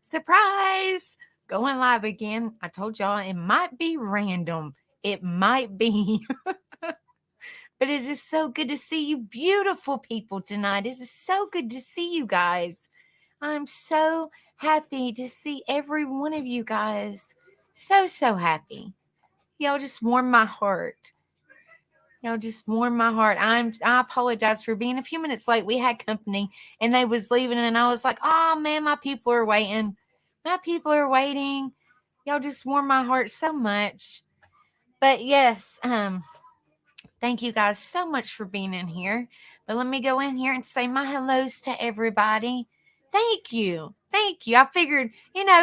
Surprise! Going live again. I told y'all it might be random. It might be. But it is so good to see you, beautiful people, tonight. It is so good to see you guys. I'm so happy to see every one of you guys. So happy. Y'all just warm my heart. Y'all just warm my heart. I apologize for being a few minutes late. We had company and they was leaving and I was like, oh man, my people are waiting. My people are waiting. Y'all just warm my heart so much. But yes, thank you guys so much for being in here. But let me go in here and say my hellos to everybody. Thank you. Thank you. I figured,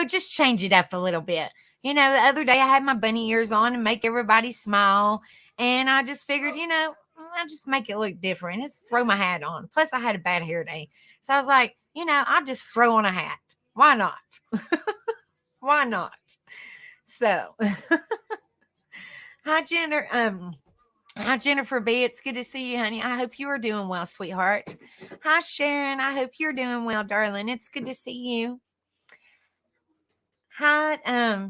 just change it up a little bit. The other day I had my bunny ears on and make everybody smile. And I just figured, I'll just make it look different. Just throw my hat on. Plus, I had a bad hair day. So I was like, I'll just throw on a hat. Why not? Why not? So, hi, Jenner. Hi, Jennifer B. It's good to see you, honey. I hope you are doing well, sweetheart. Hi, Sharon. I hope you're doing well, darling. It's good to see you. Hi,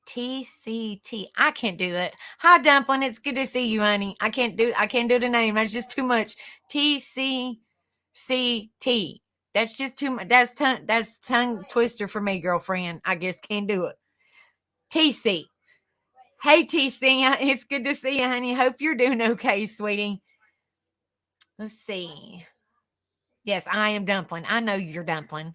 TCT. I can't do that. Hi, Dumpling. It's good to see you, honey. I can't do the name. That's just too much. TCCT. That's just too much. That's tongue twister for me, girlfriend. I guess can't do it. TC. Hey, TC. It's good to see you, honey. Hope you're doing okay, sweetie. Let's see. Yes, I am Dumpling. I know you're Dumpling.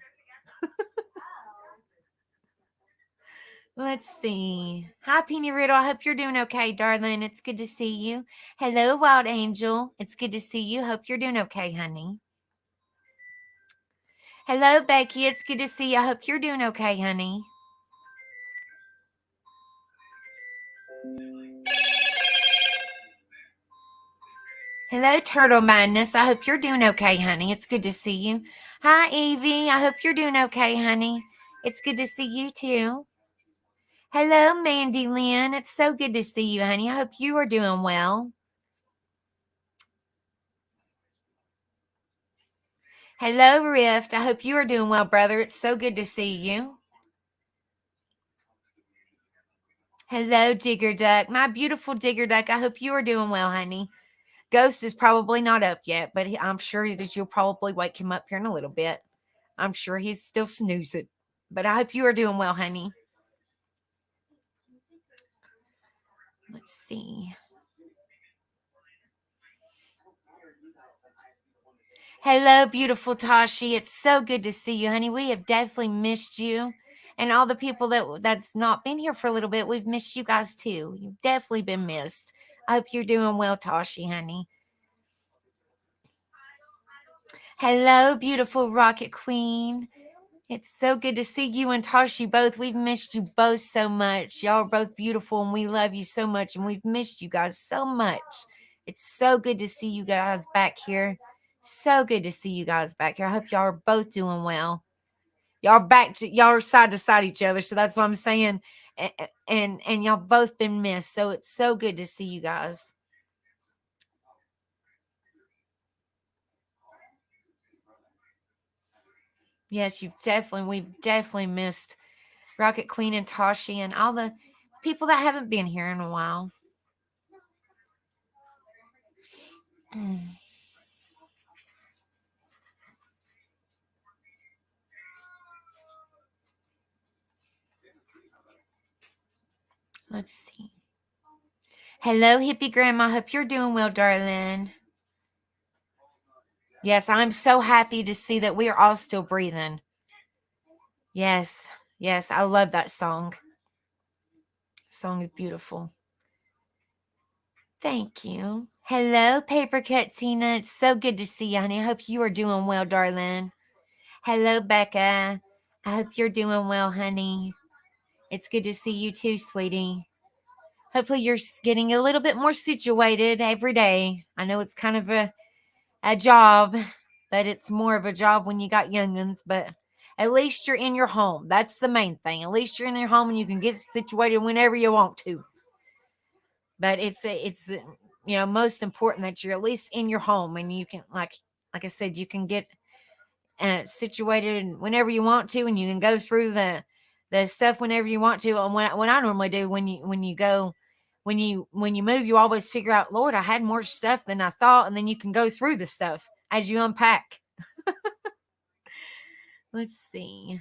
Let's see. Hi, Penny Riddle. I hope you're doing okay, darling. It's good to see you. Hello, Wild Angel. It's good to see you. Hope you're doing okay, honey. Hello, Becky. It's good to see you. I hope you're doing okay, honey. Hello, Turtle Madness. I hope you're doing okay, honey. It's good to see you. Hi, Evie. I hope you're doing okay, honey. It's good to see you, too. Hello, Mandy Lynn. It's so good to see you, honey. I hope you are doing well. Hello, Rift. I hope you are doing well, brother. It's so good to see you. Hello, Digger Duck. My beautiful Digger Duck. I hope you are doing well, honey. Ghost is probably not up yet, but I'm sure that you'll probably wake him up here in a little bit. I'm sure he's still snoozing. But I hope you are doing well, honey. Let's see. Hello, beautiful Tashi. It's so good to see you, honey. We have definitely missed you. And all the people that's not been here for a little bit, we've missed you guys too. You've definitely been missed. I hope you're doing well, Tashi, honey. Hello, beautiful Rocket Queen. It's so good to see you and Tashi both. We've missed you both so much. Y'all are both beautiful and we love you so much. And we've missed you guys so much. It's so good to see you guys back here. So good to see you guys back here. I hope y'all are both doing well. Y'all are side to side each other. So that's what I'm saying. And y'all both been missed. So it's so good to see you guys. Yes, we've definitely missed Rocket Queen and Tashi and all the people that haven't been here in a while. Let's see. Hello, hippie grandma. Hope you're doing well, darling. Yes, I'm so happy to see that we are all still breathing. Yes, I love that song. Song is beautiful. Thank you. Hello, Paper Cut Tina. It's so good to see you, honey. I hope you are doing well, darling. Hello, Becca. I hope you're doing well, honey. It's good to see you too, sweetie. Hopefully you're getting a little bit more situated every day. I know it's kind of a job, but it's more of a job when you got youngins. But at least you're in your home. That's the main thing. At least you're in your home and you can get situated whenever you want to. But it's most important that you're at least in your home and you can, like I said, you can get situated whenever you want to, and you can go through the stuff whenever you want to. And what I normally do when you move, you always figure out, Lord, I had more stuff than I thought, and then you can go through the stuff as you unpack. Let's see.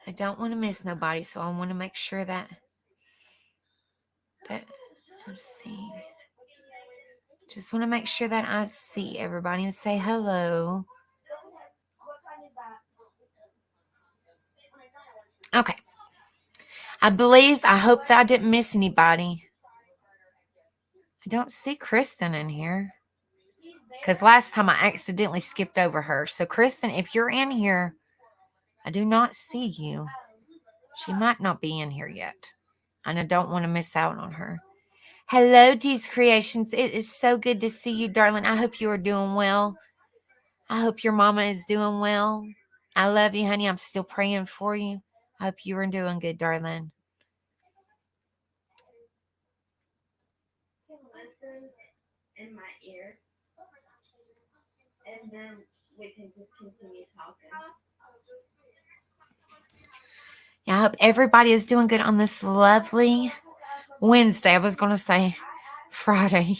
I don't want to miss nobody, so I want to make sure that let's see. Just want to make sure that I see everybody and say hello. Okay. I hope that I didn't miss anybody. I don't see Kristen in here, because last time I accidentally skipped over her. So Kristen, if you're in here, I do not see you. She might not be in here yet, and I don't want to miss out on her. Hello, Dee's Creations. It is so good to see you, darling. I hope you are doing well. I hope your mama is doing well. I love you, honey. I'm still praying for you. I hope you are doing good, darling. Listen in my ears, and then we can just continue talking. Yeah, I hope everybody is doing good on this lovely Wednesday. I was going to say Friday.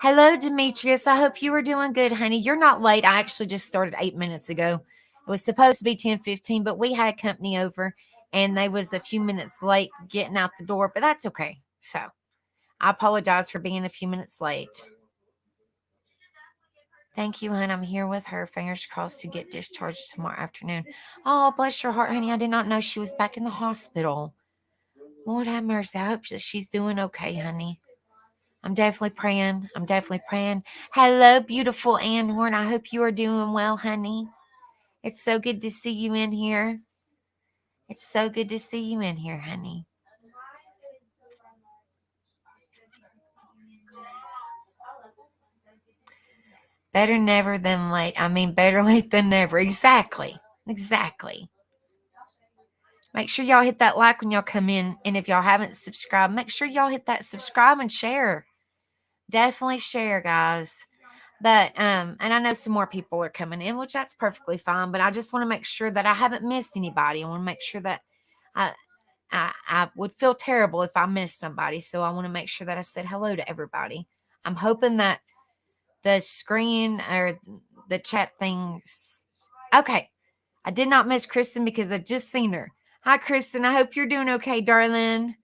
Hello, Demetrius. I hope you are doing good, honey. You're not late. I actually just started 8 minutes ago. It was supposed to be 10:15, but we had company over, and they was a few minutes late getting out the door, but that's okay. So I apologize for being a few minutes late. Thank you, hon. I'm here with her. Fingers crossed to get discharged tomorrow afternoon. Oh, bless your heart, honey. I did not know she was back in the hospital. Lord have mercy. I hope that she's doing okay, honey. I'm definitely praying. Hello, beautiful Ann Horn. I hope you are doing well, honey. It's so good to see you in here. Honey. Better never than late. I mean, better late than never. Exactly. Make sure y'all hit that like when y'all come in. And if y'all haven't subscribed, make sure y'all hit that subscribe and share. Definitely share, guys. But and I know some more people are coming in, which that's perfectly fine. But I just want to make sure that I haven't missed anybody. I want to make sure that I would feel terrible if I missed somebody. So I want to make sure that I said hello to everybody. I'm hoping that the screen or the chat things. Okay. I did not miss Kristen because I just seen her. Hi, Kristen. I hope you're doing okay, darling.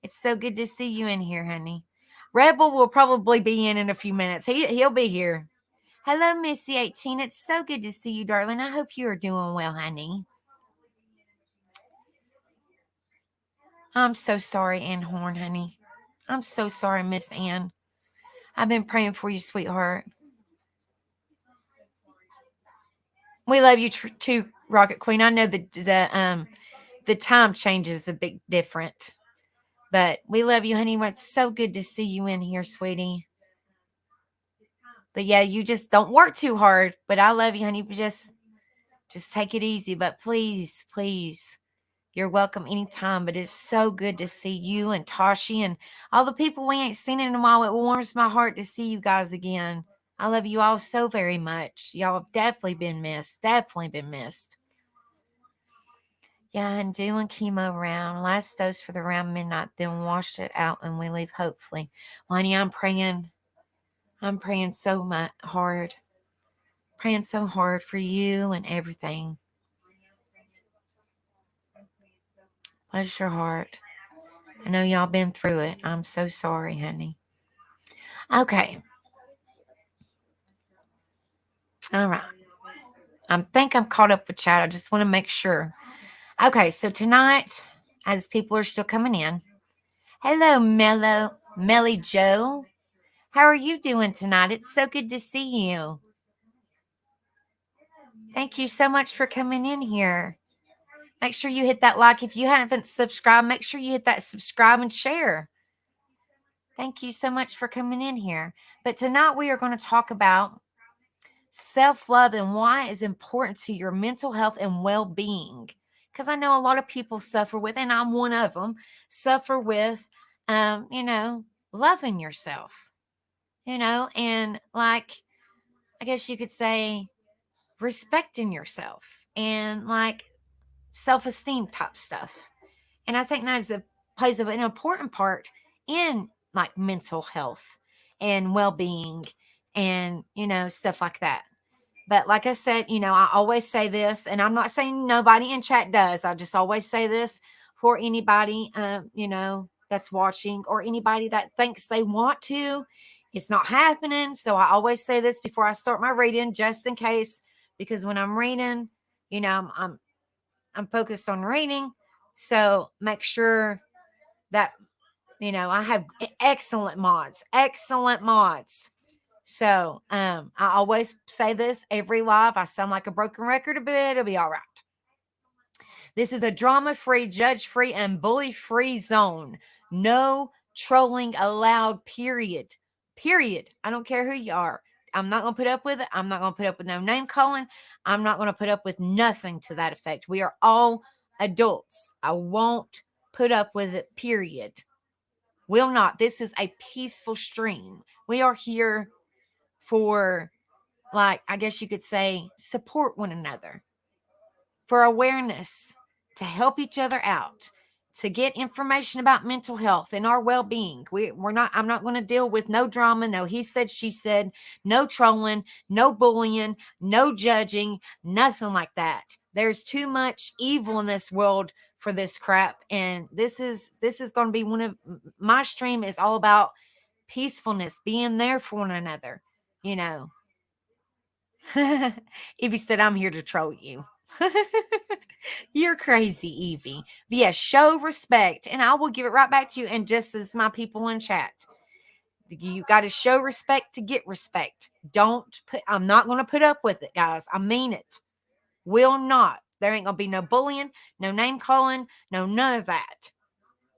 It's so good to see you in here, honey. Rebel will probably be in a few minutes. He'll be here. Hello, Missy 18. It's so good to see you, darling. I hope you are doing well, honey. I'm so sorry, Ann Horn, honey. I'm so sorry, Miss Ann. I've been praying for you, sweetheart. We love you too, Rocket Queen. I know the time changes a bit different, but we love you, honey. It's so good to see you in here, sweetie. But yeah, you just don't work too hard. But I love you, honey. Just take it easy. But please, you're welcome anytime. But it's so good to see you and Tashi and all the people we ain't seen in a while. It warms my heart to see you guys again. I love you all so very much. Y'all have definitely been missed. Yeah, and doing chemo round. Last dose for the round midnight, then wash it out and we leave hopefully. Well, honey, I'm praying so much hard. Praying so hard for you and everything. Bless your heart. I know y'all been through it. I'm so sorry, honey. Okay. All right. I think I'm caught up with chat. I just want to make sure. Okay, so tonight, as people are still coming in, hello, Melly Joe. How are you doing tonight? It's so good to see you. Thank you so much for coming in here. Make sure you hit that like. If you haven't subscribed, make sure you hit that subscribe and share. Thank you so much for coming in here. But tonight we are going to talk about self-love and why it's important to your mental health and well-being. because I know a lot of people suffer with, and I'm one of them, suffer with, loving yourself, and like, I guess you could say respecting yourself and like self-esteem type stuff. And I think that plays an important part in like mental health and well-being and, stuff like that. But like I said, I always say this, and I'm not saying nobody in chat does. I just always say this for anybody, that's watching or anybody that thinks they want to. It's not happening. So I always say this before I start my reading, just in case, because when I'm reading, I'm focused on reading. So make sure that, I have excellent mods. So I always say this every live. I sound like a broken record a bit. It'll be all right. This is a drama-free, judge-free, and bully-free zone. No trolling allowed, period. Period. I don't care who you are. I'm not going to put up with it. I'm not going to put up with no name calling. I'm not going to put up with nothing to that effect. We are all adults. I won't put up with it, period. Will not. This is a peaceful stream. We are here for, like, I guess you could say, support one another, for awareness, to help each other out, to get information about mental health and our well-being. I'm not going to deal with no drama, no he said, she said, no trolling, no bullying, no judging, nothing like that. There's too much evil in this world for this crap. And this is going to be one of my stream is all about peacefulness, being there for one another. Evie said, I'm here to troll you. You're crazy, Evie. But yeah, show respect, and I will give it right back to you. And just as my people in chat, you got to show respect to get respect. I'm not going to put up with it, guys. I mean it. Will not. There ain't going to be no bullying, no name calling, no none of that.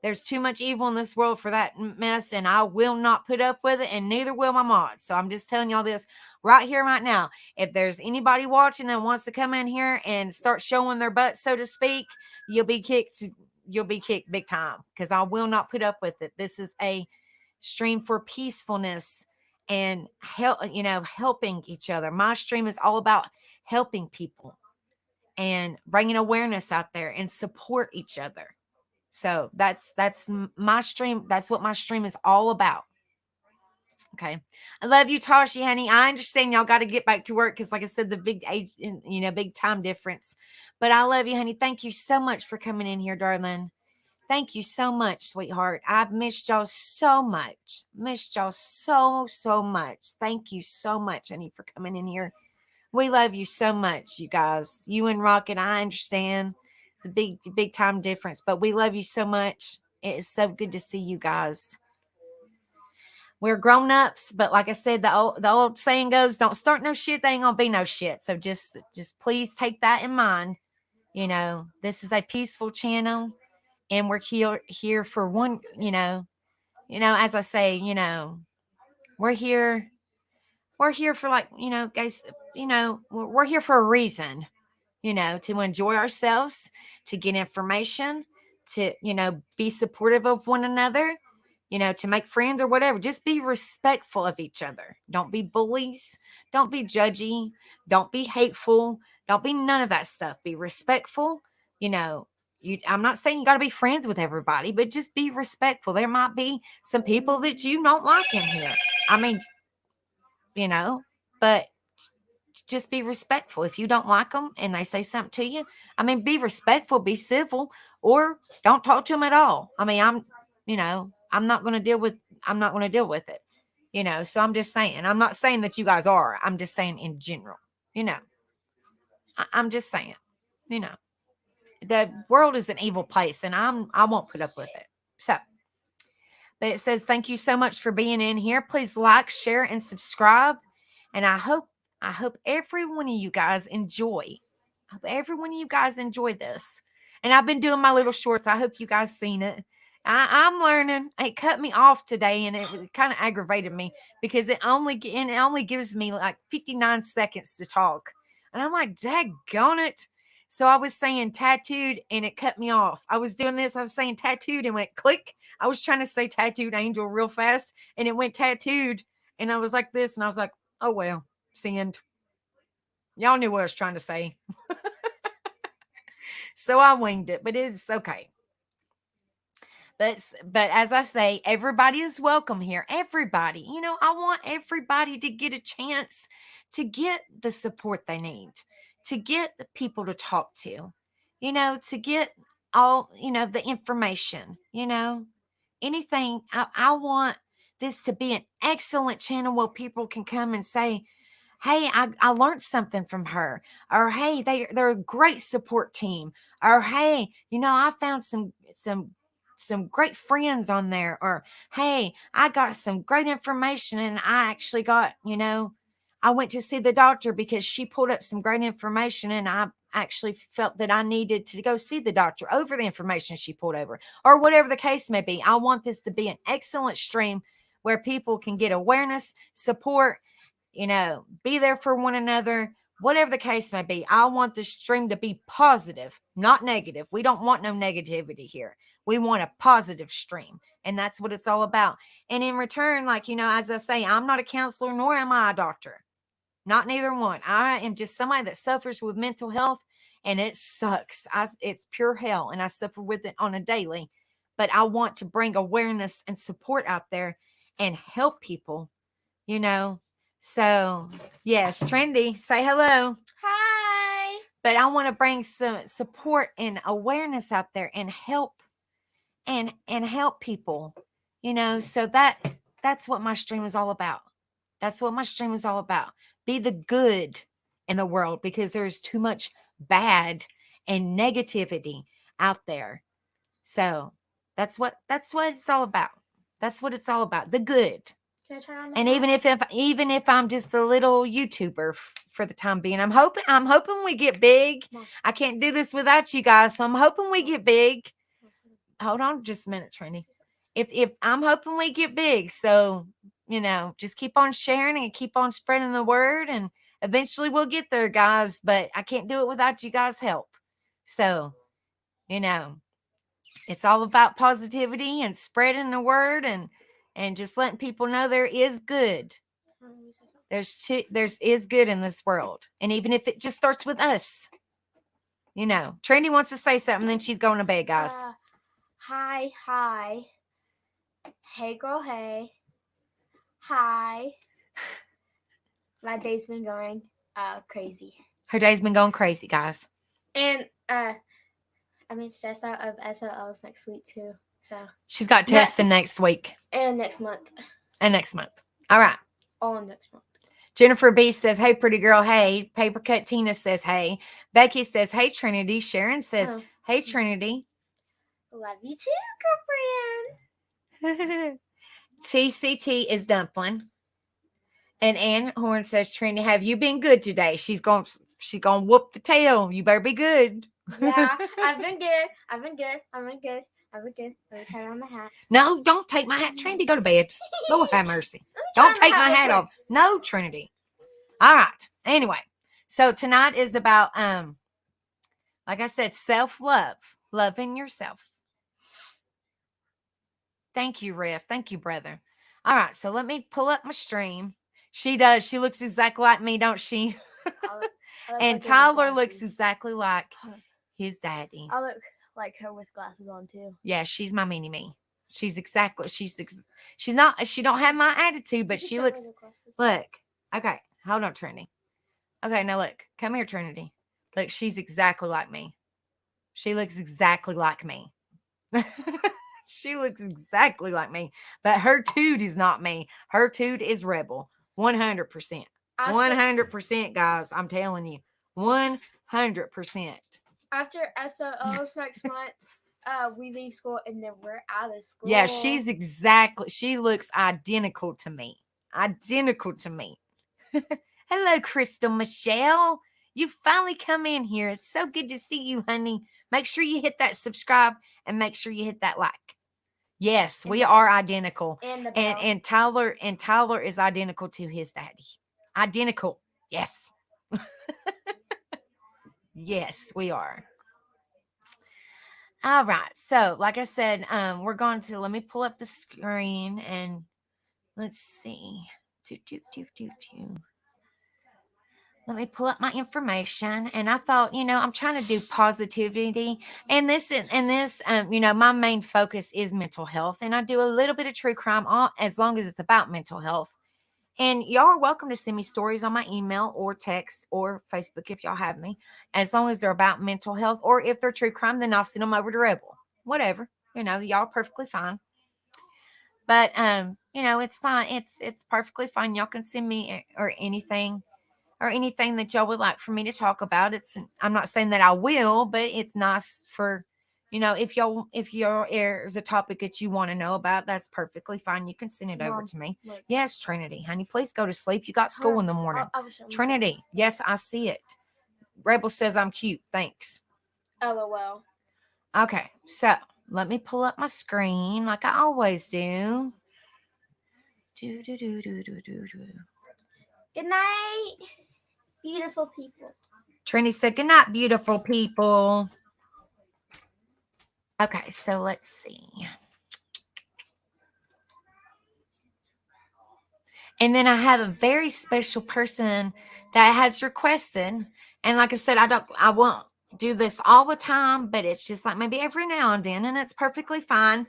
There's too much evil in this world for that mess, and I will not put up with it, and neither will my mods. So I'm just telling y'all this right here, right now. If there's anybody watching that wants to come in here and start showing their butt, so to speak, you'll be kicked. You'll be kicked big time, because I will not put up with it. This is a stream for peacefulness and helping each other. My stream is all about helping people and bringing awareness out there and support each other. So that's my stream. That's what my stream is all about. Okay. I love you, Tashi, honey. I understand y'all got to get back to work because, like I said, the big age, big time difference. But I love you, honey. Thank you so much for coming in here, darling. Thank you so much, sweetheart. I've missed y'all so much. Missed y'all so much. Thank you so much, honey, for coming in here. We love you so much, you guys. You and Rocket, I understand. It's a big time difference, but we love you so much. It is so good to see you guys. We're grown-ups, but like I said, the old saying goes, don't start no shit, there ain't gonna be no shit. So just please take that in mind. This is a peaceful channel, and we're here for one, as I say, we're here for, like, guys, we're here for a reason. To enjoy ourselves, to get information, to, be supportive of one another, to make friends or whatever. Just be respectful of each other. Don't be bullies. Don't be judgy. Don't be hateful. Don't be none of that stuff. Be respectful. I'm not saying you got to be friends with everybody, but just be respectful. There might be some people that you don't like in here. I mean, but just be respectful. If you don't like them and they say something to you, be respectful, be civil, or don't talk to them at all. I'm not going to deal with it. So I'm just saying, I'm not saying that you guys are, I'm just saying in general, I'm just saying, the world is an evil place, and I won't put up with it. So, but it says, thank you so much for being in here. Please like, share, and subscribe. And I hope every one of you guys enjoy. I hope every one of you guys enjoy this. And I've been doing my little shorts. I hope you guys seen it. I'm learning. It cut me off today, and it kind of aggravated me because it only gives me like 59 seconds to talk. And I'm like, daggone it. So I was saying tattooed and it cut me off. I was doing this. I was saying tattooed and went click. I was trying to say tattooed angel real fast and it went tattooed. And I was like this and I was like, oh, well, send. Y'all knew what I was trying to say. So I winged it, but it's okay. But as I say, everybody is welcome here. Everybody. I want everybody to get a chance to get the support they need, to get the people to talk to, to get all, the information, anything. I want this to be an excellent channel where people can come and say, hey, I learned something from her, or hey, they're a great support team, or hey, I found some great friends on there, or hey, I got some great information and I actually got, I went to see the doctor because she pulled up some great information and I actually felt that I needed to go see the doctor over the information she pulled over, or whatever the case may be. I want this to be an excellent stream where people can get awareness, support, be there for one another, whatever the case may be. I want the stream to be positive, not negative. We don't want no negativity here. We want a positive stream. And that's what it's all about. And in return, as I say, I'm not a counselor, nor am I a doctor. Not neither one. I am just somebody that suffers with mental health, and it sucks. It's pure hell, and I suffer with it on a daily. But I want to bring awareness and support out there and help people, So, yes, Trendy, say hello. Hi. But I want to bring some support and awareness out there and help and help people, so that's what my stream is all about. That's what my stream is all about. Be the good in the world, because there's too much bad and negativity out there. So that's what it's all about. That's what it's all about. The good. Can I turn on the And hat? even if I'm just a little YouTuber for the time being, I'm hoping we get big. Mom. I can't do this without you guys, so I'm hoping we get big. Hold on just a minute, Trini. If I'm hoping we get big, so just keep on sharing and keep on spreading the word, and eventually we'll get there, guys. But I can't do it without you guys' help. So, it's all about positivity and spreading the word and just letting people know there is good. There's is good in this world, and even if it just starts with us, Trendy wants to say something, then she's going to bed, guys. Hi. Hey, girl, hey. Hi. My day's been going crazy. Her day's been going crazy, guys. And I'm stressed out of SLLs next week too. So she's got testing next week. And next month. All right. All next month. Jennifer B says, hey, pretty girl. Hey. Paper Cut Tina says, hey. Becky says, hey, Trinity. Sharon says, hey, Trinity. Love you too, girlfriend. TCT is Dumpling. And Ann Horn says, Trinity, have you been good today? She's going to whoop the tail. You better be good. Yeah, I've been good. Let me turn on the hat. No, don't take my hat. Trinity, go to bed. Lord have mercy. Don't take my hat off. No, Trinity. All right. Anyway, so tonight is about, like I said, self-love. Loving yourself. Thank you, Ref. Thank you, brother. All right, so let me pull up my stream. She does. She looks exactly like me, don't she? And Tyler looks exactly like his daddy. I look like her with glasses on too. Yeah, she's my mini me. She don't have my attitude, but she looks. Look. Okay, hold on, Trinity. Okay, now look. Come here, Trinity. Look, she's exactly like me. She looks exactly like me. She looks exactly like me, but her toot is not me. Her toot is Rebel. 100%. 100%, guys. I'm telling you. 100%. After SOLs next month, we leave school and then we're out of school. Yeah, she looks identical to me. Hello, Crystal Michelle. You finally come in here. It's so good to see you, honey. Make sure you hit that subscribe and make sure you hit that like. Yes, we are identical. And Tyler is identical to his daddy. Identical. Yes. Yes, we are. All right. So, like I said, we're going to let me pull up the screen and let's see. Do, do, do, do, do. Let me pull up my information. And I thought, I'm trying to do positivity. And this, my main focus is mental health. And I do a little bit of true crime as long as it's about mental health. And y'all are welcome to send me stories on my email or text or Facebook if y'all have me, as long as they're about mental health. Or if they're true crime, then I'll send them over to Rebel. Whatever. Y'all are perfectly fine. But it's fine. It's perfectly fine. Y'all can send me or anything that y'all would like for me to talk about. I'm not saying that I will, but it's nice for if there's a topic that you want to know about, that's perfectly fine. You can send it over Mom, to me. look. Yes, Trinity, honey, please go to sleep. You got school in the morning. I was showing Trinity, yes, I see it. Rebel says I'm cute. Thanks. LOL. Okay, so let me pull up my screen like I always do. Do, do, do, do, do, do, do. Good night, beautiful people. Trinity said, good night, beautiful people. Okay, so let's see. And then I have a very special person that has requested. And like I said, I won't do this all the time, but it's just like maybe every now and then, and it's perfectly fine.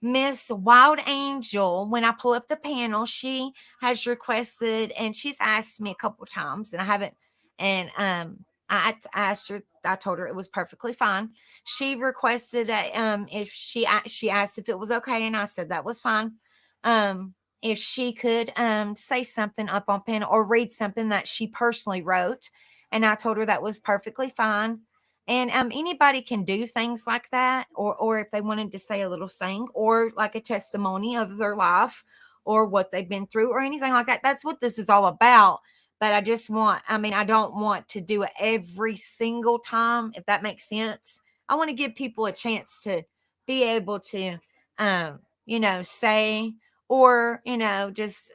Miss Wild Angel, when I pull up the panel, she has requested and she's asked me a couple times, and I haven't, and I asked her, I told her it was perfectly fine. She requested that if she asked if it was okay, and I said that was fine. If she could say something up on panel or read something that she personally wrote, and I told her that was perfectly fine. And anybody can do things like that, or if they wanted to say a little saying or like a testimony of their life or what they've been through or anything like that. That's what this is all about. But I don't want to do it every single time, if that makes sense. I want to give people a chance to be able to, say, or, just,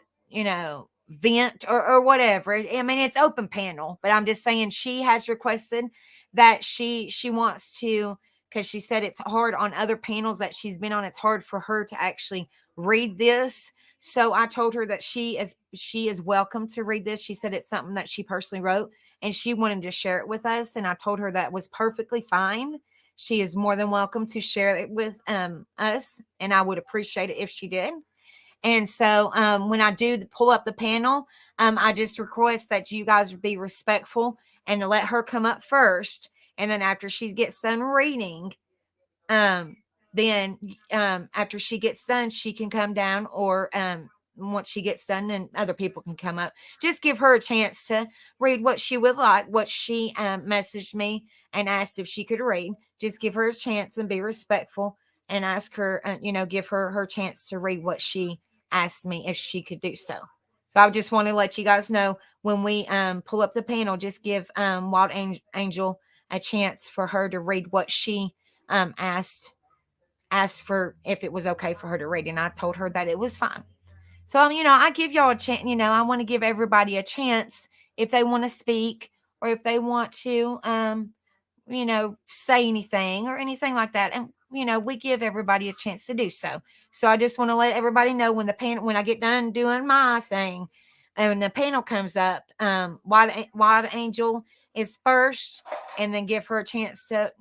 vent or whatever. I mean, it's open panel, but I'm just saying she has requested that she wants to, because she said it's hard on other panels that she's been on. It's hard for her to actually read this. So I told her that she is welcome to read this. She said it's something that she personally wrote and she wanted to share it with us. And I told her that was perfectly fine. She is more than welcome to share it with us. And I would appreciate it if she did. And so when I do pull up the panel, I just request that you guys be respectful and to let her come up first. And then after she gets done reading, then after she gets done, she can come down, or once she gets done, then other people can come up. Just give her a chance to read what she would like, what she messaged me and asked if she could read. Just give her a chance and be respectful and ask her, give her chance to read what she asked me if she could do so. So I just want to let you guys know, when we pull up the panel, just give Wild Angel a chance for her to read what she asked for, if it was okay for her to read, and I told her that it was fine. So I give y'all a chance. I want to give everybody a chance if they want to speak or if they want to say anything or anything like that. And we give everybody a chance to do so. So I just want to let everybody know, when I get done doing my thing and when the panel comes up, Wild Angel is first, and then give her a chance to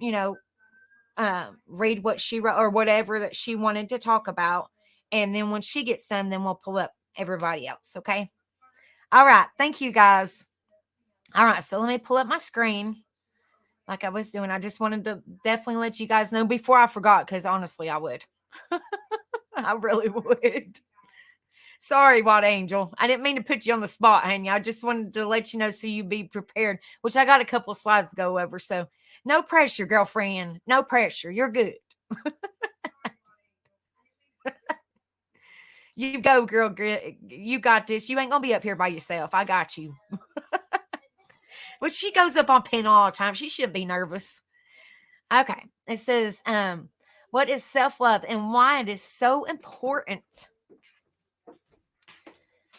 read what she wrote or whatever that she wanted to talk about. And then when she gets done, then we'll pull up everybody else. Okay. All right. Thank you, guys. All right. So let me pull up my screen like I was doing. I just wanted to definitely let you guys know before I forgot, because honestly, I would. I really would. Sorry, Wild Angel. I didn't mean to put you on the spot, honey. I just wanted to let you know so you be prepared, which I got a couple slides to go over. So no pressure, girlfriend. No pressure. You're good. You go, girl. You got this. You ain't going to be up here by yourself. I got you. Well, she goes up on panel all the time. She shouldn't be nervous. Okay. It says, what is self-love and why it is so important?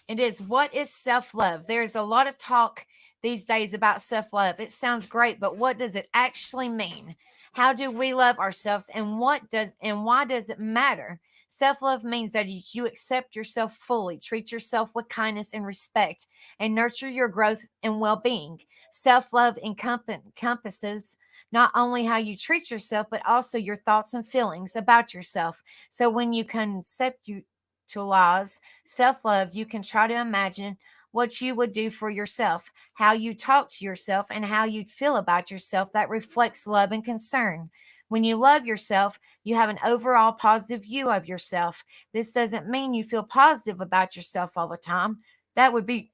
It is, what is self-love? There's a lot of talk these days about self-love. It sounds great, but what does it actually mean? How do we love ourselves, and why does it matter? Self-love means that you accept yourself fully, treat yourself with kindness and respect, and nurture your growth and well-being. Self-love encompasses not only how you treat yourself, but also your thoughts and feelings about yourself. So when you conceptualize self-love, you can try to imagine what you would do for yourself, how you talk to yourself, and how you'd feel about yourself that reflects love and concern. When you love yourself, you have an overall positive view of yourself. This doesn't mean you feel positive about yourself all the time. That would be,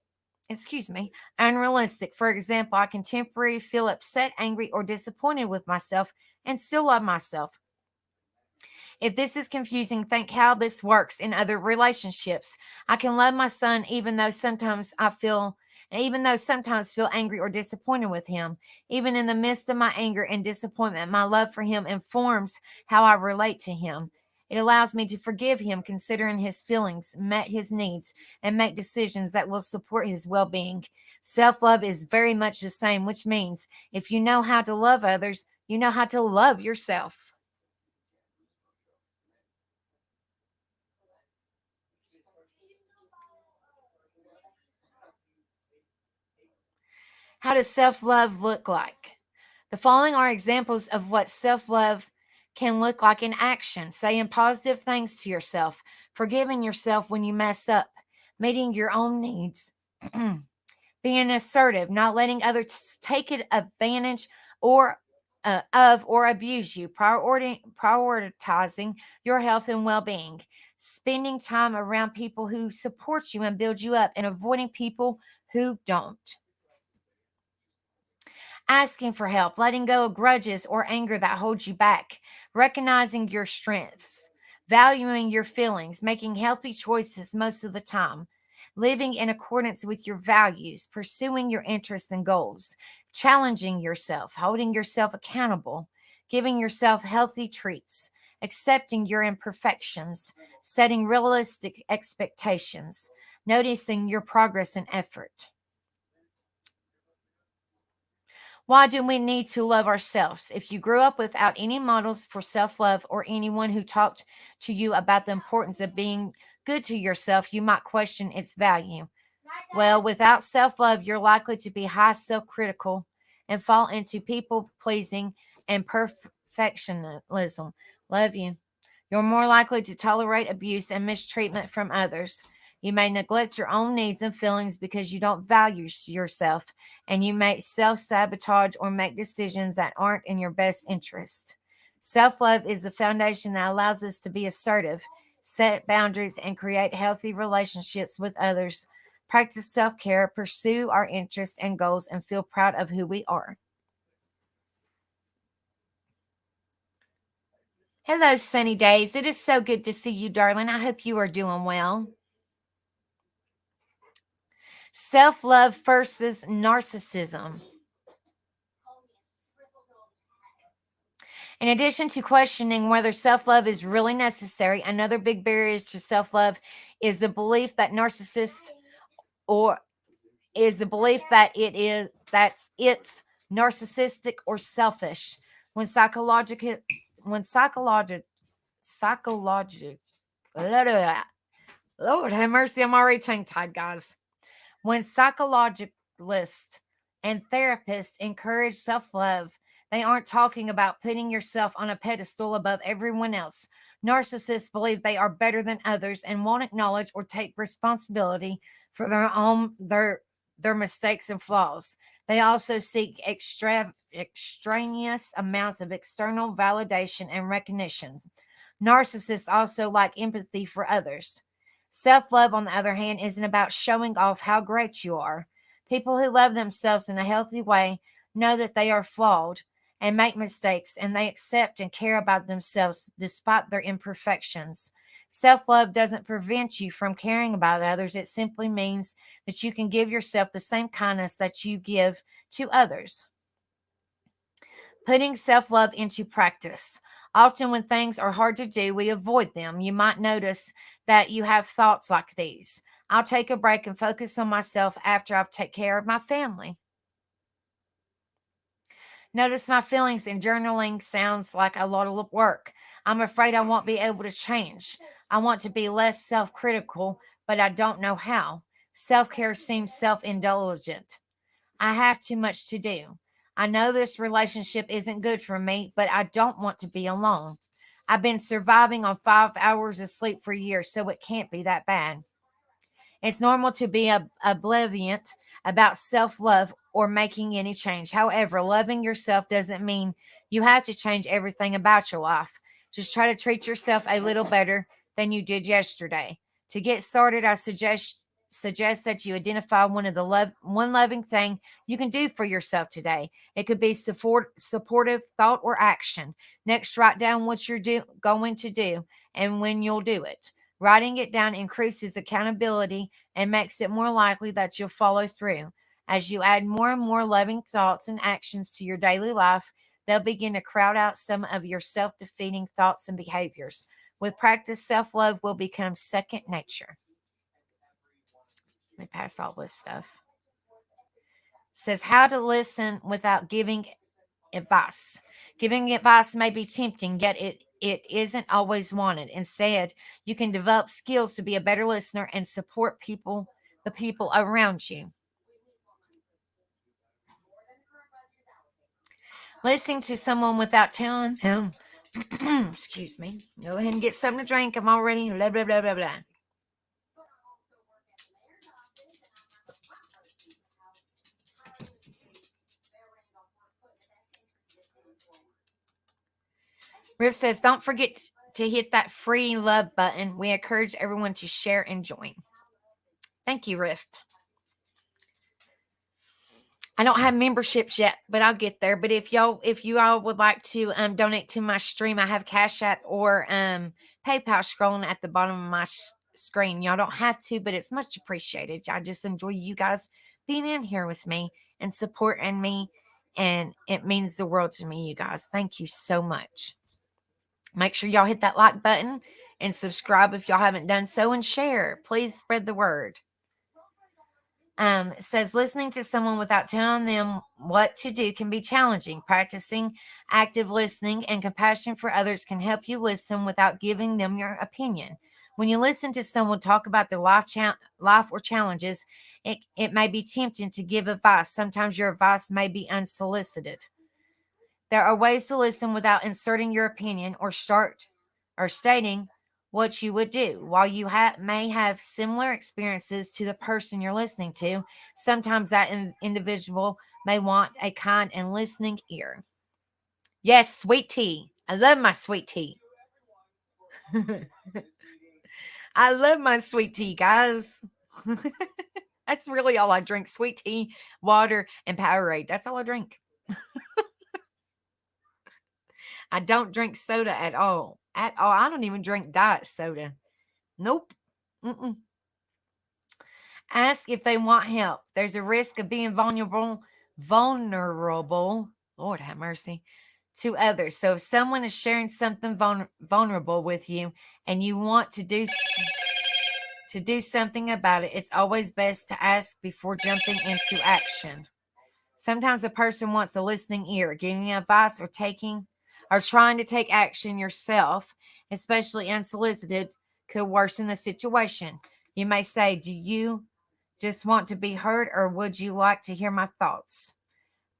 unrealistic. For example, I can temporarily feel upset, angry, or disappointed with myself and still love myself. If this is confusing, think how this works in other relationships. I can love my son even though sometimes feel angry or disappointed with him. Even in the midst of my anger and disappointment, my love for him informs how I relate to him. It allows me to forgive him, considering his feelings, met his needs, and make decisions that will support his well-being. Self-love is very much the same, which means if you know how to love others, you know how to love yourself. How does self love look like? The following are examples of what self love can look like in action: saying positive things to yourself, forgiving yourself when you mess up, meeting your own needs, being assertive, not letting others take advantage or of or abuse you, prioritizing your health and well being, spending time around people who support you and build you up, and avoiding people who don't. Asking for help, letting go of grudges or anger that holds you back, recognizing your strengths, valuing your feelings, making healthy choices most of the time, living in accordance with your values, pursuing your interests and goals, challenging yourself, holding yourself accountable, giving yourself healthy treats, accepting your imperfections, setting realistic expectations, noticing your progress and effort. Why do we need to love ourselves? If you grew up without any models for self love or anyone who talked to you about the importance of being good to yourself, you might question its value. Well, without self love, you're likely to be high self critical and fall into people pleasing and perfectionism. Love you. You're more likely to tolerate abuse and mistreatment from others. You may neglect your own needs and feelings because you don't value yourself, and you may self sabotage or make decisions that aren't in your best interest. Self love is the foundation that allows us to be assertive, set boundaries, and create healthy relationships with others. Practice self care, pursue our interests and goals, and feel proud of who we are. Hello, Sunny Days. It is so good to see you, darling. I hope you are doing well. Self love versus narcissism. In addition to questioning whether self love is really necessary, another big barrier to self love is the belief that or is the belief that it's narcissistic or selfish. When psychological when psychological Lord have mercy, I'm already tongue tied, guys. When psychologists and therapists encourage self love, they aren't talking about putting yourself on a pedestal above everyone else. Narcissists believe they are better than others and won't acknowledge or take responsibility for their mistakes and flaws. They also seek extraneous amounts of external validation and recognition. Narcissists also lack empathy for others. Self love, on the other hand, isn't about showing off how great you are. People who love themselves in a healthy way know that they are flawed and make mistakes, and they accept and care about themselves despite their imperfections. Self love doesn't prevent you from caring about others, it simply means that you can give yourself the same kindness that you give to others. Putting self love into practice. Often, when things are hard to do, we avoid them. You might notice that you have thoughts like these: I'll take a break and focus on myself after I've taken care of my family. Notice my feelings, and journaling sounds like a lot of work. I'm afraid I won't be able to change. I want to be less self critical, but I don't know how. Self care seems self indulgent. I have too much to do. I know this relationship isn't good for me, but I don't want to be alone. I've been surviving on 5 hours of sleep for years, so it can't be that bad. It's normal to be oblivious about self love or making any change. However, loving yourself doesn't mean you have to change everything about your life. Just try to treat yourself a little better than you did yesterday. To get started, I suggest that you identify one loving thing you can do for yourself today. It could be supportive thought or action. Next, write down what you're going to do and when you'll do it. Writing it down increases accountability and makes it more likely that you'll follow through. As you add more and more loving thoughts and actions to your daily life, they'll begin to crowd out some of your self defeating thoughts and behaviors. With practice, self love will become second nature. Let me pass all this stuff. It says how to listen without giving advice. Giving advice may be tempting, yet it isn't always wanted. Instead, you can develop skills to be a better listener and support the people around you. Listening to someone without telling them, excuse me, go ahead and get something to drink. I'm already blah, blah, blah, blah, blah. Riff says, don't forget to hit that free love button. We encourage everyone to share and join. Thank you, Rift. I don't have memberships yet, but I'll get there. But if you all would like to donate to my stream, I have Cash App or PayPal scrolling at the bottom of my screen. Y'all don't have to, but it's much appreciated. I just enjoy you guys being in here with me and supporting me, and it means the world to me, you guys. Thank you so much. Make sure y'all hit that like button and subscribe if y'all haven't done so, and share. Please spread the word. It says listening to someone without telling them what to do can be challenging. Practicing active listening and compassion for others can help you listen without giving them your opinion. When you listen to someone talk about their life or challenges, it may be tempting to give advice. Sometimes your advice may be unsolicited. There are ways to listen without inserting your opinion or stating what you would do. While you may have similar experiences to the person you're listening to, sometimes that individual may want a kind and listening ear. Yes, sweet tea. I love my sweet tea. I love my sweet tea, guys. That's really all I drink. Sweet tea, water, and Powerade. That's all I drink. I don't drink soda at all. At all. I don't even drink diet soda. Nope. Mm-mm. Ask if they want help. There's a risk of being vulnerable, Lord have mercy, to others. So if someone is sharing something vulnerable with you and you want to do something about it, it's always best to ask before jumping into action. Sometimes a person wants a listening ear. Giving advice or trying to take action yourself, especially unsolicited, could worsen the situation. You may say, do you just want to be heard, or would you like to hear my thoughts?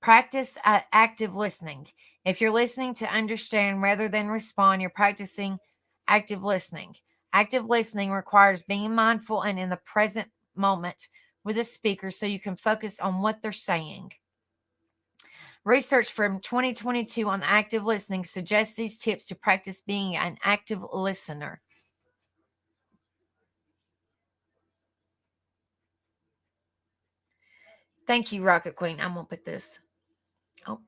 Practice active listening. If you're listening to understand rather than respond, you're practicing active listening. Active listening requires being mindful and in the present moment with the speaker so you can focus on what they're saying. Research from 2022 on active listening suggests these tips to practice being an active listener. Thank you, Rocket Queen. I'm going to put this. Oh.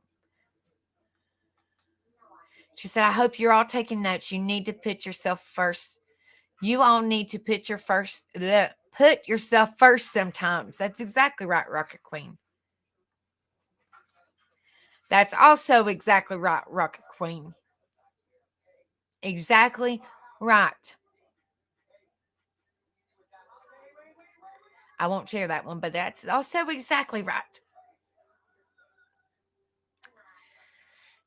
She said, I hope you're all taking notes. You need to put yourself first. You all need to put yourself first sometimes. That's exactly right, Rocket Queen. That's also exactly right, Rocket Queen. Exactly right. I won't share that one, but that's also exactly right.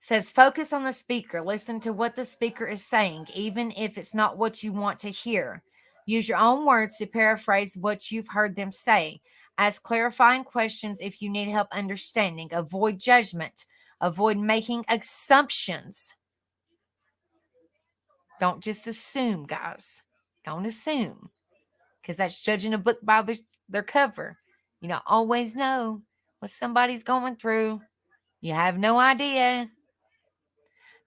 Says focus on the speaker. Listen to what the speaker is saying, even if it's not what you want to hear. Use your own words to paraphrase what you've heard them say. Ask clarifying questions if you need help understanding. Avoid judgment. Avoid making assumptions. Don't just assume, guys. Don't assume, because that's judging a book by their cover. You don't always know what somebody's going through. You have no idea.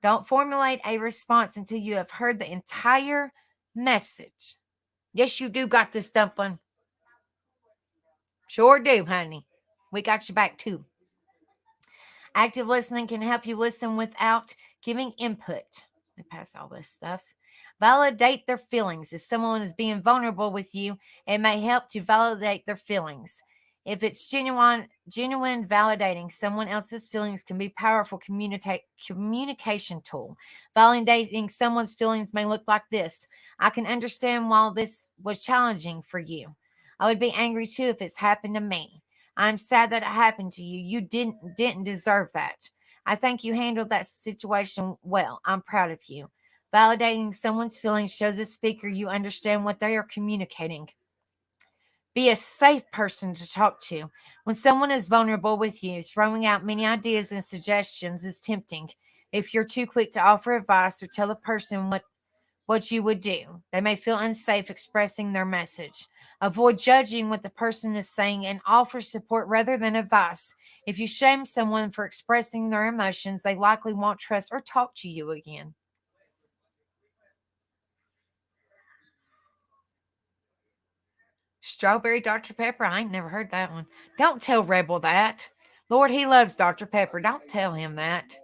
Don't formulate a response until you have heard the entire message. Yes, you do got this, Dumpling. Sure do, honey. We got your back, too. Active listening can help you listen without giving input. Let me pass all this stuff. Validate their feelings. If someone is being vulnerable with you, it may help to validate their feelings. If it's genuine validating someone else's feelings can be powerful communication tool. Validating someone's feelings may look like this. I can understand why this was challenging for you. I would be angry too if it's happened to me. I'm sad that it happened to you. You didn't deserve that. I think you handled that situation well. I'm proud of you. Validating someone's feelings shows the speaker you understand what they are communicating. Be a safe person to talk to. When someone is vulnerable with you, throwing out many ideas and suggestions is tempting. If you're too quick to offer advice or tell a person what you would do, they may feel unsafe expressing their message. Avoid judging what the person is saying and offer support rather than advice. If you shame someone for expressing their emotions, they likely won't trust or talk to you again. Strawberry Dr. Pepper? I ain't never heard that one. Don't tell Rebel that. Lord, he loves Dr. Pepper. Don't tell him that.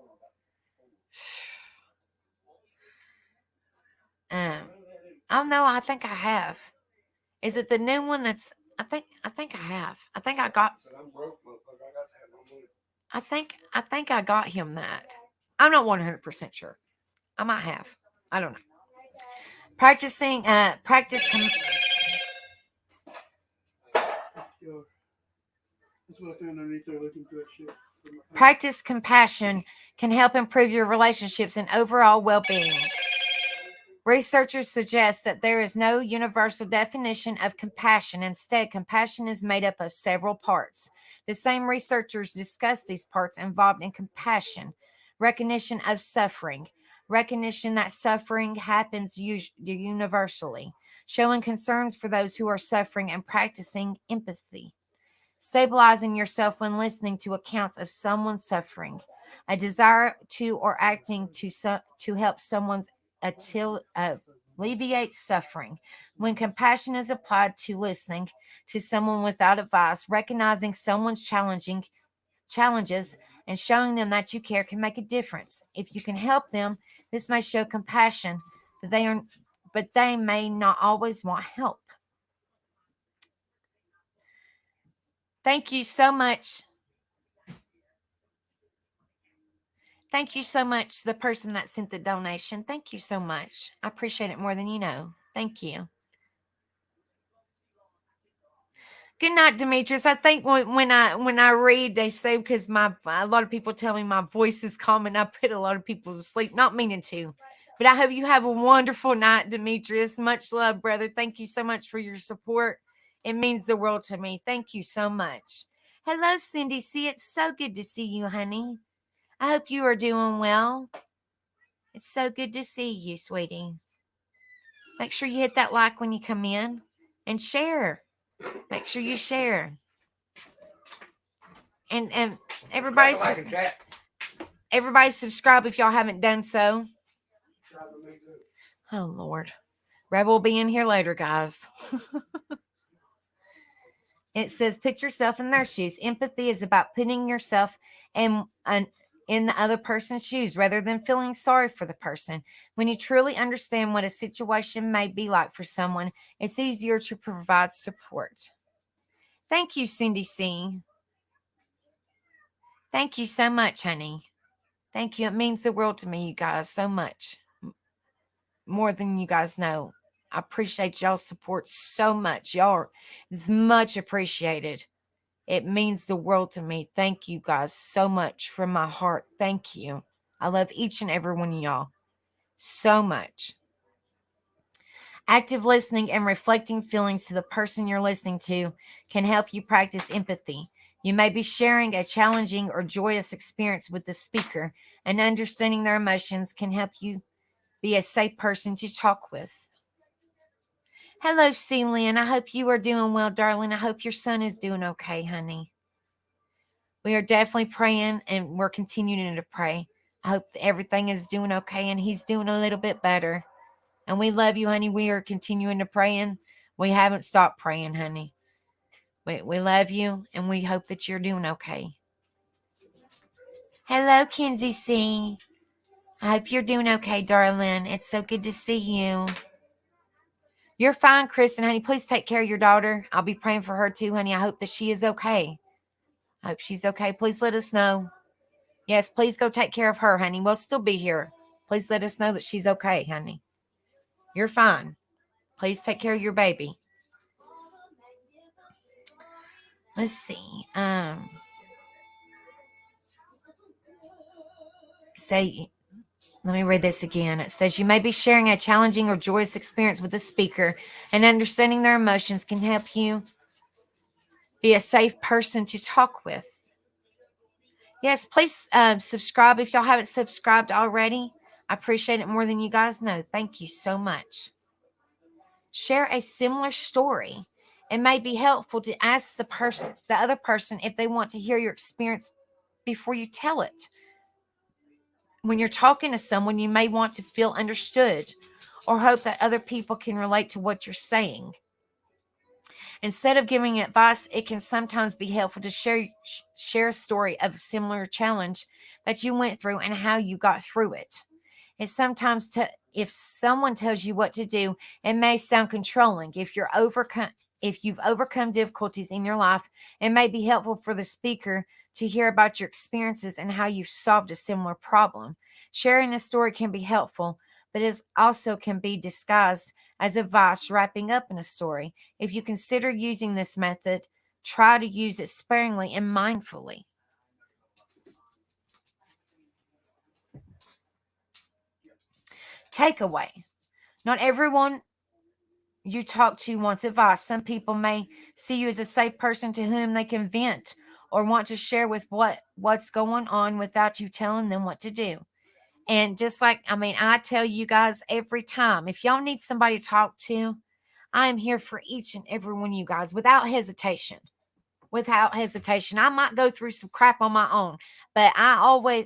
Oh no, I think I have. Is it the new one that's I think I have. I think I got I think I got him that. I'm not 100% sure. I might have. I don't know. Practice That's what I found underneath there looking through that shit. practice compassion can help improve your relationships and overall well-being. Researchers suggest that there is no universal definition of compassion. Instead, compassion is made up of several parts. The same researchers discuss these parts involved in compassion: recognition of suffering, recognition that suffering happens universally, showing concerns for those who are suffering, and practicing empathy. Stabilizing yourself when listening to accounts of someone's suffering, a desire to or acting to help someone's alleviate suffering. When compassion is applied to listening to someone without advice, recognizing someone's challenges and showing them that you care can make a difference. If you can help them, this may show compassion, but they may not always want help. Thank you so much. Thank you so much, the person that sent the donation. Thank you so much. I appreciate it more than you know. Thank you. Good night, Demetrius. I think when I read, they say, because a lot of people tell me my voice is calm and I put a lot of people to sleep, not meaning to. But I hope you have a wonderful night, Demetrius. Much love, brother. Thank you so much for your support. It means the world to me. Thank you so much. Hello, Cindy C. It's so good to see you, honey. I hope you are doing well. It's so good to see you, sweetie. Make sure you hit that like when you come in and share. Make sure you share. And everybody subscribe if y'all haven't done so. Oh, Lord. Rebel will be in here later, guys. It says, put yourself in their shoes. Empathy is about putting yourself in the other person's shoes rather than feeling sorry for the person. When you truly understand what a situation may be like for someone, it's easier to provide support. Thank you, Cindy C. Thank you so much, honey. Thank you. It means the world to me, you guys, so much. More than you guys know. I appreciate y'all's support so much. Y'all is much appreciated. It means the world to me. Thank you guys so much from my heart. Thank you. I love each and every one of y'all so much. Active listening and reflecting feelings to the person you're listening to can help you practice empathy. You may be sharing a challenging or joyous experience with the speaker, and understanding their emotions can help you be a safe person to talk with. Hello, Celine. I hope you are doing well, darling. I hope your son is doing okay, honey. We are definitely praying, and we're continuing to pray. I hope that everything is doing okay and he's doing a little bit better. And we love you, honey. We are continuing to pray, and we haven't stopped praying, honey. We love you, and we hope that you're doing okay. Hello, Kenzie C. I hope you're doing okay, darling. It's so good to see you. You're fine, Kristen, honey. Please take care of your daughter. I'll be praying for her too, honey. I hope that she is okay. I hope she's okay. Please let us know. Yes, please go take care of her, honey. We'll still be here. Please let us know that she's okay, honey. You're fine. Please take care of your baby. Let's see. Let me read this again. It says, you may be sharing a challenging or joyous experience with the speaker, and understanding their emotions can help you be a safe person to talk with. Yes, please subscribe if y'all haven't subscribed already. I appreciate it more than you guys know. Thank you so much. Share a similar story. It may be helpful to ask the other person if they want to hear your experience before you tell it. When you're talking to someone, you may want to feel understood or hope that other people can relate to what you're saying. Instead of giving advice, it can sometimes be helpful to share a story of a similar challenge that you went through and how you got through it. And sometimes if someone tells you what to do, it may sound controlling. If you've overcome difficulties in your life, it may be helpful for the speaker to hear about your experiences and how you've solved a similar problem. Sharing a story can be helpful, but it also can be disguised as advice wrapping up in a story. If you consider using this method, try to use it sparingly and mindfully. Takeaway. Not everyone you talk to wants advice. Some people may see you as a safe person to whom they can vent or want to share with what's going on without you telling them what to do. And just like, I tell you guys every time, if y'all need somebody to talk to, I am here for each and every one of you guys without hesitation. Without hesitation. I might go through some crap on my own, but I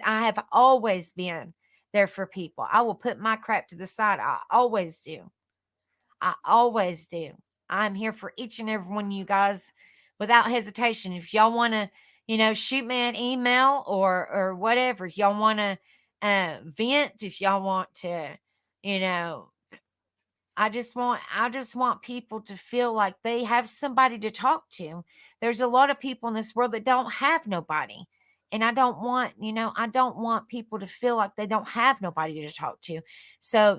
have always been there for people. I will put my crap to the side. I always do. I always do. I'm here for each and every one of you guys without hesitation. If y'all want to, shoot me an email or whatever, if y'all want to vent, if y'all want to, I just want people to feel like they have somebody to talk to. There's a lot of people in this world that don't have nobody. And I don't want people to feel like they don't have nobody to talk to. So,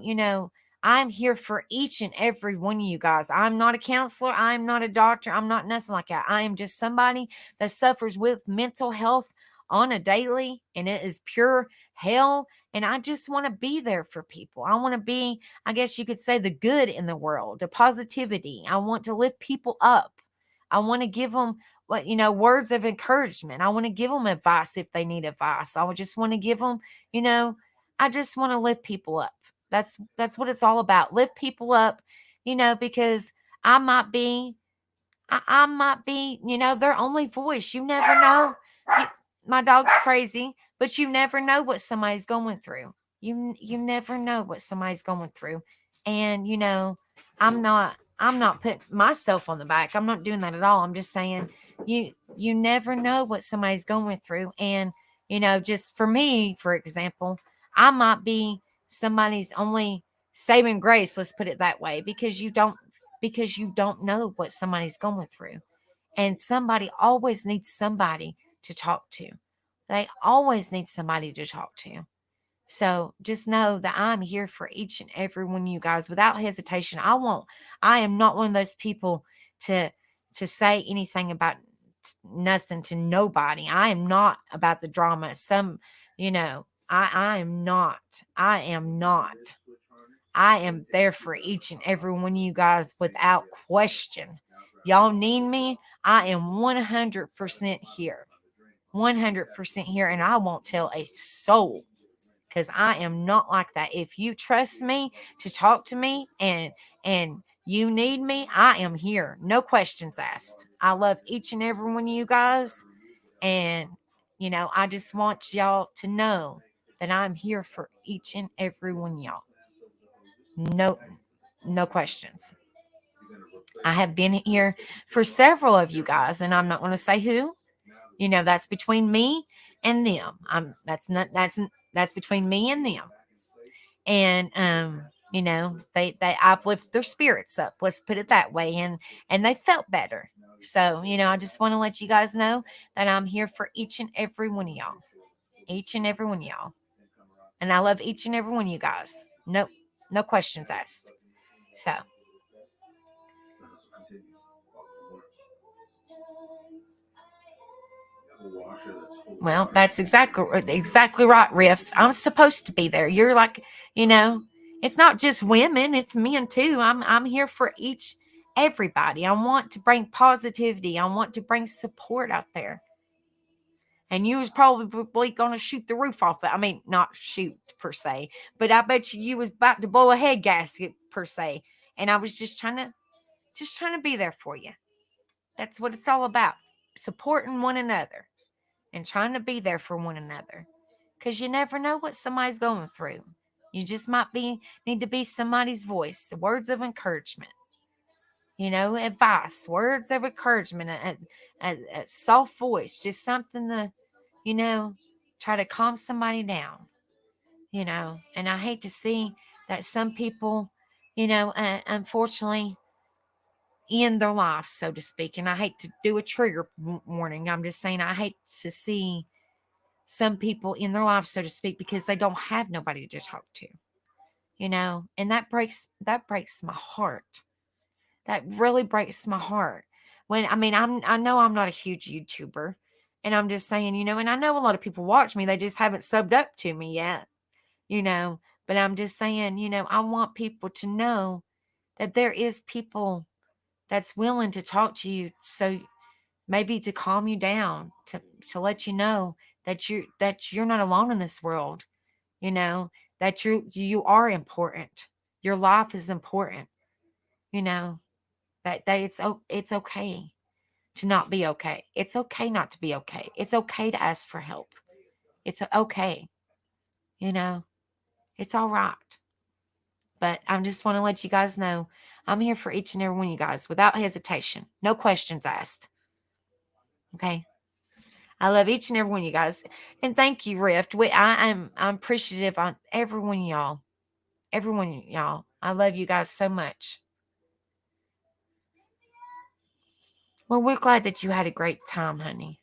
I'm here for each and every one of you guys. I'm not a counselor. I'm not a doctor. I'm not nothing like that. I am just somebody that suffers with mental health on a daily, and it is pure hell. And I just want to be there for people. I want to be, I guess you could say, the good in the world, the positivity. I want to lift people up. I want to give them words of encouragement. I want to give them advice if they need advice. I just want to give them, I just want to lift people up. That's what it's all about. Lift people up, because I might be, their only voice. You never know. My dog's crazy, but you never know what somebody's going through. You never know what somebody's going through. And, I'm not putting myself on the back. I'm not doing that at all. I'm just saying you never know what somebody's going through. And, just for me, for example, I might be somebody's only saving grace. Let's put it that way, because you don't know what somebody's going through. And somebody always needs somebody to talk to. They always need somebody to talk to. So just know that I'm here for each and every one of you guys without hesitation. I am not one of those people to say anything about nothing to nobody. I am not about the drama. I am not. I am not. I am there for each and every one of you guys without question. Y'all need me. I am 100% here. 100% here. And I won't tell a soul because I am not like that. If you trust me to talk to me and you need me, I am here. No questions asked. I love each and every one of you guys. And, I just want y'all to know that I'm here for each and every one of y'all. No questions. I have been here for several of you guys, and I'm not going to say who. That's between me and them. That's between me and them. And they I've lifted their spirits up. Let's put it that way, and they felt better. So I just want to let you guys know that I'm here for each and every one of y'all, each and every one of y'all, and I love each and every one of you guys. No questions asked. So. Well, that's exactly right, Riff. I'm supposed to be there. You're like, it's not just women, it's men too. I'm here for everybody. I want to bring positivity. I want to bring support out there. And you was probably going to shoot the roof off it. I mean, not shoot per se, but I bet you was about to blow a head gasket per se. And I was just trying to be there for you. That's what it's all about. Supporting one another. And trying to be there for one another, because you never know what somebody's going through. You just might need to be somebody's voice, words of encouragement, advice, words of encouragement, a soft voice, just something to, try to calm somebody down, And I hate to see that some people, unfortunately, end their life, so to speak. And I hate to do a trigger warning. I'm just saying I hate to see some people in their life, so to speak, because they don't have nobody to talk to, and that breaks my heart. That really breaks my heart. I know I'm not a huge YouTuber, and I'm just saying, and I know a lot of people watch me, they just haven't subbed up to me yet, but I'm just saying, I want people to know that there is people that's willing to talk to you, so maybe to calm you down, to let you know that you're not alone in this world, that you are important. Your life is important, that it's okay to not be okay. It's okay not to be okay. It's okay to ask for help. It's okay, it's all right. But I just want to let you guys know I'm here for each and every one of you guys without hesitation. No questions asked. Okay. I love each and every one of you guys. And thank you, Rift. I'm appreciative on every one of y'all. Every one of y'all. I love you guys so much. Well, we're glad that you had a great time, honey.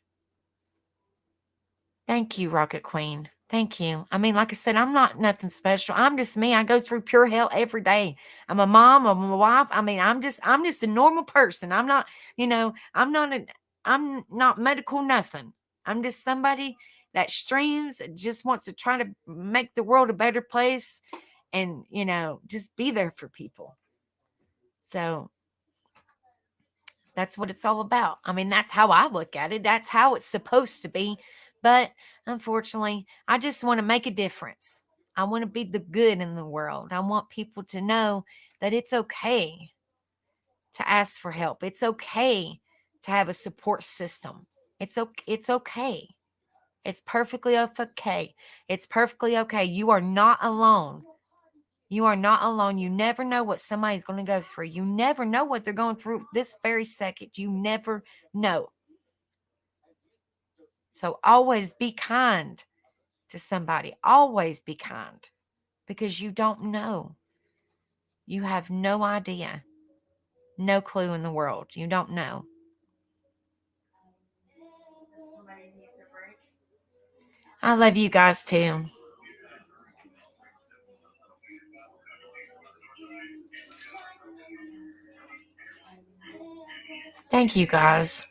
Thank you, Rocket Queen. Thank you. I mean, like I said, I'm not nothing special. I'm just me. I go through pure hell every day. I'm a mom. I'm a wife. I mean, I'm just a normal person. I'm not, I'm not medical nothing. I'm just somebody that streams and just wants to try to make the world a better place and, just be there for people. So that's what it's all about. I mean, that's how I look at it. That's how it's supposed to be. But unfortunately, I just want to make a difference. I want to be the good in the world. I want people to know that it's okay to ask for help. It's okay to have a support system. It's okay. It's perfectly okay. It's perfectly okay. You are not alone. You are not alone. You never know what somebody's going to go through. You never know what they're going through this very second. You never know. So always be kind to somebody. Always be kind, because you don't know. You have no idea. No clue in the world. You don't know. I love you guys too. Thank you guys.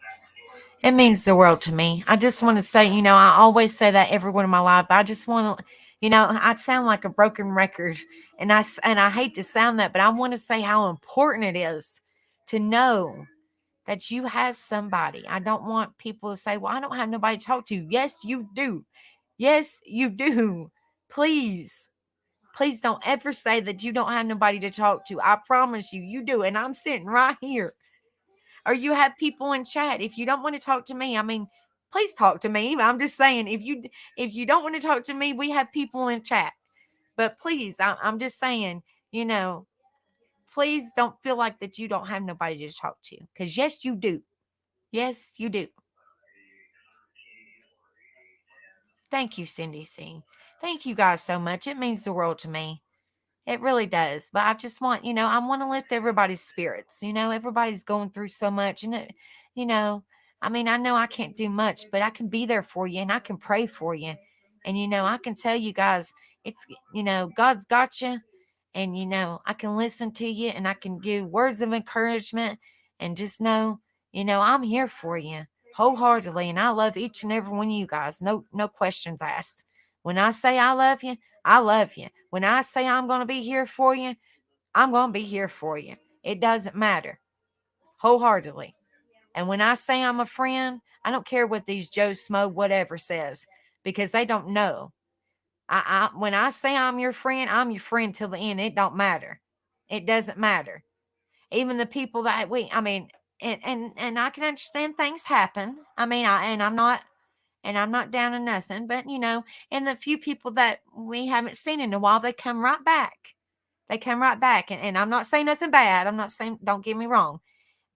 It means the world to me. I just want to say, I always say that every one of my life, but I just want to, You know, I sound like a broken record, and I hate to sound that, but I want to say how important it is to know that you have somebody. I don't want people to say, well, I don't have nobody to talk to. Yes, you do. Yes, you do. Please, please don't ever say that you don't have nobody to talk to. I promise you, you do. And I'm sitting right here. Or you have people in chat. If you don't want to talk to me, I mean, please talk to me. I'm just saying, if you don't want to talk to me, we have people in chat. But please, I'm just saying, you know, please don't feel like that you don't have nobody to talk to. Because yes, you do. Yes, you do. Thank you, Cindy C. Thank you guys so much. It means the world to me. It really does. But I just want, you know, I want to lift everybody's spirits. You know, everybody's going through so much. And, you know, I mean, I know I can't do much, but I can be there for you and I can pray for you. And, you know, I can tell you guys, it's, you know, God's got you. And, you know, I can listen to you and I can give words of encouragement and just know, you know, I'm here for you wholeheartedly. And I love each and every one of you guys. No questions asked. When I say I love you, I love you. When I say I'm going to be here for you, I'm going to be here for you. It doesn't matter. Wholeheartedly. And when I say I'm a friend, I don't care what these Joe Smo whatever says, because they don't know. When I say I'm your friend till the end. It don't matter. It doesn't matter. Even the people that I mean, and I can understand things happen. I mean, I'm not down to nothing, but you know, and the few people that we haven't seen in a while, they come right back. They come right back. And I'm not saying nothing bad. I'm not saying, don't get me wrong,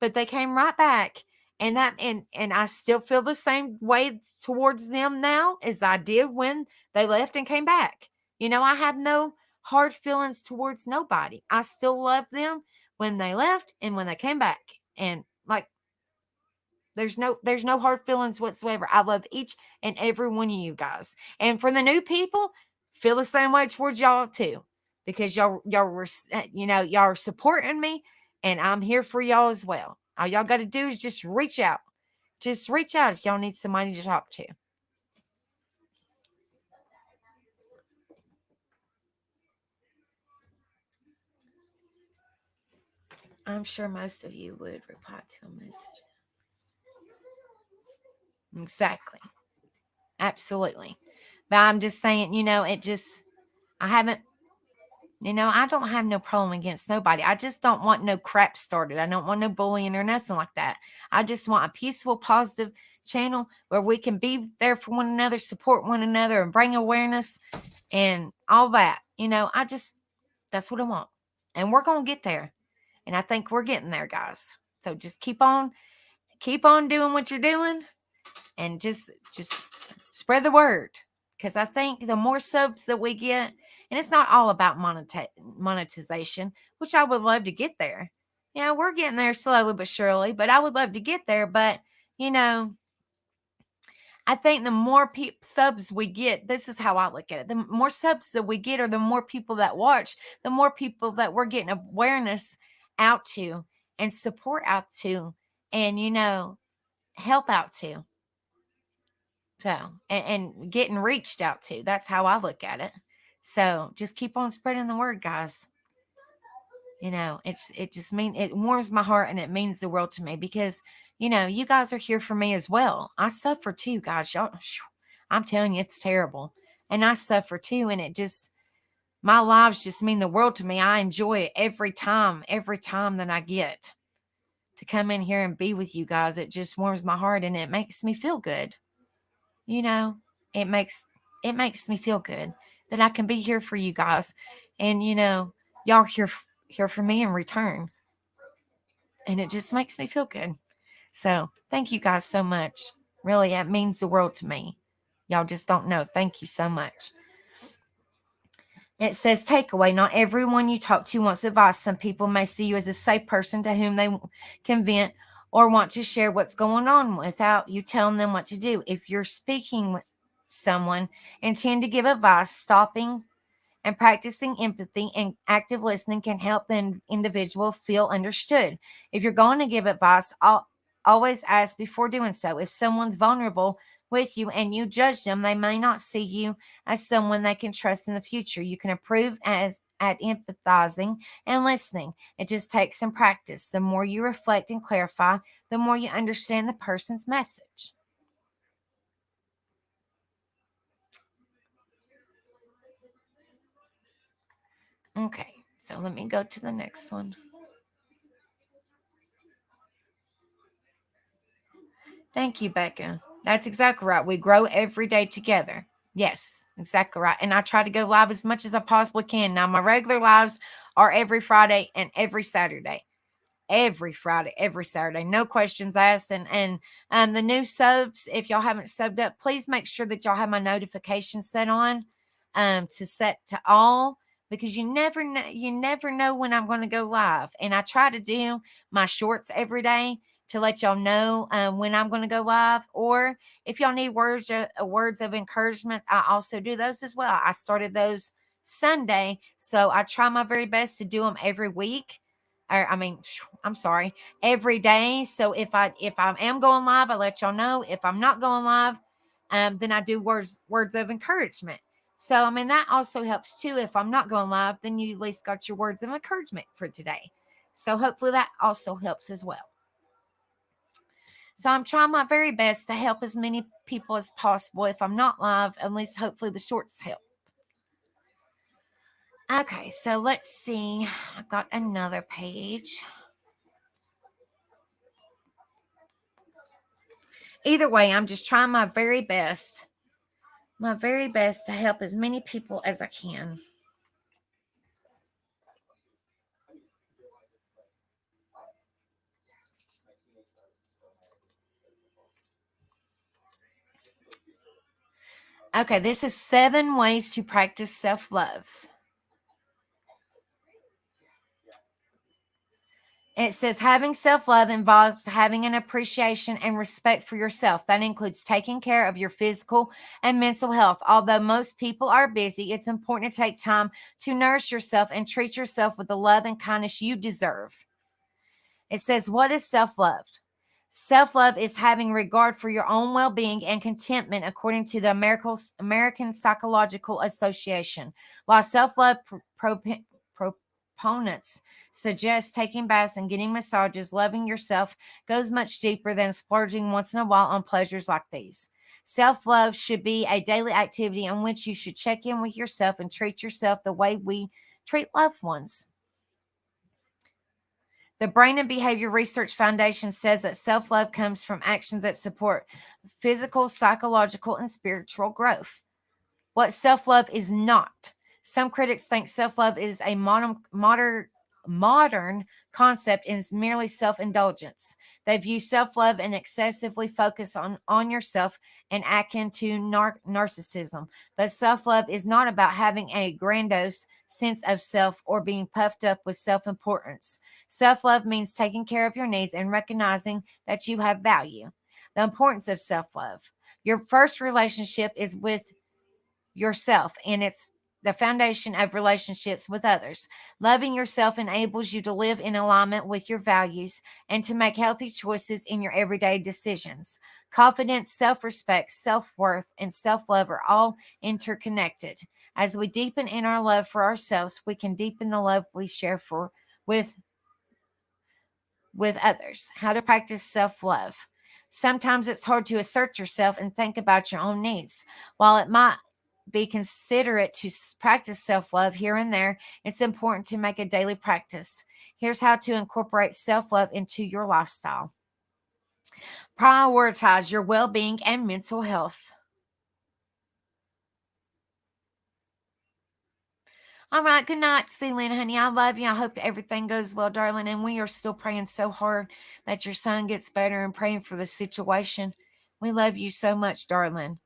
but they came right back. And I still feel the same way towards them now as I did when they left and came back. You know, I have no hard feelings towards nobody. I still love them when they left and when they came back. And like, there's no hard feelings whatsoever. I love each and every one of you guys. And for the new people, feel the same way towards y'all too, because y'all were, you know, y'all are supporting me, and I'm here for y'all as well. All y'all got to do is just reach out. Just reach out if y'all need somebody to talk to. I'm sure most of you would reply to a message. Exactly. Absolutely. But I'm just saying, you know, I haven't, you know, I don't have no problem against nobody. I just don't want no crap started. I don't want no bullying or nothing like that. I just want a peaceful, positive channel where we can be there for one another, support one another, and bring awareness and all that. You know, that's what I want. And we're going to get there. And I think we're getting there, guys. So just keep on doing what you're doing, and just spread the word. Because I think the more subs that we get, and it's not all about monetization, which I would love to get there. You know, we're getting there slowly but surely, but I would love to get there. But, you know, I think the more subs we get, this is how I look at it. The more subs that we get, or the more people that watch, the more people that we're getting awareness out to and support out to, and, you know, help out to. So, and getting reached out to. That's how I look at it. So just keep on spreading the word, guys. You know, it warms my heart, and it means the world to me, because, you know, you guys are here for me as well. I suffer too, guys. Y'all, I'm telling you, it's terrible. And I suffer too. And my lives just mean the world to me. I enjoy it every time that I get to come in here and be with you guys. It just warms my heart, and it makes me feel good. You know, it makes me feel good that I can be here for you guys. And, you know, y'all here for me in return. And it just makes me feel good. So thank you guys so much. Really, it means the world to me. Y'all just don't know. Thank you so much. It says, takeaway, not everyone you talk to wants advice. Some people may see you as a safe person to whom they can vent or want to share what's going on without you telling them what to do. If you're speaking with someone, intend to give advice. Stopping and practicing empathy and active listening can help the individual feel understood. If you're going to give advice, always ask before doing so. If someone's vulnerable, with you and you judge them, they may not see you as someone they can trust in the future. You can improve at empathizing and listening. It just takes some practice. The more you reflect and clarify, the more you understand the person's message. Okay, so let me go to the next one. Thank you, Becca. That's exactly right. We grow every day together. Yes, exactly right. And I try to go live as much as I possibly can. Now, my regular lives are every Friday and every Saturday. Every Friday, every Saturday. No questions asked. And the new subs, if y'all haven't subbed up, please make sure that y'all have my notifications set on to set to all, because you never know when I'm going to go live. And I try to do my shorts every day to let y'all know when I'm going to go live. Or if y'all need words of encouragement, I also do those as well. I started those Sunday, so I try my very best to do them every week. Or I'm sorry, every day. So if I am going live, I let y'all know. If I'm not going live, then I do words of encouragement. So that also helps too. If I'm not going live, then you at least got your words of encouragement for today. So hopefully that also helps as well. So I'm trying my very best to help as many people as possible. If I'm not live, at least hopefully the shorts help. Okay, so let's see. I got another page. Either way, I'm just trying my very best to help as many people as I can. Okay, this is 7 ways to practice self-love. It says having self-love involves having an appreciation and respect for yourself. That includes taking care of your physical and mental health. Although most people are busy, it's important to take time to nourish yourself and treat yourself with the love and kindness you deserve. It says, what is self-love? Self-love is having regard for your own well-being and contentment, according to the American Psychological Association. While self-love proponents suggest taking baths and getting massages, loving yourself goes much deeper than splurging once in a while on pleasures like these. Self-love should be a daily activity in which you should check in with yourself and treat yourself the way we treat loved ones. The Brain and Behavior Research Foundation says that self-love comes from actions that support physical, psychological, and spiritual growth. What self-love is not. Some critics think self-love is a modern concept and is merely self-indulgence. They view self-love and excessively focus on yourself and akin to narcissism. But self-love is not about having a grandiose sense of self or being puffed up with self-importance. Self-love means taking care of your needs and recognizing that you have value. The importance of self-love. Your first relationship is with yourself, and it's the foundation of relationships with others. Loving yourself enables you to live in alignment with your values and to make healthy choices in your everyday decisions. Confidence, self-respect, self-worth, and self-love are all interconnected. As we deepen in our love for ourselves, we can deepen the love we share with others. How to practice self-love. Sometimes it's hard to assert yourself and think about your own needs. While it might be considerate to practice self-love here and there, it's important to make a daily practice. Here's how to incorporate self-love into your lifestyle. Prioritize your well-being and mental health. All right, good night, Celine, honey. I love you. I hope everything goes well, darling. And we are still praying so hard that your son gets better and praying for the situation. We love you so much, darling.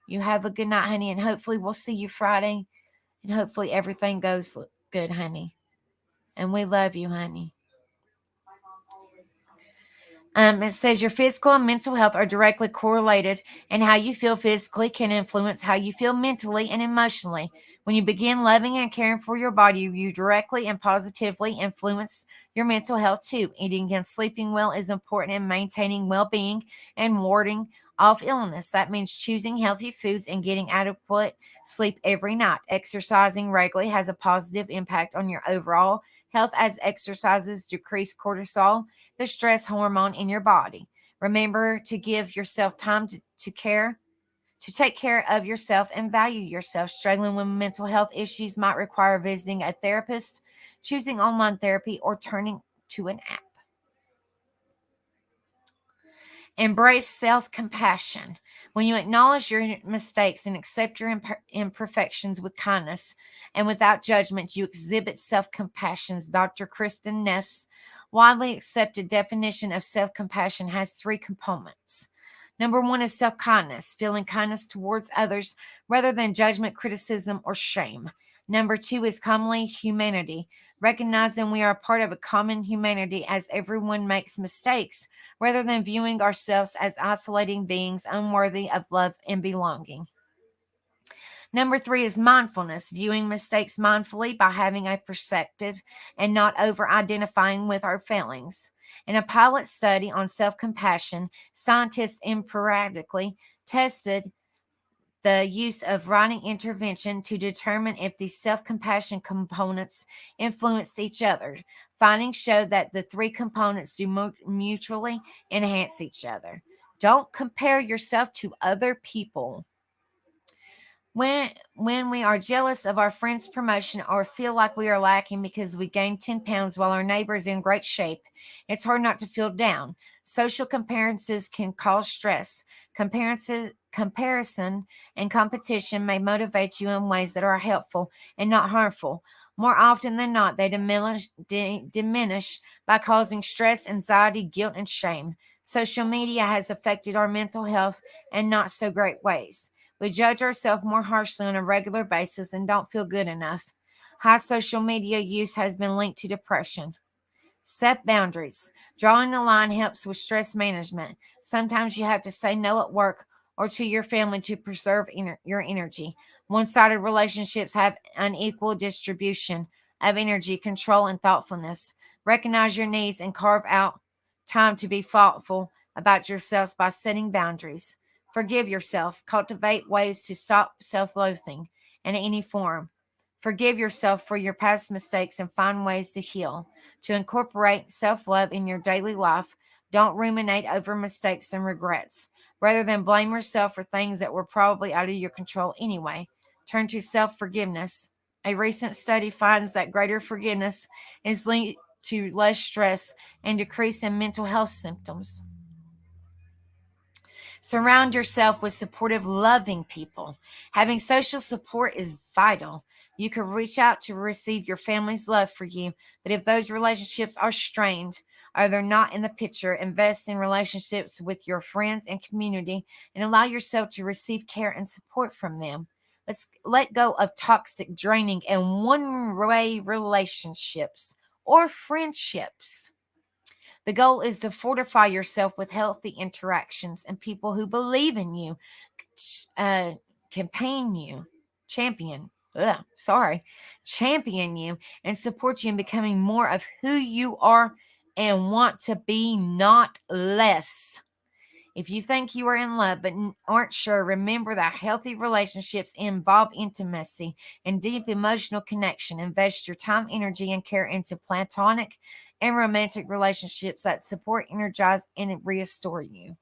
You have a good night, honey, and hopefully we'll see you Friday. And hopefully everything goes good, honey. And we love you, honey. It says your physical and mental health are directly correlated, and how you feel physically can influence how you feel mentally and emotionally. When you begin loving and caring for your body, you directly and positively influence your mental health too. Eating and sleeping well is important in maintaining well being and warding off illness. That means choosing healthy foods and getting adequate sleep every night. Exercising regularly has a positive impact on your overall health, as exercises decrease cortisol, the stress hormone in your body. Remember to give yourself time to take care of yourself and value yourself. Struggling with mental health issues might require visiting a therapist, choosing online therapy, or turning to an app. Embrace self-compassion. When you acknowledge your mistakes and accept your imperfections with kindness and without judgment, you exhibit self-compassion. Dr. Kristen Neff's widely accepted definition of self-compassion has 3 components. Number 1 is self-kindness, feeling kindness towards others rather than judgment, criticism, or shame. Number 2 is commonly humanity, recognizing we are part of a common humanity as everyone makes mistakes, rather than viewing ourselves as isolating beings unworthy of love and belonging. Number 3 is mindfulness, viewing mistakes mindfully by having a perspective and not over identifying with our failings. In a pilot study on self compassion, scientists empirically tested the use of writing intervention to determine if the self compassion components influence each other. Findings showed that the 3 components do mutually enhance each other. Don't compare yourself to other people. When we are jealous of our friend's promotion or feel like we are lacking because we gained 10 pounds while our neighbor is in great shape, it's hard not to feel down. Social comparisons can cause stress. Comparison and competition may motivate you in ways that are helpful and not harmful. More often than not, they diminish by causing stress, anxiety, guilt, and shame. Social media has affected our mental health in not so great ways. We judge ourselves more harshly on a regular basis and don't feel good enough. High social media use has been linked to depression. Set boundaries. Drawing the line helps with stress management. Sometimes you have to say no at work or to your family to preserve your energy. One-sided relationships have unequal distribution of energy, control, and thoughtfulness. Recognize your needs and carve out time to be thoughtful about yourselves by setting boundaries. Forgive yourself. Cultivate ways to stop self-loathing in any form. Forgive yourself for your past mistakes and find ways to heal. To incorporate self-love in your daily life, don't ruminate over mistakes and regrets. Rather than blame yourself for things that were probably out of your control anyway, turn to self-forgiveness. A recent study finds that greater forgiveness is linked to less stress and decrease in mental health symptoms. Surround yourself with supportive, loving people. Having social support is vital. You can reach out to receive your family's love for you, but if those relationships are strained or they're not in the picture, invest in relationships with your friends and community and allow yourself to receive care and support from them. Let's let go of toxic, draining, and one-way relationships or friendships. The goal is to fortify yourself with healthy interactions and people who believe in you, uh, campaign you, champion, champion you, and support you in becoming more of who you are and want to be, not less. If you think you are in love but aren't sure, remember that healthy relationships involve intimacy and deep emotional connection. Invest your time, energy, and care into platonic and romantic relationships that support, energize, and restore you.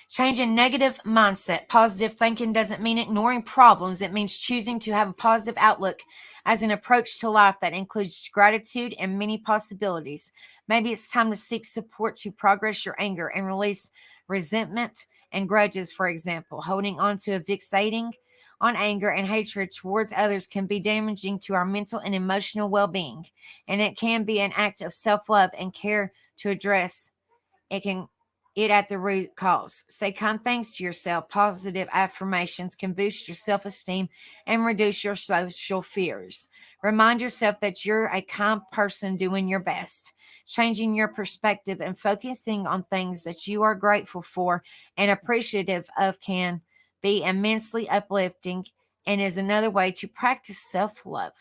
Changing negative mindset. Positive thinking doesn't mean ignoring problems. It means choosing to have a positive outlook as an approach to life that includes gratitude and many possibilities. Maybe it's time to seek support to progress your anger and release resentment and grudges, for example. Holding on to a fixating on anger and hatred towards others can be damaging to our mental and emotional well-being, and it can be an act of self-love and care to address. it at the root cause. Say kind things to yourself. Positive affirmations can boost your self-esteem and reduce your social fears. Remind yourself that you're a kind person doing your best. Changing your perspective and focusing on things that you are grateful for and appreciative of can be immensely uplifting and is another way to practice self-love.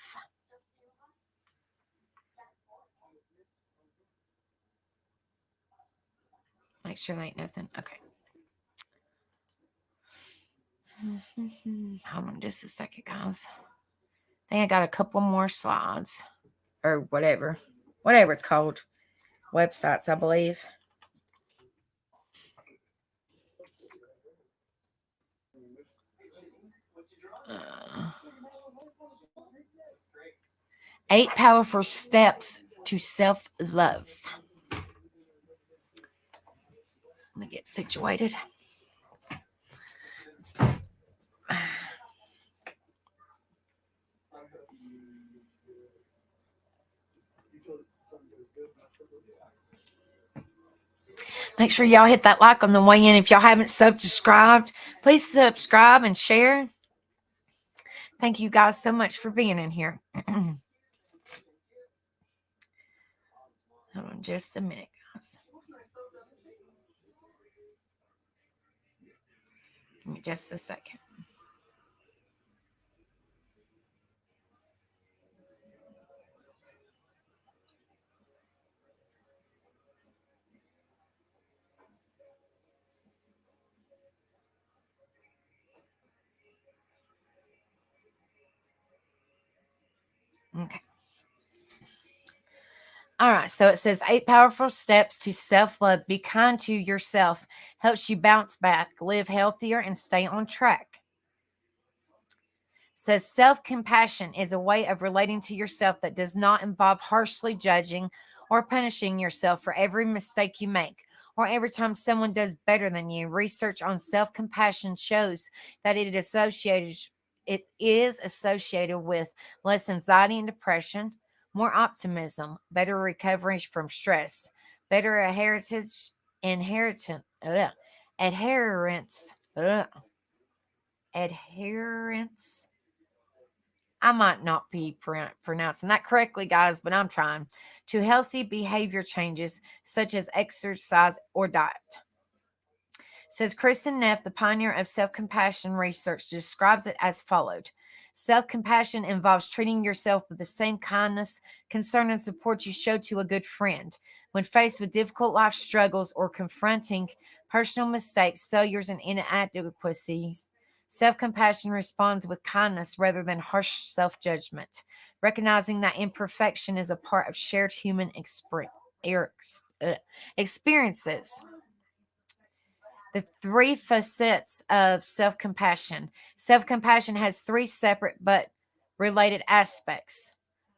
Make sure there ain't nothing. Okay. Hold on just a second, guys. I think I got a couple more slides or whatever it's called. Websites, I believe. Uh, 8 powerful steps to self-love. Let me get situated. Make sure y'all hit that like on the way in. If y'all haven't subscribed, please subscribe and share. Thank you guys so much for being in here. Hold on just a minute, guys. Give me just a second. Okay. All right. So it says 8 powerful steps to self-love. Be kind to yourself. Helps you bounce back, live healthier, and stay on track. Says self-compassion is a way of relating to yourself that does not involve harshly judging or punishing yourself for every mistake you make or every time someone does better than you. Research on self-compassion shows that it is associated with less anxiety and depression, more optimism, better recovery from stress, better adherence, adherence. I might not be pronouncing that correctly, guys, but I'm trying. To healthy behavior changes such as exercise or diet. Says Kristen Neff, the pioneer of self-compassion research, describes it as followed. Self-compassion involves treating yourself with the same kindness, concern, and support you show to a good friend. When faced with difficult life struggles or confronting personal mistakes, failures, and inadequacies, self-compassion responds with kindness rather than harsh self-judgment, recognizing that imperfection is a part of shared human experiences. The 3 facets of self-compassion. Self-compassion has 3 separate but related aspects.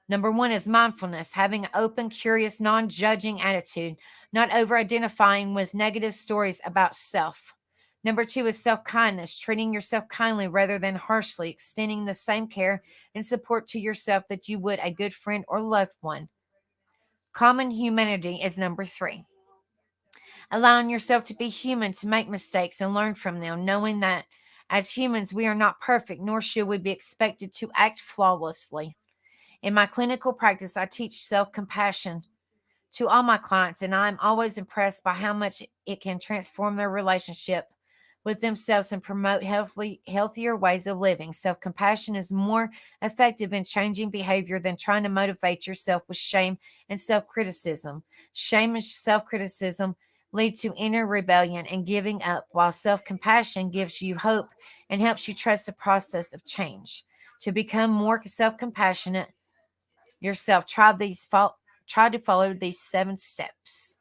Number 1 is mindfulness, having an open, curious, non-judging attitude, not over-identifying with negative stories about self. Number 2 is self-kindness, treating yourself kindly rather than harshly, extending the same care and support to yourself that you would a good friend or loved one. Common humanity is number 3. Allowing yourself to be human, to make mistakes and learn from them, knowing that as humans, we are not perfect, nor should we be expected to act flawlessly. In my clinical practice, I teach self-compassion to all my clients, and I'm always impressed by how much it can transform their relationship with themselves and promote healthier ways of living. Self-compassion is more effective in changing behavior than trying to motivate yourself with shame and self-criticism. Shame and self-criticism lead to inner rebellion and giving up, while self-compassion gives you hope and helps you trust the process of change. To become more self-compassionate yourself, try to follow these 7 steps.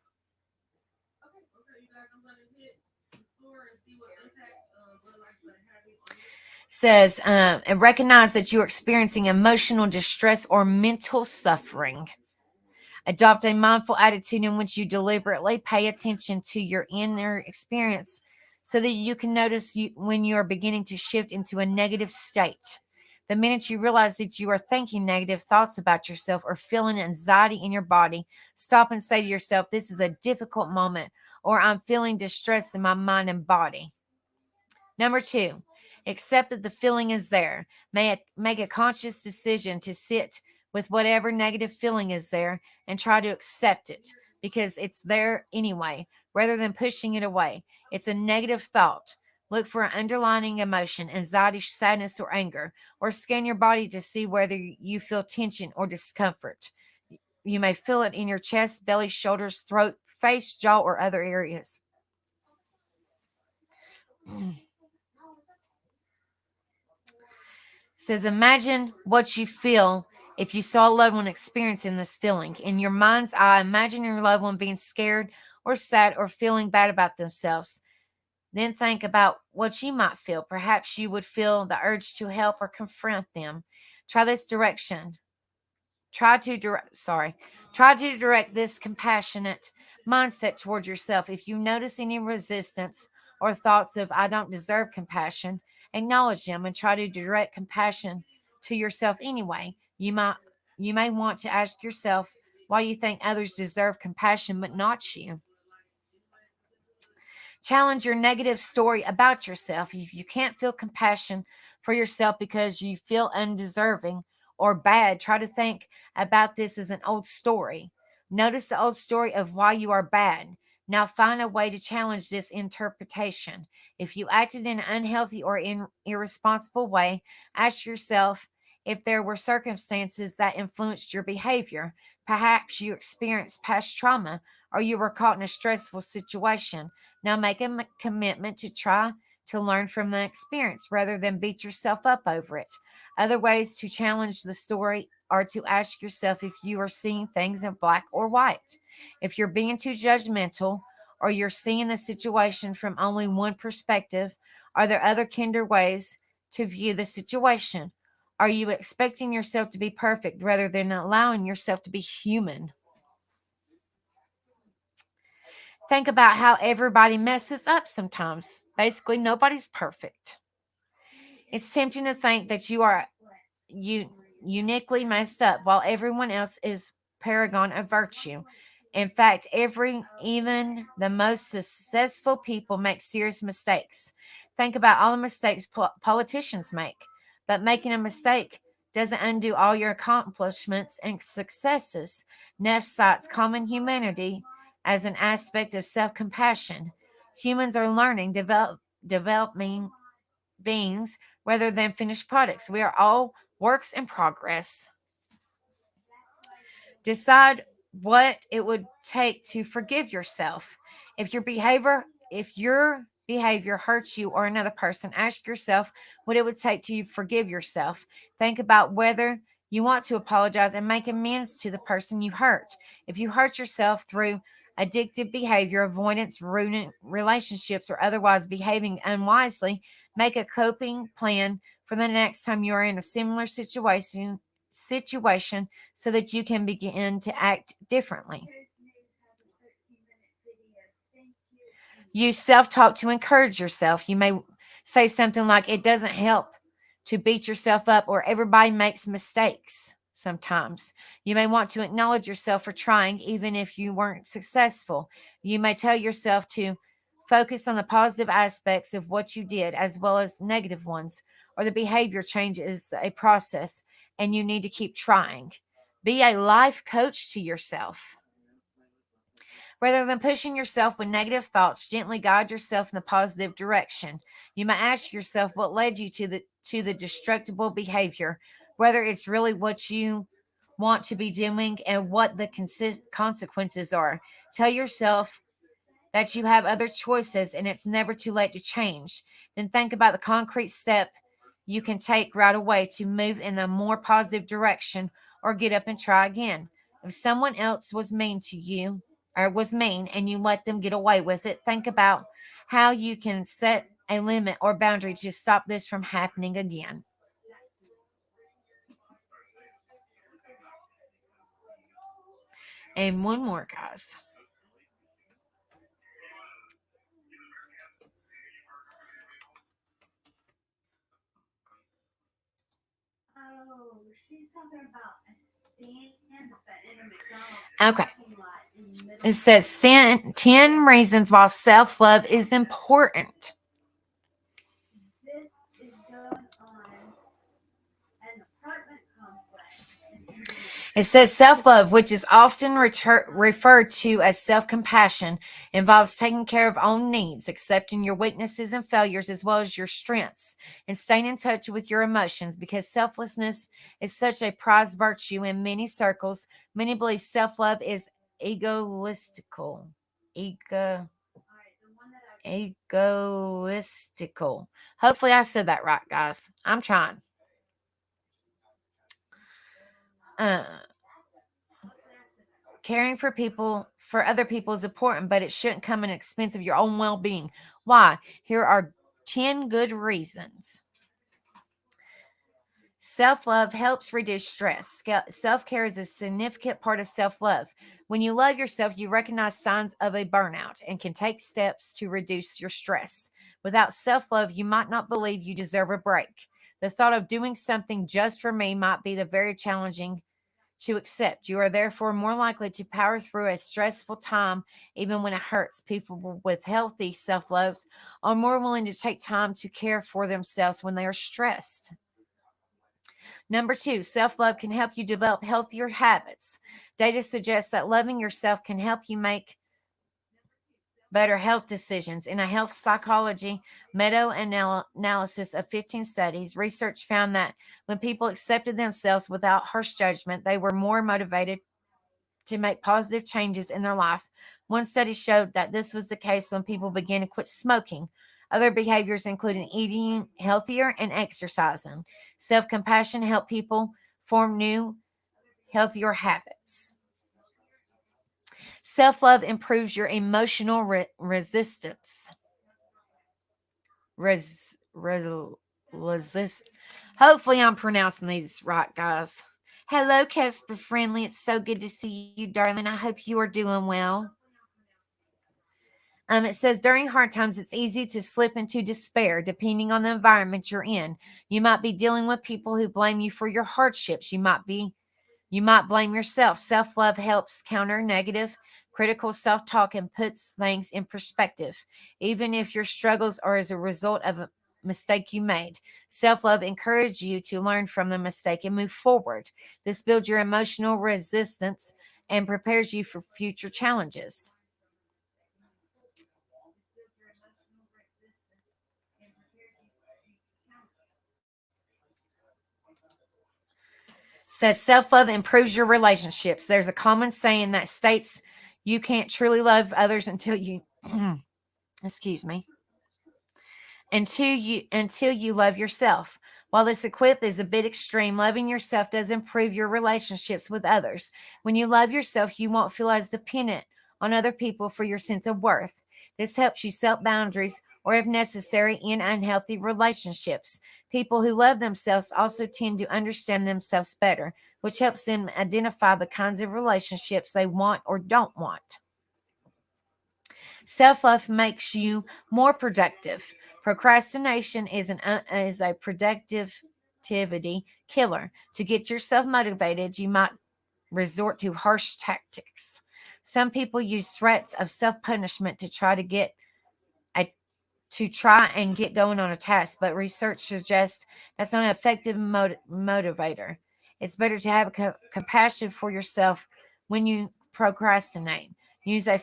Says, and recognize that you're experiencing emotional distress or mental suffering. Adopt a mindful attitude in which you deliberately pay attention to your inner experience so that you can notice when you are beginning to shift into a negative state. The minute you realize that you are thinking negative thoughts about yourself or feeling anxiety in your body, stop and say to yourself, this is a difficult moment. or I'm feeling distress in my mind and body. Number 2, accept that the feeling is there. Make a conscious decision to sit with whatever negative feeling is there and try to accept it because it's there anyway, rather than pushing it away. It's a negative thought. Look for an underlying emotion, anxiety, sadness, or anger, or scan your body to see whether you feel tension or discomfort. You may feel it in your chest, belly, shoulders, throat, face, jaw, or other areas. Says, imagine what you feel if you saw a loved one experiencing this feeling. In your mind's eye, imagine your loved one being scared or sad or feeling bad about themselves. Then think about what you might feel. Perhaps you would feel the urge to help or confront them. Try this direction. Try to direct this compassionate mindset toward yourself. If you notice any resistance or thoughts of I don't deserve compassion, acknowledge them and try to direct compassion to yourself anyway. You may want to ask yourself why you think others deserve compassion but not you. Challenge your negative story about yourself. If you can't feel compassion for yourself because you feel undeserving or bad, try to think about this as an old story. Notice the old story of why you are bad. Now find a way to challenge this interpretation. If you acted in an unhealthy or irresponsible way, ask yourself if there were circumstances that influenced your behavior. Perhaps you experienced past trauma or you were caught in a stressful situation. Now make a commitment to try to learn from the experience rather than beat yourself up over it. Other ways to challenge the story are to ask yourself if you are seeing things in black or white. If you're being too judgmental or you're seeing the situation from only one perspective, are there other kinder ways to view the situation? Are you expecting yourself to be perfect rather than allowing yourself to be human? Think about how everybody messes up sometimes. Basically, nobody's perfect. It's tempting to think that you are uniquely messed up while everyone else is paragon of virtue. In fact, even the most successful people make serious mistakes. Think about all the mistakes politicians make. But making a mistake doesn't undo all your accomplishments and successes. Neff cites common humanity as an aspect of self-compassion. Humans are learning, developing beings rather than finished products. We are all works in progress. Decide what it would take to forgive yourself. If your behavior hurts you or another person, ask yourself what it would take to forgive yourself. Think about whether you want to apologize and make amends to the person you hurt. If you hurt yourself through addictive behavior, avoidance, ruining relationships, or otherwise behaving unwisely, make a coping plan for the next time you are in a similar situation so that you can begin to act differently. Use self-talk to encourage yourself. You may say something like, it doesn't help to beat yourself up, or everybody makes mistakes sometimes. You may want to acknowledge yourself for trying, even if you weren't successful. You may tell yourself to focus on the positive aspects of what you did as well as negative ones, or the behavior change is a process and you need to keep trying. Be a life coach to yourself. Rather than pushing yourself with negative thoughts, gently guide yourself in the positive direction. You may ask yourself what led you to the destructible behavior, whether it's really what you want to be doing and what the consequences are. Tell yourself that you have other choices and it's never too late to change. Then think about the concrete step you can take right away to move in a more positive direction or get up and try again. If someone else was mean to you or was mean and you let them get away with it, think about how you can set a limit or boundary to stop this from happening again. And one more, guys. Okay. It says 10 reasons why self-love is important. It says self-love, which is often referred to as self-compassion, involves taking care of own needs, accepting your weaknesses and failures as well as your strengths, and staying in touch with your emotions. Because selflessness is such a prized virtue in many circles, many believe self-love is egoistical. Egoistical. Hopefully I said that right, guys. I'm trying. Caring for other people is important, but it shouldn't come at the expense of your own well-being. Why? Here are 10 good reasons. Self-love helps reduce stress. Self-care is a significant part of self-love. When you love yourself, you recognize signs of a burnout and can take steps to reduce your stress. Without self-love, you might not believe you deserve a break. The thought of doing something just for me might be very challenging to accept. You are therefore more likely to power through a stressful time, even when it hurts. People with healthy self-loves are more willing to take time to care for themselves when they are stressed. Number 2, self-love can help you develop healthier habits. Data suggests that loving yourself can help you make better health decisions. In a health psychology meta-analysis of 15 studies, research found that when people accepted themselves without harsh judgment, they were more motivated to make positive changes in their life. One study showed that this was the case when people began to quit smoking. Other behaviors included eating healthier and exercising. Self-compassion helped people form new, healthier habits. Self-love improves your emotional resistance. Hopefully I'm pronouncing these right, guys. Hello, Casper Friendly. It's so good to see you, darling. I hope you are doing well. It says during hard times, it's easy to slip into despair, depending on the environment you're in. You might be dealing with people who blame you for your hardships. You might blame yourself. Self-love helps counter negative, critical self-talk and puts things in perspective. Even if your struggles are as a result of a mistake you made, self-love encourages you to learn from the mistake and move forward. This builds your emotional resistance and prepares you for future challenges. Says self-love improves your relationships. There's a common saying that states you can't truly love others until you excuse me, until you love yourself. While this equip is a bit extreme, loving yourself does improve your relationships with others. When you love yourself, you won't feel as dependent on other people for your sense of worth. This helps you set boundaries or, if necessary, in unhealthy relationships. People who love themselves also tend to understand themselves better, which helps them identify the kinds of relationships they want or don't want. Self-love makes you more productive. Procrastination is a productivity killer. To get yourself motivated, you might resort to harsh tactics. Some people use threats of self-punishment to try and get going on a task, but research suggests that's not an effective motivator. It's better to have compassion for yourself when you procrastinate. Use your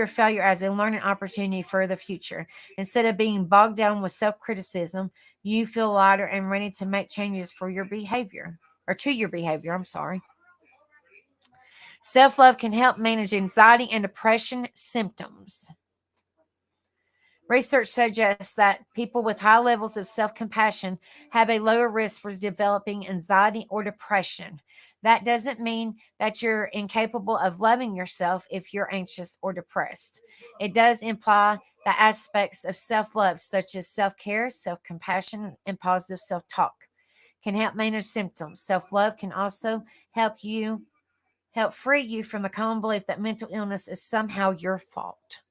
failure as a learning opportunity for the future. Instead of being bogged down with self-criticism, you feel lighter and ready to make changes to your behavior. Self-love can help manage anxiety and depression symptoms. Research suggests that people with high levels of self-compassion have a lower risk for developing anxiety or depression. That doesn't mean that you're incapable of loving yourself if you're anxious or depressed. It does imply that aspects of self-love, such as self-care, self-compassion, and positive self-talk, can help manage symptoms. Self-love can also help free you from the common belief that mental illness is somehow your fault.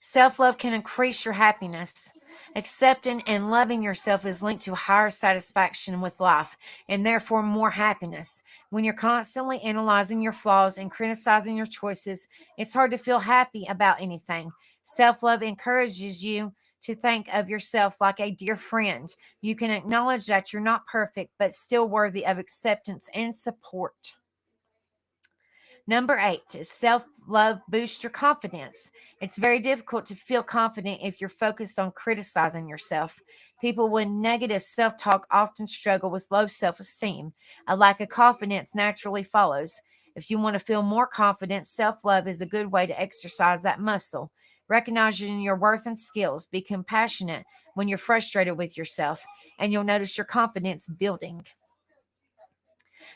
Self-love can increase your happiness. Accepting and loving yourself is linked to higher satisfaction with life and therefore more happiness. When you're constantly analyzing your flaws and criticizing your choices, it's hard to feel happy about anything. Self-love encourages you to think of yourself like a dear friend. You can acknowledge that you're not perfect, but still worthy of acceptance and support. Number 8 is self-love boosts your confidence. It's very difficult to feel confident if you're focused on criticizing yourself. People with negative self-talk often struggle with low self-esteem. A lack of confidence naturally follows. If you want to feel more confident, self-love is a good way to exercise that muscle. Recognizing your worth and skills, be compassionate when you're frustrated with yourself, and you'll notice your confidence building.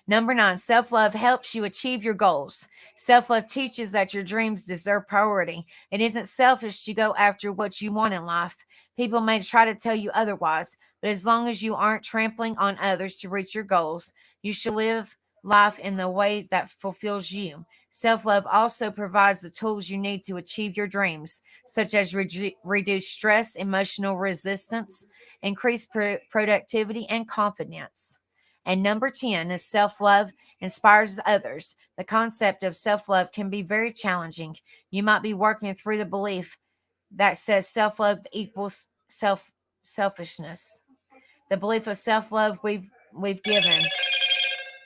Number 9, self-love helps you achieve your goals. Self-love teaches that your dreams deserve priority. It isn't selfish to go after what you want in life. People may try to tell you otherwise, but as long as you aren't trampling on others to reach your goals, you should live life in the way that fulfills you. Self-love also provides the tools you need to achieve your dreams, such as reduce stress, emotional resistance, increase productivity, and confidence. And number 10 is self-love inspires others. The concept of self-love can be very challenging. You might be working through the belief that says self-love equals selfishness. The belief of self-love we've given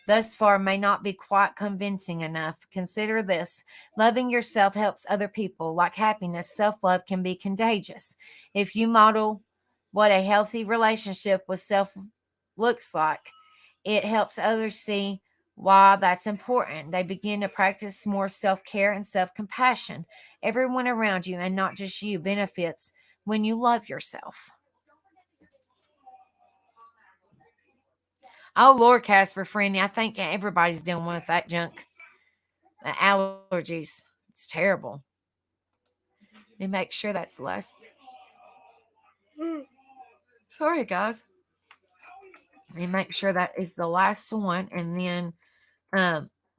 thus far may not be quite convincing enough. Consider this. Loving yourself helps other people. Like happiness, self-love can be contagious. If you model what a healthy relationship with self looks like, it helps others see why that's important. They begin to practice more self-care and self-compassion. Everyone around you, and not just you, benefits when you love yourself. Oh, Lord, Casper, Franny, I think everybody's dealing with that junk. Allergies. It's terrible. Let me make sure that's the last. Sorry, guys. Let me make sure that is the last one. And then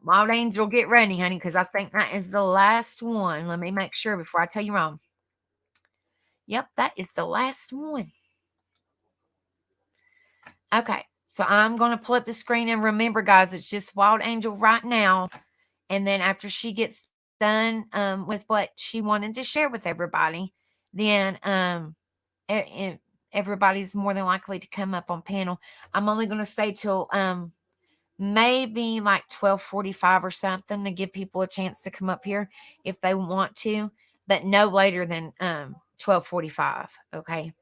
Wild Angel, get ready, honey, because I think that is the last one. Let me make sure before I tell you wrong. Yep, that is the last one. Okay, so I'm going to pull up the screen. And remember, guys, it's just Wild Angel right now. And then after she gets done with what she wanted to share with everybody, then everybody's more than likely to come up on panel. I'm only going to stay till maybe like 12:45 or something to give people a chance to come up here if they want to, but no later than 12:45. Okay.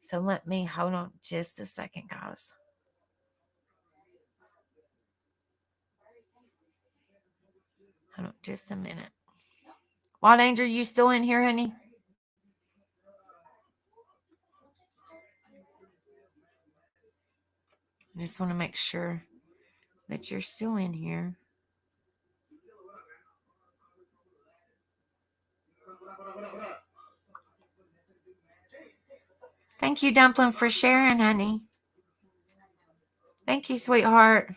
So let me hold on just a second, guys. Hold on just a minute. Wild Angel, you still in here, honey? I just want to make sure that you're still in here. Thank you, Dumpling, for sharing, honey. Thank you, sweetheart.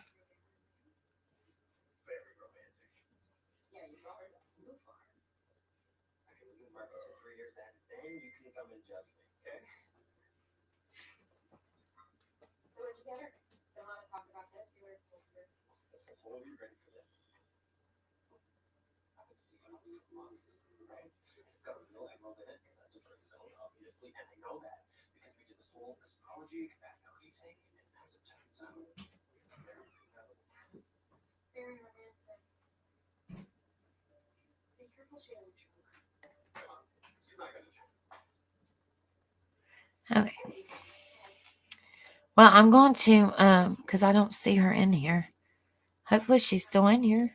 Okay. Well, I'm going to because I don't see her in here. Hopefully she's still in here.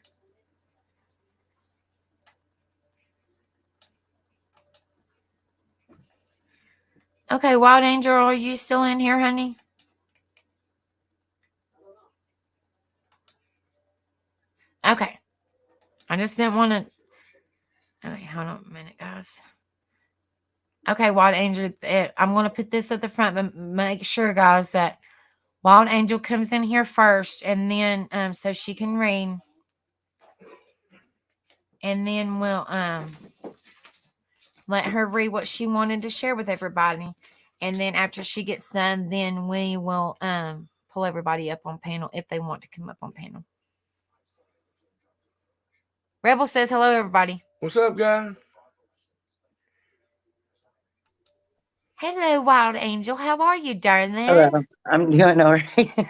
Okay, Wild Angel, are you still in here, honey? Okay. I just didn't want to. Okay, hold on a minute, guys. Okay, Wild Angel, I'm going to put this at the front, but make sure, guys, that Wild Angel comes in here first, and then so she can read, and then let her read what she wanted to share with everybody. And then after she gets done, then we will pull everybody up on panel if they want to come up on panel. Rebel says hello, everybody. What's up, guys? Hello, Wild Angel. How are you, darling? Hello. I'm doing all right.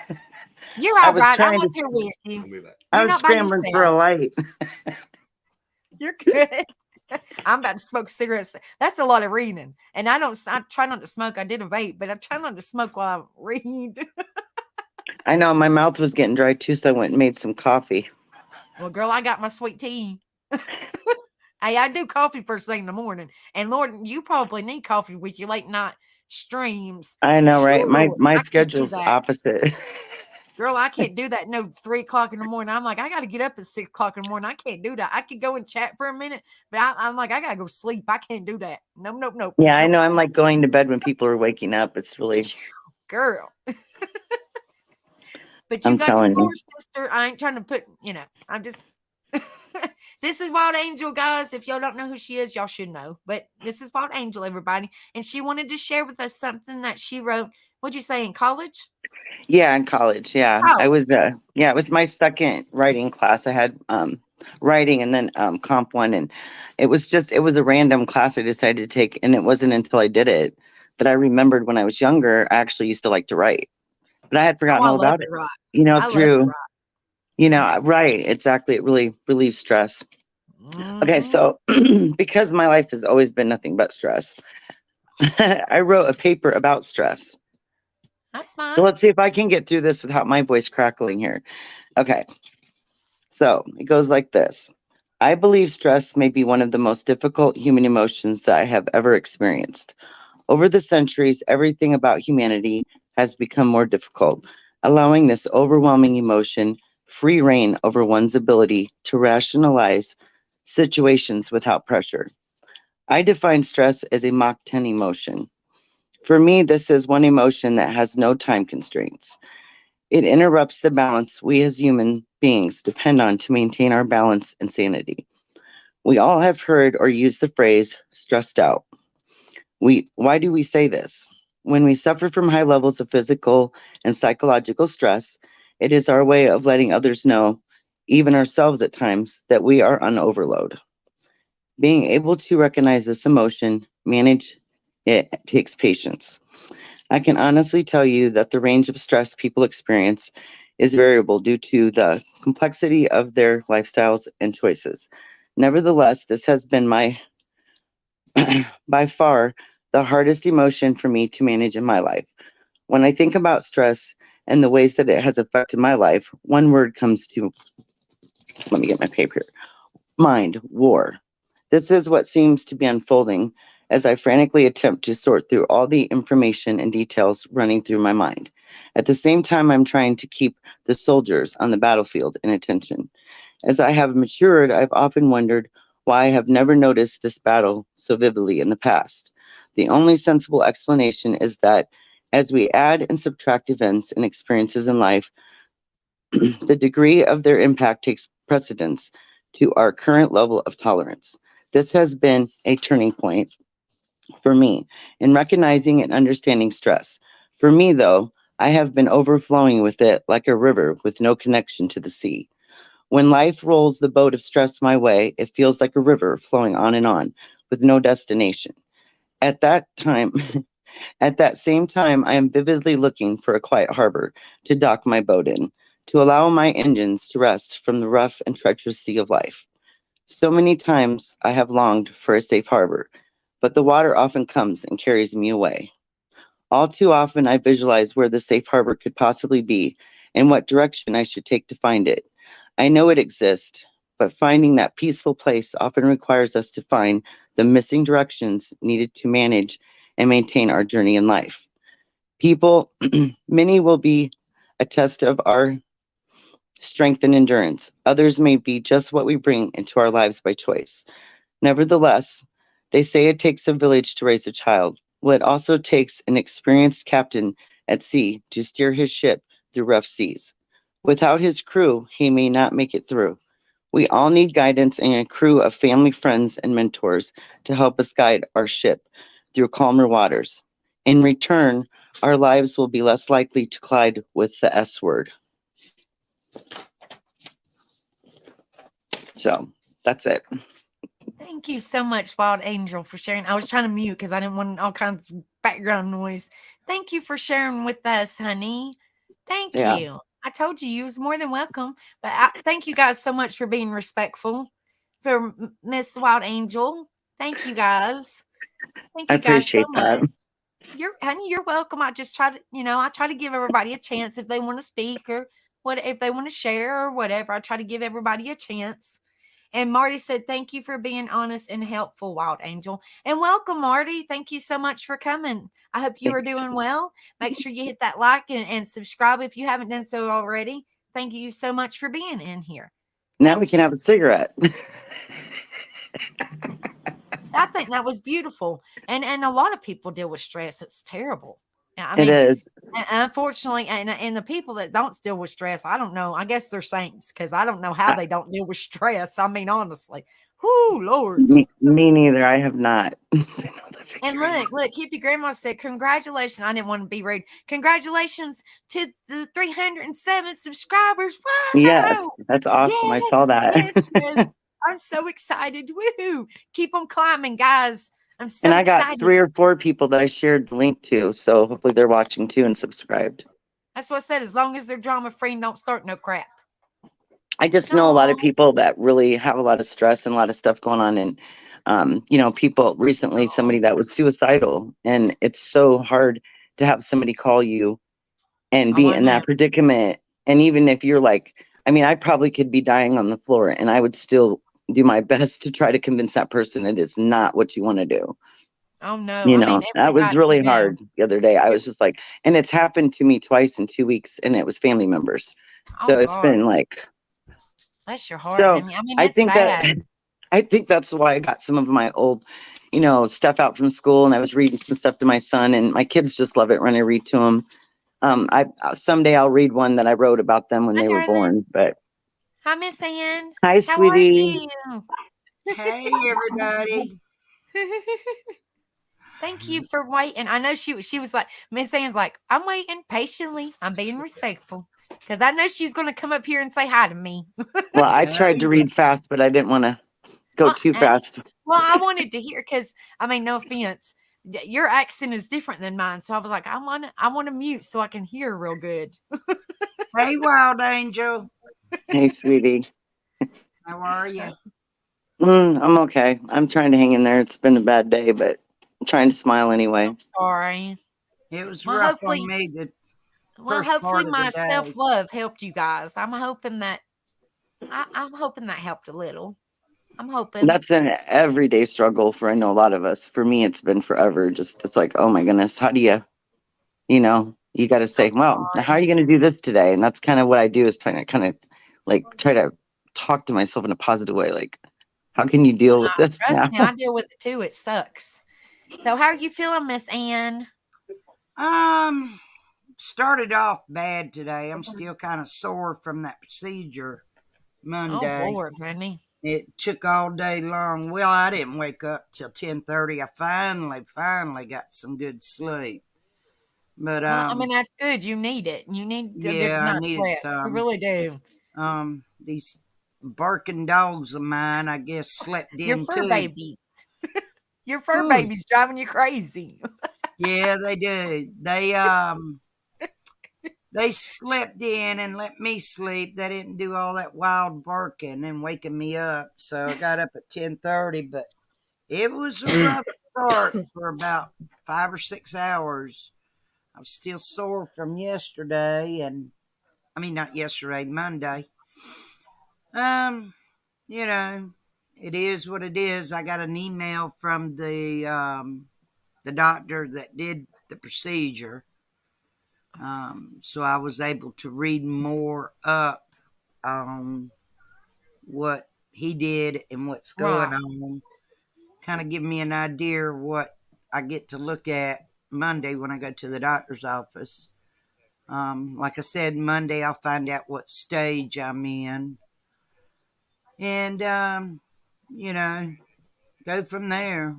You're I all was right. I'm trying up to here with you. I'll be back. I You're was not by scrambling for a yourself. light. You're good. I'm about to smoke cigarettes. That's a lot of reading. And I try not to smoke. I did a vape, but I try not to smoke while I read. I know my mouth was getting dry too, so I went and made some coffee. Well, girl, I got my sweet tea. Hey, I do coffee first thing in the morning. And Lord, you probably need coffee with your late night streams. I know, right? My Phew, I can't do schedule's that. opposite. Girl, I can't do that. No, 3 o'clock in the morning. I'm like, I got to get up at 6 o'clock in the morning. I can't do that. I could go and chat for a minute, but I'm like, I got to go sleep. I can't do that. Nope. Yeah, I know. I'm like going to bed when people are waking up. It's really, Girl. But you I'm got your telling poor you. sister. I ain't trying to put, I'm just. This is Wild Angel, guys. If y'all don't know who she is, y'all should know. But this is Wild Angel, everybody. And she wanted to share with us something that she wrote. What'd you say, in college? Yeah, in college. Yeah, Oh, I was. Yeah, it was my second writing class. I had writing and then comp one, and it was a random class I decided to take, and it wasn't until I did it that I remembered when I was younger. I actually used to like to write, but I had forgotten I all love about to it. write. You know, I love to through write. right, exactly. It really relieves stress. Okay, Mhm. so because my life has always been nothing but stress, I wrote a paper about stress. That's So fine. let's see if I can get through this without my voice crackling here. Okay, so it goes like this. I believe stress may be one of the most difficult human emotions that I have ever experienced. Over the centuries, everything about humanity has become more difficult, allowing this overwhelming emotion free rein over one's ability to rationalize situations without pressure. I define stress as a Mach 10 emotion. For me, this is one emotion that has no time constraints. It interrupts the balance we as human beings depend on to maintain our balance and sanity. We all have heard or used the phrase stressed out. Why do we say this? When we suffer from high levels of physical and psychological stress, it is our way of letting others know, even ourselves at times, that we are on overload. Being able to recognize this emotion, manage it takes patience. I can honestly tell you that the range of stress people experience is variable due to the complexity of their lifestyles and choices. Nevertheless, this has been my by far the hardest emotion for me to manage in my life. When I think about stress and the ways that it has affected my life, one word comes to let me get my paper here. Mind, war. This is what seems to be unfolding as I frantically attempt to sort through all the information and details running through my mind. At the same time, I'm trying to keep the soldiers on the battlefield in attention. As I have matured, I've often wondered why I have never noticed this battle so vividly in the past. The only sensible explanation is that as we add and subtract events and experiences in life, the degree of their impact takes precedence to our current level of tolerance. This has been a turning point for me in recognizing and understanding stress. For me, though, I have been overflowing with it like a river with no connection to the sea. When life rolls the boat of stress my way, it feels like a river flowing on with no destination. At that time, at that same time, I am vividly looking for a quiet harbor to dock my boat in, to allow my engines to rest from the rough and treacherous sea of life. So many times I have longed for a safe harbor, but the water often comes and carries me away. All too often, I visualize where the safe harbor could possibly be and what direction I should take to find it. I know it exists, but finding that peaceful place often requires us to find the missing directions needed to manage and maintain our journey in life. People, many will be a test of our strength and endurance. Others may be just what we bring into our lives by choice. Nevertheless, they say it takes a village to raise a child. Well, it also takes an experienced captain at sea to steer his ship through rough seas. Without his crew, he may not make it through. We all need guidance and a crew of family, friends, and mentors to help us guide our ship through calmer waters. In return, our lives will be less likely to collide with the S word. So that's it. Thank you so much, Wild Angel, for sharing. I was trying to mute because I didn't want all kinds of background noise. Thank you for sharing with us, honey. Thank Yeah. you. I told you was more than welcome. But thank you guys so much for being respectful for Miss Wild Angel. Thank you guys. Thank I you guys so appreciate that. much. You're welcome. I just try to, I try to give everybody a chance if they want to speak or what if they want to share or whatever. I try to give everybody a chance. And Marty said, thank you for being honest and helpful, Wild Angel. And welcome, Marty. Thank you so much for coming. I hope you are Thanks. doing well. Make sure you hit that like and subscribe if you haven't done so already. Thank you so much for being in here. Now we can have a cigarette. I think that was beautiful. And a lot of people deal with stress. It's terrible. I It mean, is. unfortunately, and the people that don't deal with stress, I don't know. I guess they're saints because I don't know how they don't deal with stress. I mean, honestly, whoo, Lord. Me neither. I have not. And look, Hippie Grandma said, congratulations. I didn't want to be rude. Congratulations to the 307 subscribers. Wow. Yes, that's awesome. I saw that. Yes. I'm so excited. Woohoo. Keep them climbing, guys. I'm so And I got excited. 3 or 4 people that I shared the link to. So hopefully they're watching too and subscribed. That's what I said. As long as they're drama free and don't start no crap. I just know a lot of people that really have a lot of stress and a lot of stuff going on. And, people recently, somebody that was suicidal, and it's so hard to have somebody call you and be in that predicament. And even if you're like, I probably could be dying on the floor and I would still do my best to try to convince that person it is not what you want to do. Oh no. That was really hard the other day. I was just like, and it's happened to me twice in 2 weeks, and it was family members. So it's been like, bless your heart. so I think I think that's why I got some of my old, stuff out from school, and I was reading some stuff to my son, and my kids just love it when I read to them. Someday I'll read one that I wrote about them when they were born. But hi, Miss Ann. hi, sweetie. How are you? Hey, everybody. Thank you for waiting. I know she was like, Miss Ann's like, I'm waiting patiently. I'm being respectful because I know she's going to come up here and say hi to me. Well, I tried to read fast, but I didn't want to go too fast. Well, I wanted to hear because, no offense, your accent is different than mine. So I was like, I want to mute so I can hear real good. Hey, Wild Angel. Hey, sweetie. How are you? I'm okay. I'm trying to hang in there. It's been a bad day, but I'm trying to smile anyway. Sorry. It was Well, rough on me. Hopefully my self-love helped you guys. I'm hoping that helped a little. I'm hoping. That's an everyday struggle for, I know, a lot of us. For me, it's been forever. It's like, oh my goodness, how do you got to say, well, how are you going to do this today? And that's kind of what I do, is try to talk to myself in a positive way. Like, how can you deal with this? Trust me, I deal with it too. It sucks. So how are you feeling, Miss Ann? Started off bad today. I'm still kind of sore from that procedure Monday. Oh, Lord, honey. It took all day long. Well, I didn't wake up till 10:30. I finally got some good sleep. But that's good. You need it. You need to get I nice needed rest. some. You really do. These barking dogs of mine, I guess, slept in Your fur too. babies. Your fur babies driving you crazy. Yeah, they do. They slept in and let me sleep. They didn't do all that wild barking and waking me up. So I got up at 10:30, but it was a rough start for about 5 or 6 hours. I'm still sore from yesterday, not yesterday, Monday. It is what it is. I got an email from the doctor that did the procedure. So I was able to read more up on what he did and what's going on. Kind of give me an idea of what I get to look at Monday when I go to the doctor's office. Like I said, Monday I'll find out what stage I'm in. and go from there.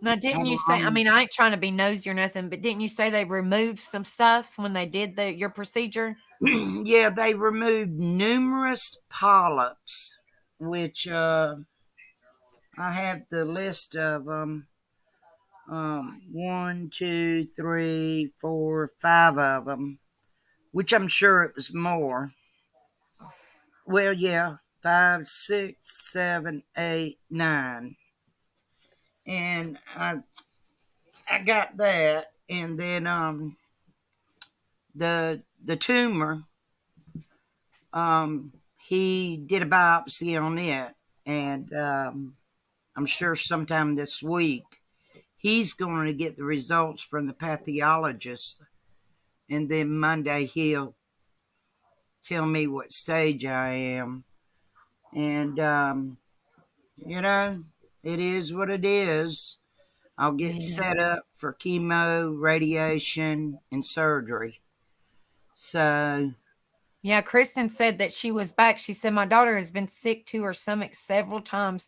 Now, didn't have you a say? I long- mean, I ain't trying to be nosy or nothing, but didn't you say they removed some stuff when they did your procedure? Yeah, they removed numerous polyps, which I have the list of them. 1, 2, 3, 4, 5 of them, which I'm sure it was more. Well, yeah, 5, 6, 7, 8, 9, and I got that, and then the tumor, he did a biopsy on it, and I'm sure sometime this week he's going to get the results from the pathologist, and then Monday he'll tell me what stage I am. And it is what it is. I'll get set up for chemo, radiation, and surgery. So, Yeah, Kristen said that she was back. She said, my daughter has been sick to her stomach several times.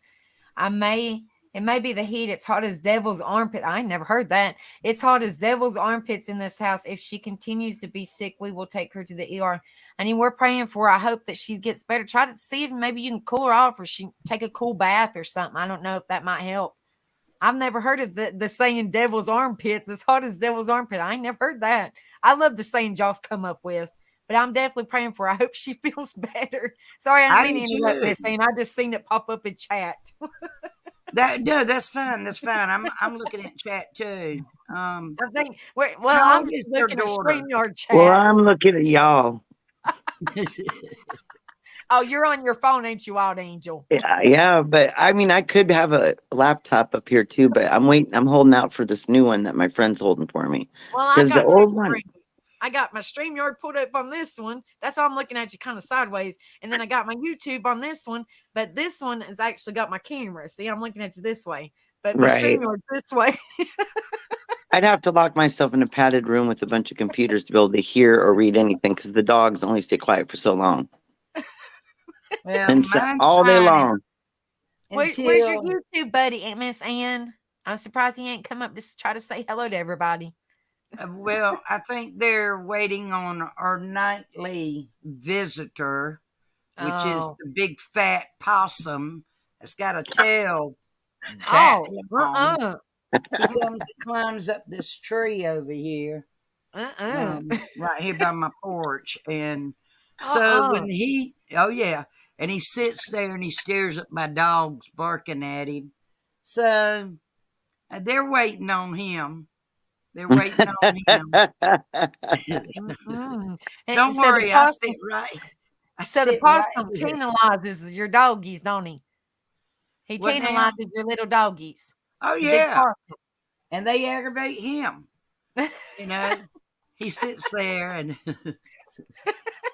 It may be the heat. It's hot as devil's armpit. I never heard that. It's hot as devil's armpits in this house. If she continues to be sick, we will take her to the ER. I mean, we're praying for her. I hope that she gets better. Try to see if maybe you can cool her off, or she take a cool bath or something. I don't know if that might help. I've never heard of the saying devil's armpits, as hot as devil's armpit. I ain't never heard that. I love the saying y'all's come up with, but I'm definitely praying for her. I hope she feels better. Sorry, I didn't mean to interrupt this saying. I just seen it pop up in chat. that's fine. That's fine. I'm looking at chat too. I think How I'm old is just your looking at daughter? StreamYard chat. Well, I'm looking at y'all. Oh, you're on your phone, ain't you, Wild Angel? Yeah, but I mean, I could have a laptop up here too, but I'm waiting. I'm holding out for this new one that my friend's holding for me. Well, I Because the got old two one, screens. I got my StreamYard put up on this one. That's why I'm looking at you kind of sideways. And then I got my YouTube on this one, but this one has actually got my camera. See, I'm looking at you this way, but my Right. StreamYard this way. I'd have to lock myself in a padded room with a bunch of computers to be able to hear or read anything because the dogs only stay quiet for so long. Well, And so mine's all day fine long. Where's your YouTube buddy, Miss Ann? I'm surprised he ain't come up to try to say hello to everybody. Well, I think they're waiting on our nightly visitor, which is Oh. the big fat possum that's got a tail that long. He climbs up this tree over here, right here by my porch. And so when and he sits there and he stares at my dogs barking at him. So they're waiting on him. They're waiting on him. Don't worry, I sit right. So the possum tantalizes your doggies, don't he? He What now? tantalizes your little doggies. Oh The big yeah, possum. and they aggravate him. He sits there, and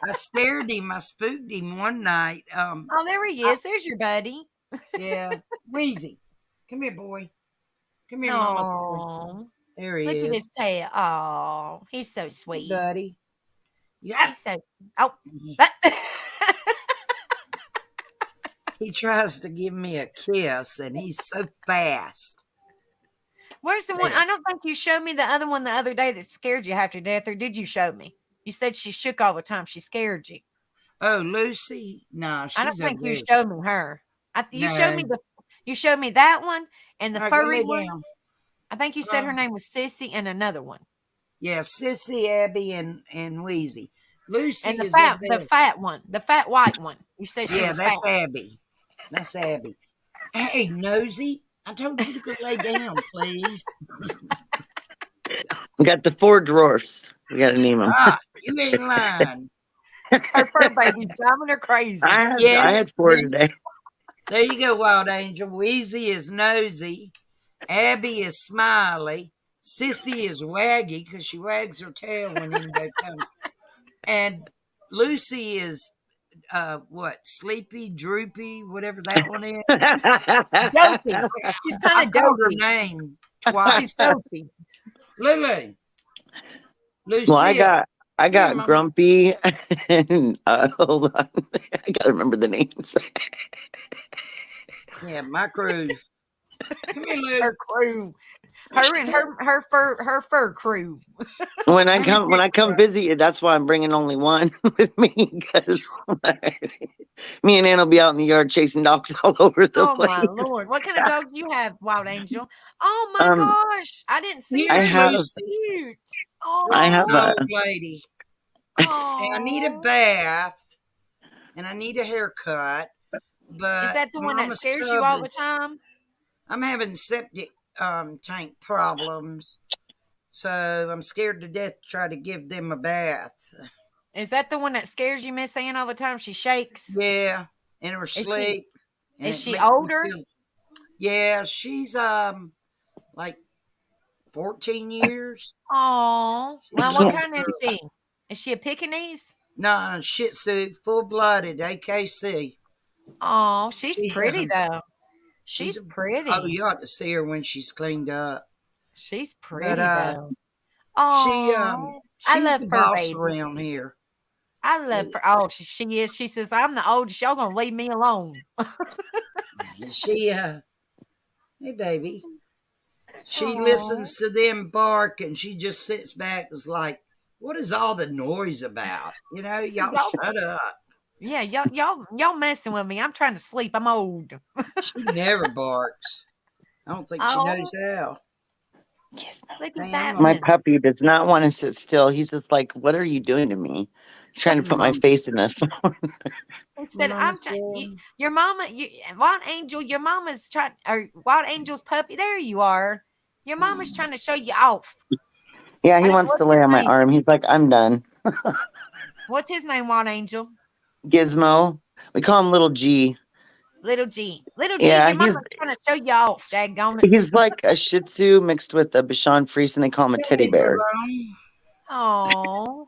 I scared him. I spooked him one night. Oh, there he is. There's your buddy. Yeah, Wheezy, come here, boy. Come here, mama's boy. Oh, There he look is. at his tail. Oh, he's so sweet. Buddy. Yeah. He's so. Oh. He tries to give me a kiss, and he's so fast. Where's the one? I don't think you showed me the other one the other day that scared you half to death, or did you show me? You said she shook all the time. She scared you. Oh, Lucy? No, she's I don't think over you there. showed me her. You showed me No. you showed me that one and the All right, go furry lay one. down. I think you said her name was Sissy and another one. Yeah, Sissy, Abby, and Wheezy. Lucy And the is fat, over there. the fat one, the fat white one. You said she Yeah, was that's fat. Abby. That's Abby. Hey, Nosy, I told you to go lay down, please. We got the 4 drawers. We got to name them. You ain't lying. Her fur baby's driving her crazy. I had 4 today. There you go, Wild Angel. Wheezy is Nosy. Abby is Smiley. Sissy is Waggy because she wags her tail when anybody comes. And Lucy is Sleepy, Droopy, whatever that one is. Dopey. She's I kind of told her dopey. name twice. She's dopey. Lily. Lucille. Well, I got Mama. Grumpy and hold on. I gotta remember the names. Yeah, my crew. Come here, Lou. Her crew. Her and her fur crew. When I come visit you, that's why I'm bringing only one with me because me and Ann will be out in the yard chasing dogs all over the Oh place. my lord! What kind of dog do you have, Wild Angel? Oh my Um, gosh! I didn't see I her. have- She's cute. Oh, I have An a- old lady. And I need a bath and I need a haircut. But Is that the one that Mama's scares tub you all the is- time? I'm having septic tank problems. So I'm scared to death to try to give them a bath. Is that the one that scares you, Miss Ann, all the time? She shakes. Yeah, in her she- sleep. and is it she makes me older? Yeah, she's like 14 years. Oh, well, She's what older. kind is she? Is she a Pekingese? No, Shih Tzu, full-blooded, AKC. Oh, she's She, pretty though. She's a- pretty. Oh, you ought to see her when she's cleaned up. She's pretty uh, though. Oh, I She's love the fur boss babies. around here. I love her. Oh, she is. She says, I'm the oldest. Y'all gonna leave me alone. She, hey baby, she Aw. listens to them bark and she just sits back and is like, what is all the noise about? You know, y'all shut up. Yeah, y'all messing with me. I'm trying to sleep. I'm old. She never barks. I don't think she Oh. knows how. Yes. Look Man, at that My one. puppy does not want to sit still. He's just like, "What are you doing to me?" Trying to put my face in this. He said, "I'm Mama's trying. gone. Your mama, Wild Angel. Your mama's trying. Or Wild Angel's puppy. There you are. Your mama's trying to show you off. Yeah, he I- wants what's to lay his on my name? arm. He's like, "I'm done." What's his name? Wild Angel. Gizmo. We call him Little G. Little G. Little G. Yeah, Your mama's trying to show you off. Daggone it. He's like a Shih Tzu mixed with a Bichon Frise, and they call him a teddy bear. Oh,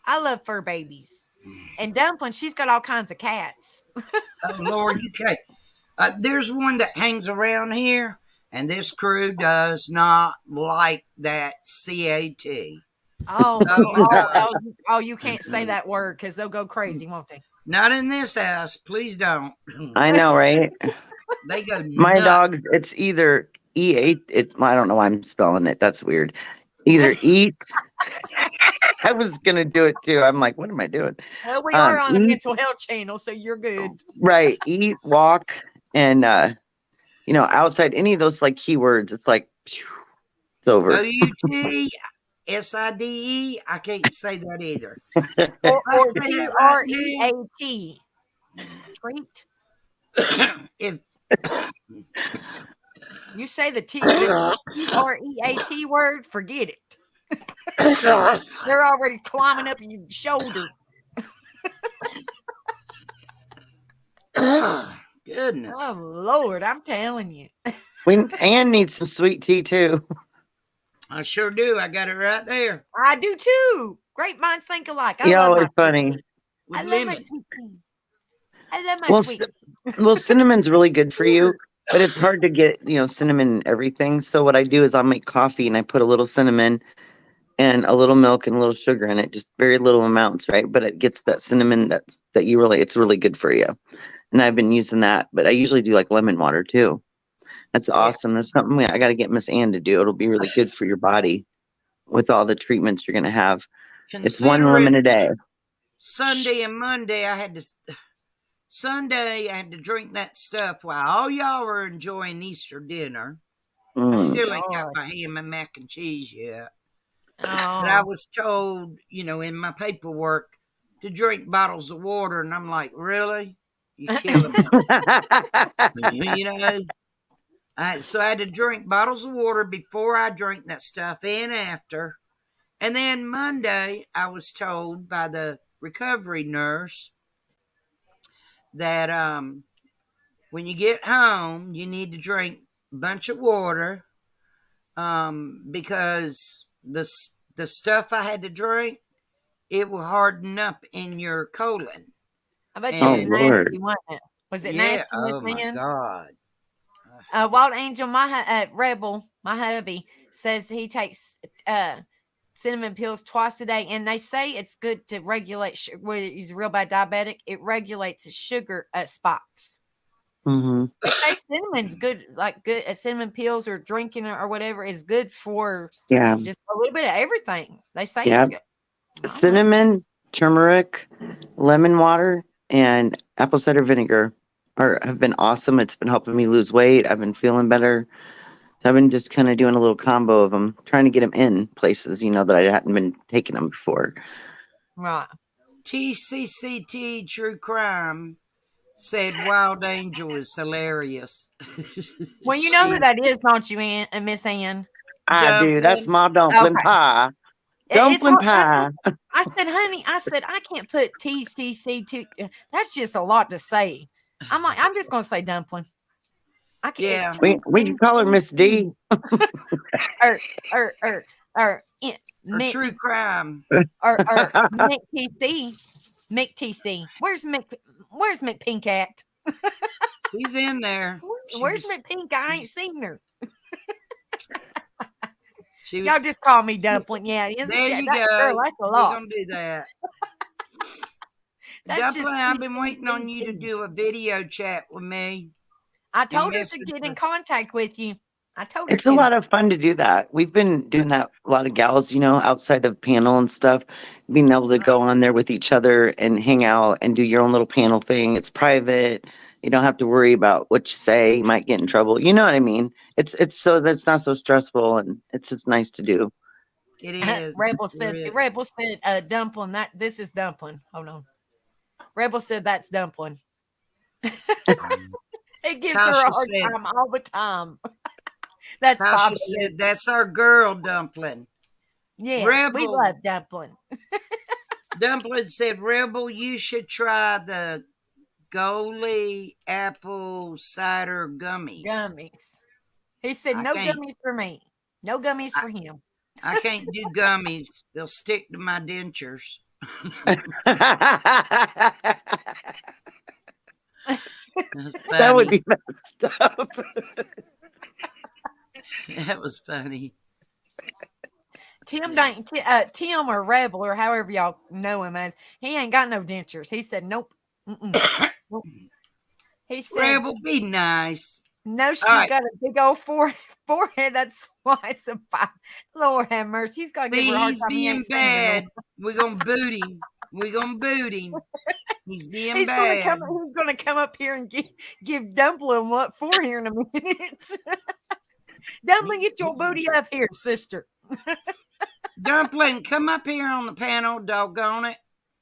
I love fur babies. And Dumpling, she's got all kinds of cats. Oh Lord, you can't. There's one that hangs around here, and this crew does not like that CAT. Oh, you can't say that word because they'll go crazy, won't they? Not in this house, please don't. I know, right? They go My nuts. dog, it's either E8. I don't know why I'm spelling it. That's weird. Either eat. I was gonna do it too. I'm like, what am I doing? Well, we are on a eat. mental health channel, so you're good. Right. Eat, walk, and outside any of those like keywords, it's like phew, it's over. OUTSIDE. I can't say that either. Or I say that right TREAT. Treat. If You say the TREAT word, forget it. They're already climbing up your shoulder. goodness. Oh Lord, I'm telling you. Ann needs some sweet tea too. I sure do. I got it right there. I do too. Great minds think alike. I Yeah, love it's my funny. sweet tea. With I love my lemon. sweet tea. I love my Well, sweet tea. Well, cinnamon's really good for you, but it's hard to get, cinnamon in everything. So what I do is I'll make coffee and I put a little cinnamon and a little milk and a little sugar in it, just very little amounts, right? But it gets that cinnamon it's really good for you. And I've been using that, but I usually do like lemon water too. That's awesome. That's something I got to get Miss Ann to do. It'll be really good for your body with all the treatments you're going to have. It's one Consider lemon it a day. Sunday and Monday, I had to drink that stuff while all y'all were enjoying Easter dinner. I Mm. still ain't got my ham and mac and cheese yet. But I Oh, was told, in my paperwork to drink bottles of water, and I'm like, really? You killing me? So I had to drink bottles of water before I drank that stuff and after. And then Monday, I was told by the recovery nurse that when you get home, you need to drink a bunch of water because the stuff I had to drink, it will harden up in your colon. I bet Oh, you it was Lord. nasty, wasn't it? Was it Yeah, nasty, Miss oh my Ann? God. Wild Angel, my Rebel, my hubby, says he takes cinnamon pills twice a day, and they say it's good to regulate whether he's a real bad diabetic. It regulates his sugar spikes. Mm-hmm. They say cinnamon's good, like good cinnamon pills or drinking or whatever is good for Yeah. just a little bit of everything. They say Yeah. it's good. I don't know. Cinnamon, turmeric, lemon water, and apple cider vinegar have been awesome. It's been helping me lose weight. I've been feeling better. So I've been just kind of doing a little combo of them, trying to get them in places, that I hadn't been taking them before. Right. TCCT True Crime said Wild Angel is hilarious. Well, you know who that is, don't you, Miss Ann? I do. That's Dumpling. my dumpling Okay. pie. It's Dumpling hard- pie. I said, honey, I can't put TCC. That's just a lot to say. I'm just gonna say dumpling. I can't. Yeah. We can call her Miss D. Or For Mick, True Crime. or Mick TC. Mick TC. Where's Mick Pink at? She's in there. Where's She was- Mick Pink? I ain't seen her. She was, Y'all just call me dumpling. Yeah, there you that go. girl, that's a We're lot. gonna do that. That's just Dumpling, I've been waiting on you to TCC. do a video chat with me. I told her to message get in her. contact with you. I told her It's a to. lot of fun to do that. We've been doing that, a lot of gals, outside of panel and stuff, being able to go on there with each other and hang out and do your own little panel thing. It's private. You don't have to worry about what you say. You might get in trouble. You know what I mean? It's so that's not so stressful, and it's just nice to do. It is. Rebel It is. said, dumpling. This is dumpling. Hold on. Rebel said that's dumpling. It gives her a Tasha hard said- time all the time. That's Tasha Bobby. said, that's our girl, Dumpling. Yes, we Rebel. love dumpling. Dumpling said, Rebel, you should try the Goli apple cider gummies. Gummies. He said I no can't- gummies for me. No gummies for him. I can't do gummies. They'll stick to my dentures. That's That would funny. be messed up. That was funny. Tim Tim or Rebel or however y'all know him as, he ain't got no dentures. He said nope. Mm-mm. Nope. He said Rebel, be nice. no, she's right. got a big old forehead. That's why it's a five. Lord have mercy. He's got to give See, her a hard he's time. He being ain't seen her. bad. We're going to boot him. We're going to boot him. He's being He's bad. gonna come up here and give Dumpling what for here in a minute. Dumpling, get your booty up here, sister. Dumpling, come up here on the panel, doggone it.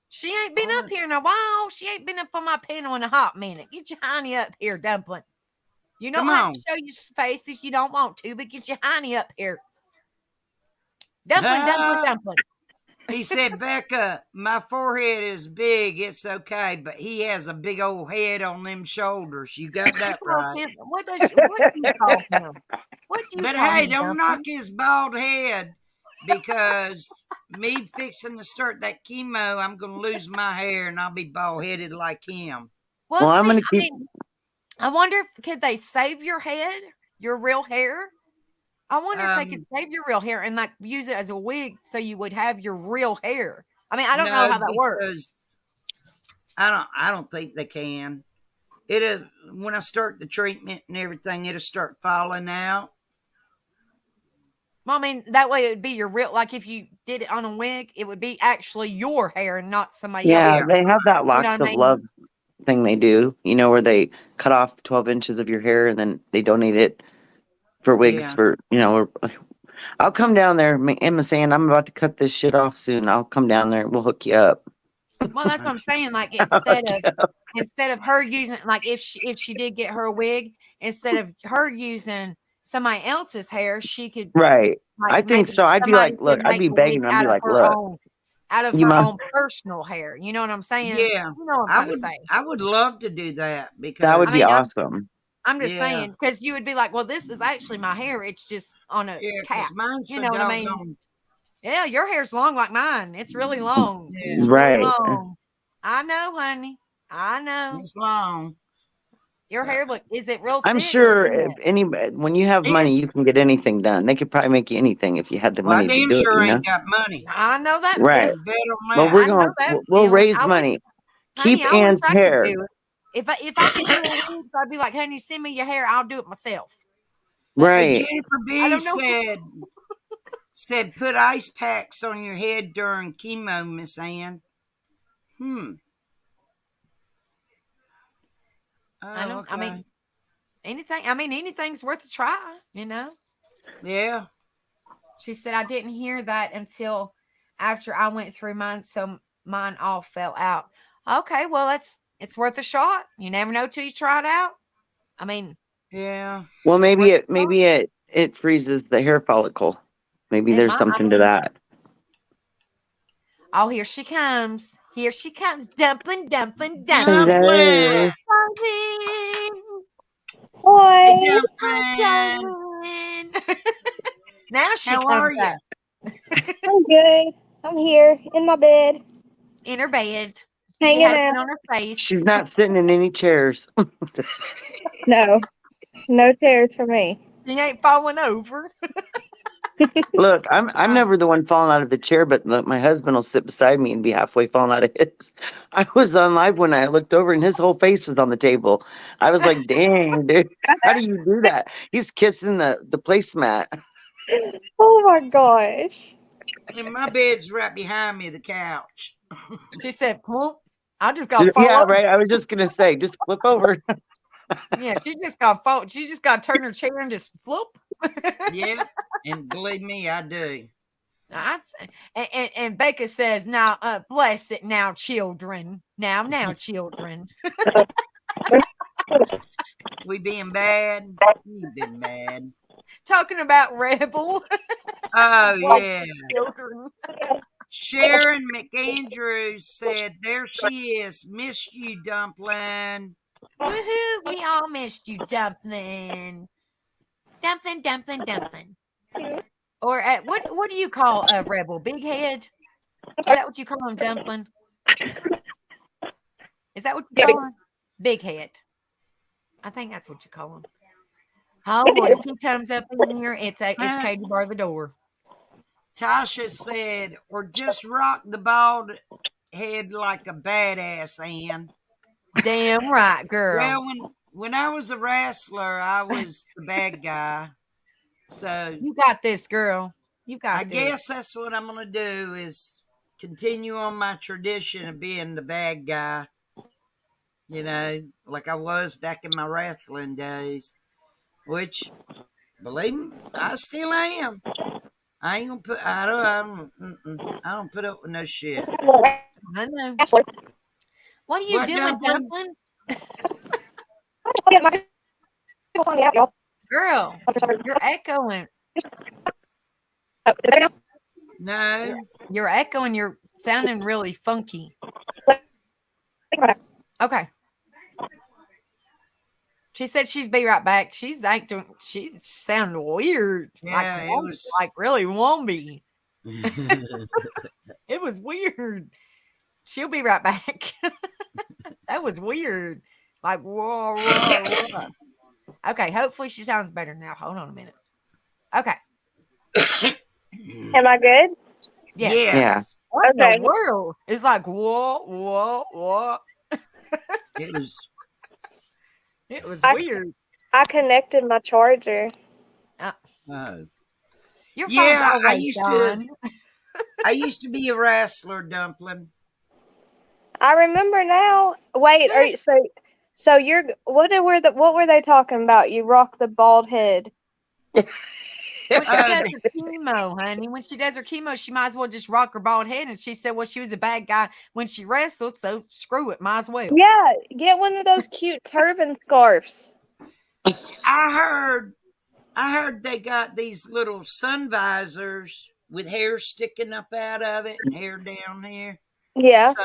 She ain't been up here in a while. She ain't been up on my panel in a hot minute. Get your honey up here, Dumpling. You don't Come have on. to show your face if you don't want to, but get your honey up here. Dumpling, Ah. Dumpling. He said, Becca, my forehead is big. It's okay, but he has a big old head on them shoulders. You got that right. What do you call him? What do you But call hey, him, don't Dumpling? knock his bald head because me fixing to start that chemo, I'm going to lose my hair and I'll be bald headed like him. Well, I'm see, gonna I keep- mean, I wonder if could they save your head, your real hair? I wonder if they could save your real hair and like use it as a wig so you would have your real hair. I mean, I don't know how that works. Because I don't think they can. It'll when I start the treatment and everything, it'll start falling out. Well, I mean, that way it would be your real. Like if you did it on a wig, it would be actually your hair and not somebody Yeah, else's. they have that know locks what I of mean? love thing they do, where they cut off 12 inches of your hair and then they donate it for wigs Yeah. for, I'll come down there. Emma saying, I'm about to cut this shit off soon. I'll come down there. We'll hook you up. Well, that's what I'm saying. Like instead of her using, like if she did get her wig, instead of her using somebody else's hair, she could. Right. Like, I think maybe so. I'd be somebody like, look, could I'd be make a begging wig her. I'd be out of like, her look, own- out of you her mind- own personal hair. You know what I'm saying? Yeah. You know what I I'm would trying to say. I would love to do that because that would I be mean, awesome. I'm just Yeah. saying because you would be like, well, this is actually my hair. It's just on a yeah, cap. 'cause mine's You so know what I mean? doggone- Yeah, your hair's long like mine. It's really long. Yeah. It's really Right. long. I know, honey. I know. It's long. Your So, hair look, is it real I'm thick sure or if thin? anybody, when you have money, It's, you can get anything done. They could probably make you anything if you had the well, I money to damn do it, sure you know? ain't got money. I know that Right. feeling. You bet on Well, that. we're I know going, that we'll feeling. raise I wish, money. honey, Keep I wish Ann's I could hair. do it. If I could do a wig, I'd be like, honey, send me your hair. I'll do it myself. But Right. Jennifer I B don't know. said put ice packs on your head during chemo, Miss Ann. I Oh, don't. I okay. mean, anything. I mean, anything's worth a try. You know. Yeah. She said I didn't hear that until after I went through mine, so mine all fell out. Okay, well, it's worth a shot. You never know till you try it out. I mean, Yeah. Well, it's worth a shot. maybe it freezes the hair follicle. Maybe It there's might. I something to mean, that. oh, here she comes. Here she comes. Dumpling, dumpling, dumpling. Hello. Dumpling. Dumpling. Hey, Boy, Hi, Dumpling. darling. Now she How comes are you? up I'm good. I'm here in my bed, in her bed. She hanging has out. it on her face. She's not sitting in any chairs. No, no chairs for me. She ain't falling over. Look, I'm Um, never the one falling out of the chair, but my husband will sit beside me and be halfway falling out of his. I was on live when I looked over and his whole face was on the table. I was like, dang, dude, how do you do that? He's kissing the placemat. Oh my gosh. And my bed's right behind me, the couch. she said, "Plump." I just got to fall Yeah, over. right. I was just gonna say, just flip over. Yeah, she just got to fall. She just got to turn her chair and just flip. Yeah. And believe me, I do. And Becca says, "Now, bless it, now, children. Now, children." We being bad. You've been bad. Talking about rebel Oh, yeah. children. Sharon McAndrews said, there she is. Missed you, Dumpling. Woohoo! We all missed you, dumpling, dumpling, dumpling, dumpling. Or what do you call a rebel? Big head? Is that what you call him, dumpling? Is that what you call him? Big head. I think that's what you call him. Oh Lord, if he comes up in here, it's Katie bar the door. Tasha said, or just rock the bald head like a badass, Ann. Damn right, girl. Well, when I was a wrestler, I was the bad guy. So You got this, girl. You got I this. guess that's what I'm going to do is continue on my tradition of being the bad guy. You know, like I was back in my wrestling days, which, believe me, I still am. I ain't gonna put. I don't put up with no shit. I know. Ashley. What are you What, doing, Dumpling? dumpling? Get my song out, y'all. Girl, you're echoing. Oh, is it better now? No. You're echoing. You're sounding really funky. Think about it. Okay. She said she'd be right back. She's acting. She's sounding weird. Yeah, it was. Like really womby. It was weird. She'll be right back. That was weird. Like whoa, whoa, whoa. Okay. Hopefully she sounds better now. Hold on a minute. Okay. Am I good? Yes. Yeah. Yeah. What in Okay. the world? It's like whoa, whoa, whoa. It was. It was I- weird. I connected my charger. Oh. Your phone's Yeah, I always used gone. I used to be a wrestler, Dumpling. I remember now. Wait, are you, so you're what were they talking about? You rock the bald head. When she does Oh, her chemo, honey, when she does her chemo, she might as well just rock her bald head. And she said, well, she was a bad guy when she wrestled, so screw it, might as well. Yeah, get one of those cute turban scarves. I heard they got these little sun visors with hair sticking up out of it and hair down here. Yeah. So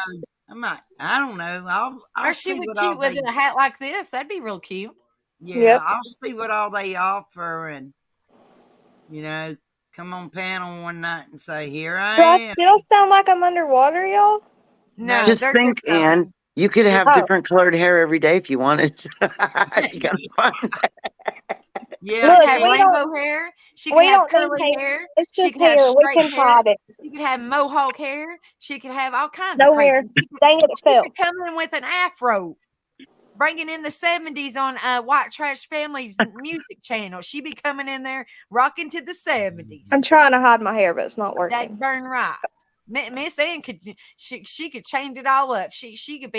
I don't know. I'll Or she see would what all cute with they. a hat like this. That'd be real cute. Yeah, Yep. I'll see what all they offer and, come on panel one night and say, here Do I I am. still sound like I'm underwater, y'all? No, Just they're think, just Ann, You could have Oh. different colored hair every day if you wanted. You got fun. Yeah, Look, Have we don't- rainbow hair. She could we have don't need curly hair. hair. It's She just could have hair. We straight can hair. hide it. She could have mohawk hair. She could have all kinds No of crazy. hair. She could, Dang it, it she fell. could come in with an afro, bringing in the 70s on White Trash Family's music channel. She be coming in there rocking to the 70s. I'm trying to hide my hair, but it's not That working. burn right. Miss Ann could she could change it all up. She could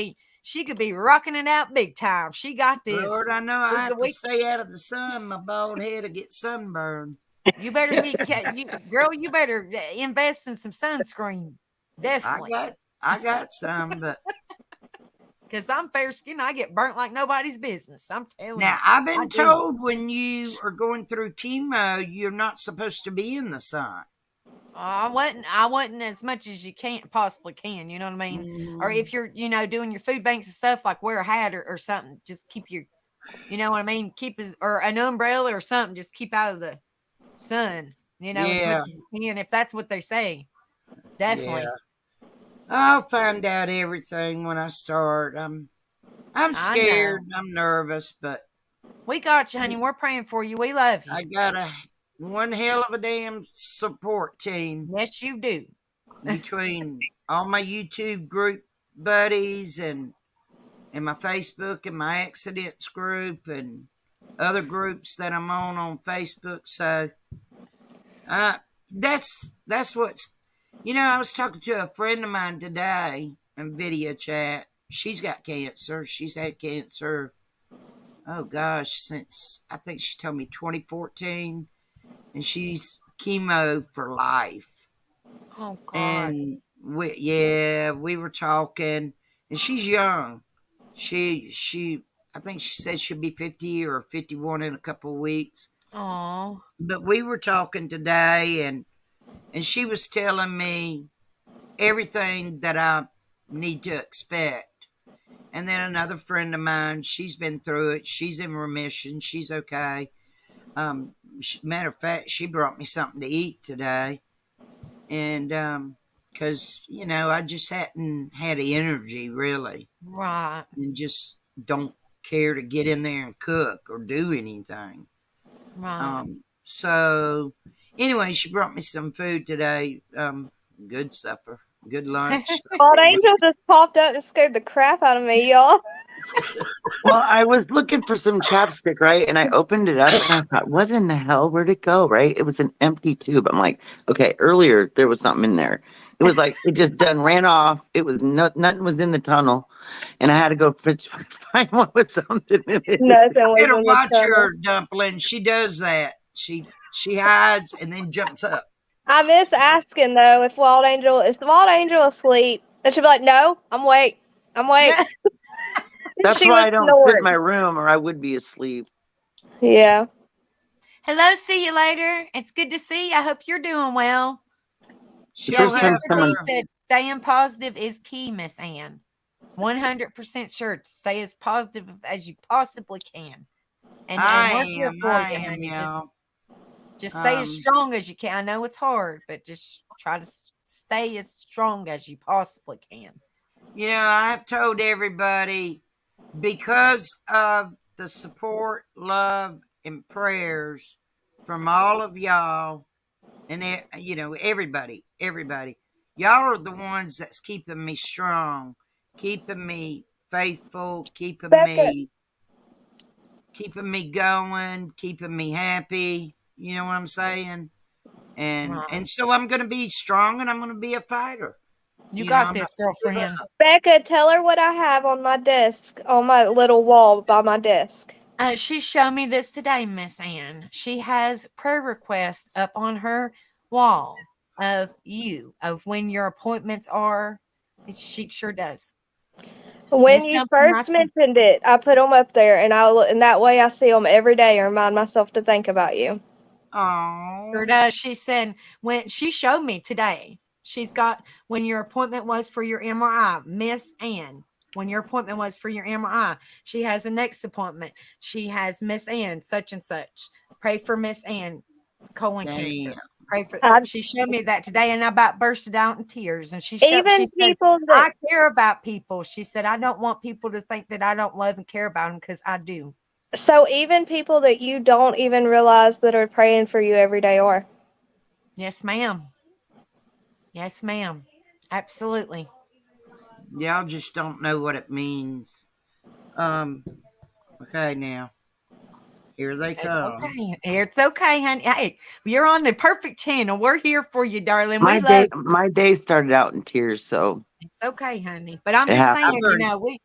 be rocking it out big time. She got this. Lord, I know Is I the have to week- stay out of the sun. My bald head will get sunburned. You better be girl. You better invest in some sunscreen. Definitely, I got some, but because I'm fair skinned. I get burnt like nobody's business. I'm telling now you. I've I been do. told when you are going through chemo, you're not supposed to be in the sun. I wasn't as much as you possibly can. You know what I mean? Or Mm, if you're, doing your food banks and stuff, like wear a hat or something. Just keep your, you know what I mean? Or an umbrella or something. Just keep out of the sun. As much Yeah. as you can, if that's what they say. Definitely. yeah. I'll find out everything when I start. I'm know. scared. I'm nervous, but We got you, honey. We're praying for you. We love you. I got one hell of a damn support team Yes, you do. between all my YouTube group buddies and my Facebook and my accidents group and other groups that I'm on Facebook. So that's what's I was talking to a friend of mine today in video chat. She's got cancer. She's had cancer. Oh gosh, since I think she told me 2014, and she's chemo for life. Oh God. And we were talking, and she's young. She I think she said she'll be 50 or 51 in a couple of weeks. Oh. But we were talking today, and she was telling me everything that I need to expect. And then another friend of mine, she's been through it. She's in remission. She's okay. Matter of fact, she brought me something to eat today. And because, I just hadn't had the energy really. Right. And just don't care to get in there and cook or do anything. Right. So anyway, she brought me some food today. Good supper, good lunch. Bald Angel just popped up and scared the crap out of me, y'all. Well, I was looking for some chapstick, right? And I opened it up and I thought, what in the hell? Where'd it go? Right? It was an empty tube. I'm like, okay, earlier there was something in there. It was like it just done ran off. It was nothing was in the tunnel, and I had to go find what was something in it. Nothing was Better in the watch tunnel. her, Dumpling. She does that. She hides and then jumps up. I miss asking though is the Wild Angel asleep? And she'd be like, "No, I'm awake. I'm awake." That's She why was I don't sit snoring. in my room, or I would be asleep. Yeah. Hello. See you later. It's good to see you. I hope you're doing well. She'll First time have someone- He her. said staying positive is key, Miss Ann. 100% sure to stay as positive as you possibly can. And we're here for I you, am, honey. y'all. Just stay as Um, strong as you can. I know it's hard, but just try to stay as strong as you possibly can. I have told everybody, because of the support, love, and prayers from all of y'all, and everybody, y'all are the ones that's keeping me strong, keeping me faithful, keeping Becca. me going, keeping me happy. You know what I'm saying? And Right. and so I'm going to be strong, and I'm going to be a fighter. You You got know, I'm this, not- girlfriend. Becca, tell her what I have on my desk, on my little wall by my desk. She showed me this today, Miss Ann. She has prayer requests up on her wall of when your appointments are. She sure does. When Miss you something right first there. mentioned it, I put them up there, and that way I see them every day and remind myself to think about you. Aw. Sure does. She said when she showed me today, she's got when your appointment was for your MRI, Miss Ann. When your appointment was for your MRI, she has a next appointment. She has Miss Ann, such and such. Pray for Miss Ann, colon cancer. Damn. pray for. I- She showed me that today, and I about bursted out in tears. And she showed. Even She said, people that "I care about people." She said, "I don't want people to think that I don't love and care about them because I do." so even people that you don't even realize that are praying for you every day are. Yes, ma'am. Yes, ma'am. Absolutely. Y'all just don't know what it means. Okay, now here they It's come. okay. It's okay, honey. Hey, you're on the perfect channel. We're here for you, darling. My We love you. my day started out in tears, so It's okay, honey. But I'm It just happened. saying, you know,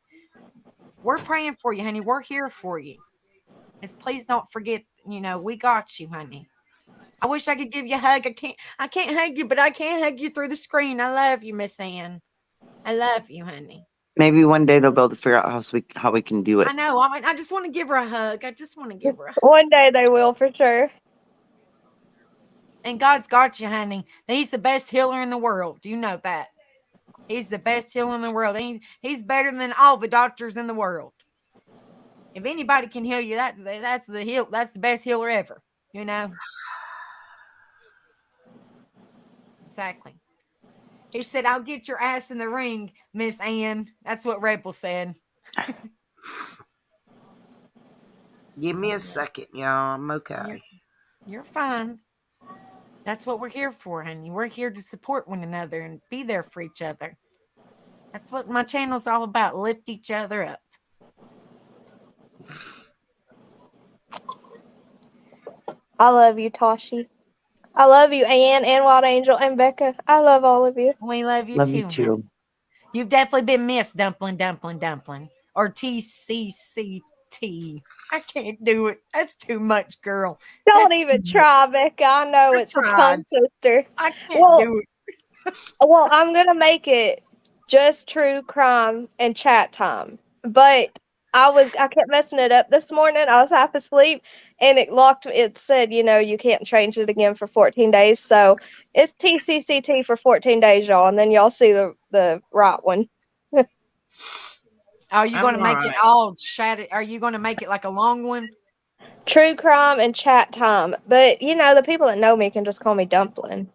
we're praying for you, honey. We're here for you. Just please don't forget, you know, we got you, honey. I wish I could give you a hug. I can't hug you, but I can hug you through the screen. I love you, Miss Ann. I love you, honey. maybe one day they'll be able to figure out how we can do it. I know. I just want to give her a hug. I just want to give her a hug. One day they will for sure. And God's got you, honey. He's the best healer in the world. You know that. He's the best healer in the world. He's better than all the doctors in the world. If anybody can heal you, that's the best healer ever. You know. Exactly. He said, "I'll get your ass in the ring, Miss Ann." That's what Rebel said. Give me a second, y'all. I'm okay. You're fine. That's what we're here for, honey. We're here to support one another and be there for each other. That's what my channel's all about. Lift each other up. I love you, Toshi. I love you, Ann and Wild Angel and Becca. I love all of you. We love you Love too. you too. honey. You've definitely been missed, Dumpling, or TCCT. I can't do it. That's too much, girl. Don't That's even too try, Becca. I know I it's a tried. tongue twister. I can't Well- do it. Well, I'm gonna make it just true crime and chat time. But I kept messing it up this morning. I was half asleep and it said, you can't change it again for 14 days. So it's TCCT for 14 days, y'all, and then y'all see the right one. Are you I'm going to make it alright. all chatted? Are you going to make it like a long one? True crime and chat time. But the people that know me can just call me Dumpling.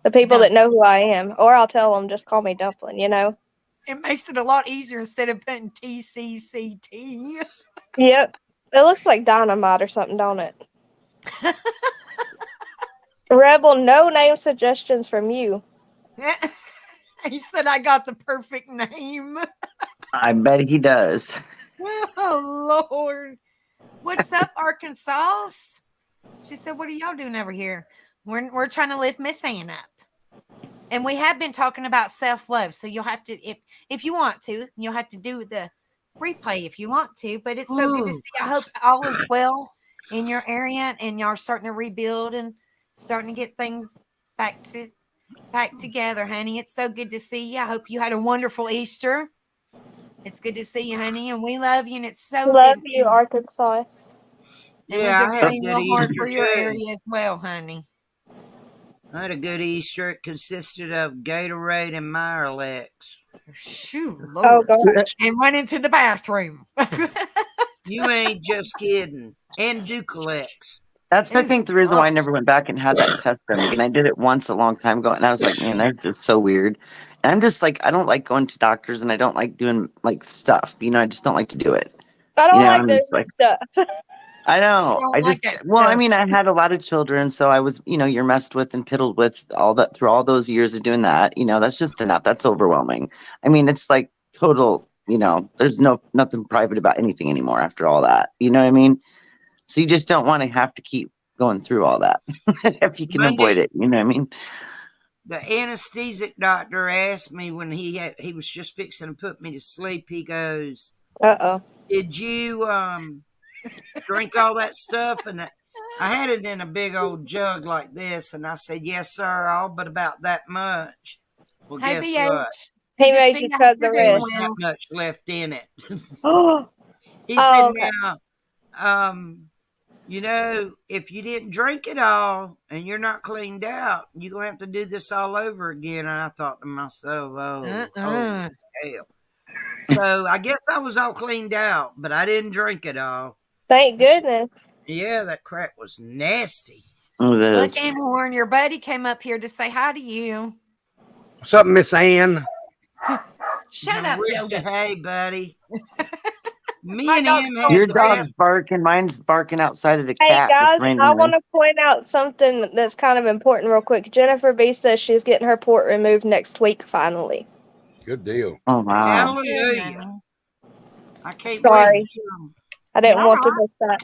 The people that know who I am, or I'll tell them just call me Dumpling, It makes it a lot easier instead of putting TCCT. Yep. It looks like dynamite or something, don't it? Rebel, no name suggestions from you. He said I got the perfect name. I bet he does. Oh, Lord. What's up, Arkansas? She said, what are y'all doing over here? We're trying to lift Miss Ann up. And we have been talking about self-love. So you'll have to, if you want to, you'll have to do the replay if you want to. But it's so good to Ooh. see. I hope all is well in your area and y'all are starting to rebuild and starting to get things back together, honey. It's so good to see you. I hope you had a wonderful Easter. It's good to see you, honey, and we love you. And it's so Love good. you, Arkansas. And Yeah, I we've had been a praying good real hard Easter for your too. area as well, honey. I had a good Easter. It consisted of Gatorade and Miralax. Shoo, Oh, Lord. gosh. And went into the bathroom. You ain't just kidding. And Ducalex. That's I Ooh, think the reason why I gosh. never went back and had that test done again. I did it once a long time ago, and I was like, man, that's just so weird. And I'm just like, I don't like going to doctors, and I don't like doing like stuff. I just don't like to do it. I don't like I'm this just like, stuff. I know. Don't I like just that well, I stuff. mean, I had a lot of children, so I was, you're messed with and piddled with all that through all those years of doing that. That's just enough. That's overwhelming. I mean, it's like total. There's nothing private about anything anymore after all that. You know what I mean? So you just don't want to have to keep going through all that if you can Monday- avoid it. You know what I mean? The anesthetic doctor asked me when he was just fixing to put me to sleep. He goes, Uh-oh. "Did you drink all that stuff?" And I had it in a big old jug like this, and I said, "Yes, sir, all but about that much." Well, Hey, guess BH. what? He Good to made see you you. chug the You're There doing rest. was well. that much left in it. Oh, He Oh, said, okay. "Now, if you didn't drink it all and you're not cleaned out, you're going to have to do this all over again." And I thought to myself, oh, Uh-uh. hell. So I guess I was all cleaned out, but I didn't drink it all. thank goodness. Yeah, that crack was nasty. Oh, it Look, is. Ann, your buddy came up here to say hi to you. What's up, Miss Ann? Shut up, With the Yoda. hay, buddy. Me My and dog's him so had Your the crazy. dog's best. barking. Mine's barking outside of the Hey cat that's guys, I want randomly. to point out something that's kind of important real quick. Jennifer B says she's getting her port removed next week finally. Good deal. Oh, wow. Hallelujah. I can't Sorry. wait until I didn't All want to right. miss that.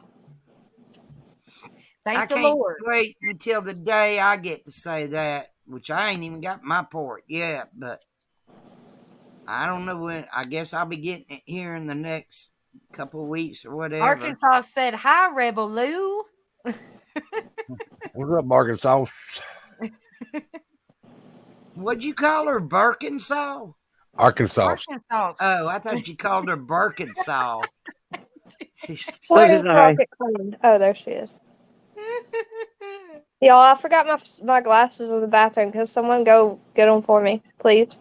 I Thank the can't Lord. wait until the day I get to say that, which I ain't even got my port yet, but I don't know when. I guess I'll be getting it here in the next couple of weeks or whatever. Arkansas said, hi, Rebel Lou. What's up, Arkansas? What'd you call her, Birkensaw? Arkansas. Arkansas. Oh, I thought you called her Birkensaw. So Where did is I. Rocket Queen? Oh, there she is. Y'all, I forgot my glasses in the bathroom. Can someone go get them for me, please?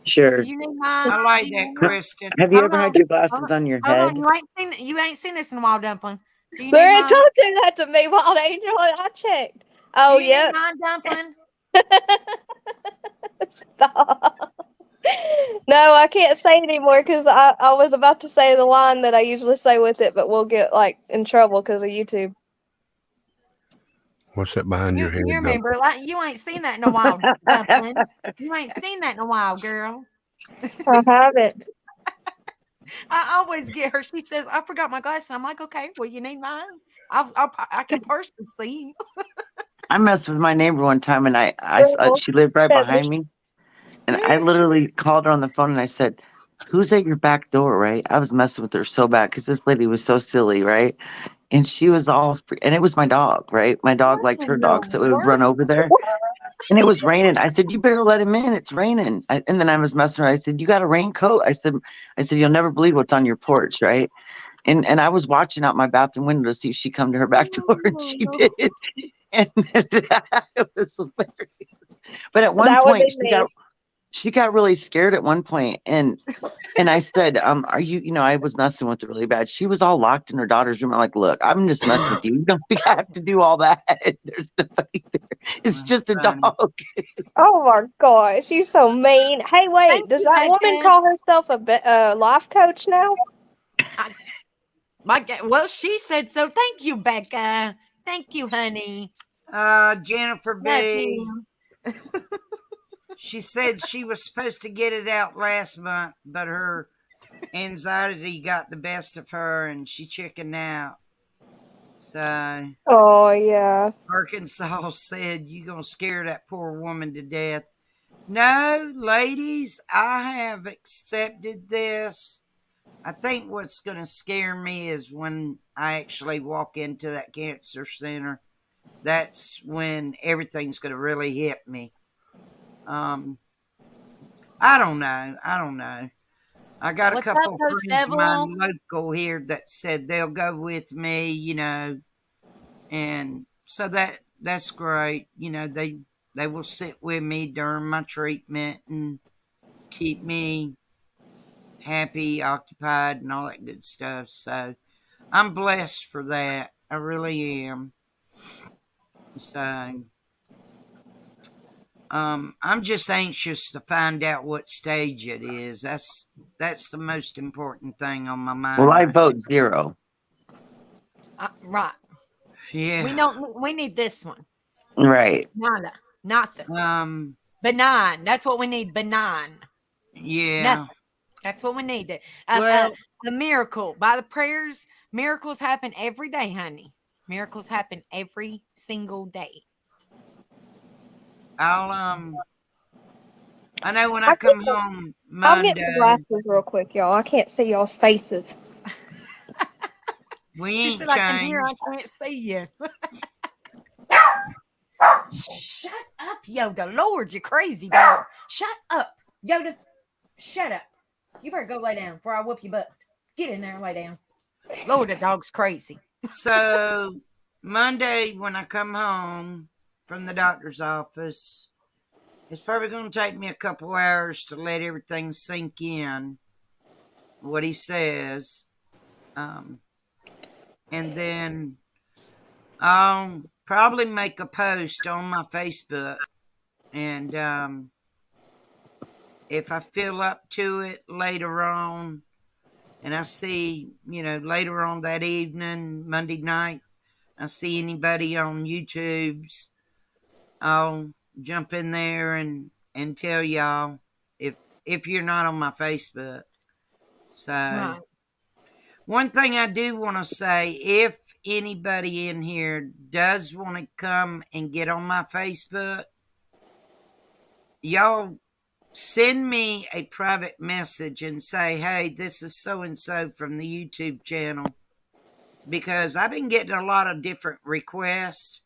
Sure. You need mine. I like Do that, you- Kristen. Have you Hold ever on. had your glasses on your Hold head? on, you ain't seen this in a while, Dumpling. Do you need Larry, mine? don't do that to me, Wild Angel. I checked. Oh, Do you need yeah. mine, Dumpling? Stop. No, I can't say anymore because I was about to say the line that I usually say with it, but we'll get like in trouble because of YouTube. What's that behind You, your head? you Though? remember, like you ain't seen that in a while, Dumpling. You ain't seen that in a while, girl. I haven't. I always get her. She says, "I forgot my glasses." I'm like, "Okay, well, you need mine. I can personally see." I messed with my neighbor one time, and Girl, she lived right feathers. behind me, and I literally called her on the phone and I said, "Who's at your back door?" Right? I was messing with her so bad because this lady was so silly, right? And she was and it was my dog, right? My dog liked her dog, so it would run over there. And it was raining. I said, "You better let him in. It's raining." And then I was messing around. I said, "You got a raincoat?" I said, "You'll never believe what's on your porch, right?" And I was watching out my bathroom window to see if she come to her back door, and she did. And it was hilarious. But at one That would point, be me. she got really scared at one point, and I said, "Are you?" You know, I was messing with her really bad. She was all locked in her daughter's room. I'm like, "Look, I'm just messing with you. You don't have to do all that. There's nobody there. It's That's just a funny. dog." Oh my gosh, you're so mean. Hey, wait, Thank does you, that woman Becca. call herself a life coach now? Well, she said so. Thank you, Becca. Thank you, honey. Jennifer Love B. you. She said she was supposed to get it out last month, but her anxiety got the best of her and she chickened out. So Oh yeah. Arkansas said, "You gonna scare that poor woman to death." No, ladies, I have accepted this. I think what's gonna scare me is when I actually walk into that cancer center. That's when everything's gonna really hit me. I don't know. I got a What's up, couple of Coach friends of mine Devil? local here that said they'll go with me, and so that's great. They will sit with me during my treatment and keep me happy, occupied, and all that good stuff. So I'm blessed for that. I really am. So I'm just anxious to find out what stage it is. That's the most important thing on my mind. Well, I right vote 0. Right. Yeah. We need this one. Right. Nada. Nothing. Um. Benign. That's what we need. Benign. Yeah. Nothing. That's what we need. Well, A miracle. By the prayers, miracles happen every day, honey. Miracles happen every single day. I know when I I'll come get the- home I'll get Monday, my glasses real quick, y'all. I can't see y'all's faces. we She ain't said, I can hear, changed. I can't see you. Shut up, Yoda. Lord, you crazy dog. Shut up. Yoda, shut up. You better go lay down before I whoop your butt. Get in there and lay down. Lord, the dog's crazy. So Monday when I come home from the doctor's office, it's probably going to take me a couple hours to let everything sink in, what he says. And then I'll probably make a post on my Facebook, and if I feel up to it later on, and I see, later on that evening, Monday night, I see anybody on YouTube's, I'll jump in there and tell y'all if you're not on my Facebook. So Right. one thing I do want to say, if anybody in here does want to come and get on my Facebook, y'all send me a private message and say, hey, this is so and so from the YouTube channel, because I've been getting a lot of different requests,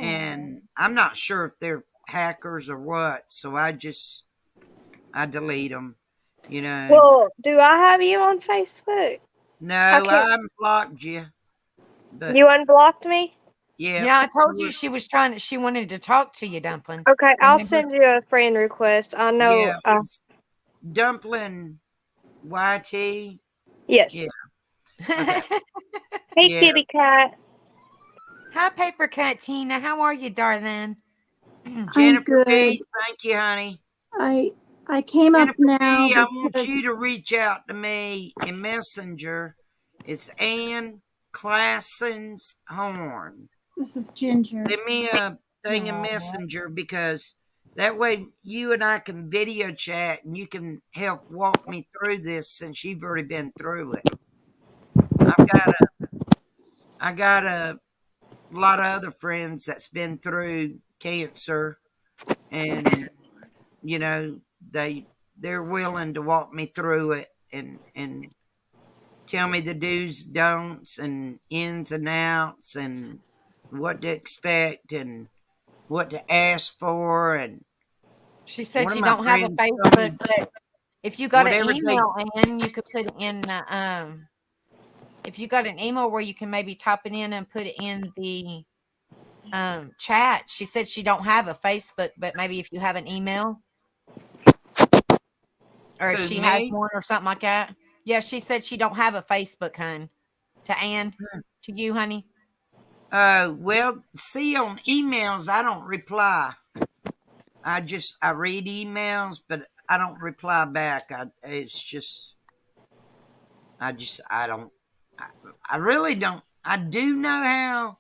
and I'm not sure if they're hackers or what, so I delete them, Well, do I have you on Facebook? No, can't- I unblocked you. But You unblocked me? yeah, Yeah, I told you she wanted to talk to you, Dumpling. Okay, I'll Remember? send you a friend request. I know. yeah, it's Dumpling YT. Yes. Yeah. Okay. Hey, Yeah. kitty cat. Hi, Paper Cat Tina. How are you, darling? Jennifer good. B, thank you, honey. I came up Jennifer now B, I want because you to reach out to me in Messenger. It's Ann Classens Horn. this is Ginger. Send me a thing in Aw. Messenger, because that way you and I can video chat and you can help walk me through this, since you've already been through it. I got a lot of other friends that's been through cancer, and they're willing to walk me through it and tell me the do's, don'ts, and ins and outs, and what to expect and what to ask for. And She said one of she my don't have a friends told Facebook, me but if you got an whatever they- email in, you could put it in if you got an email where you can maybe type it in and put it in the chat. She said she don't have a Facebook, but maybe if you have an email, or if Who, she has me? one or something like that. Yeah, she said she don't have a Facebook, hun. To Ann, to you, honey. Well, see, on emails, I don't reply. I read emails, but I don't reply back. I really don't. I do know how,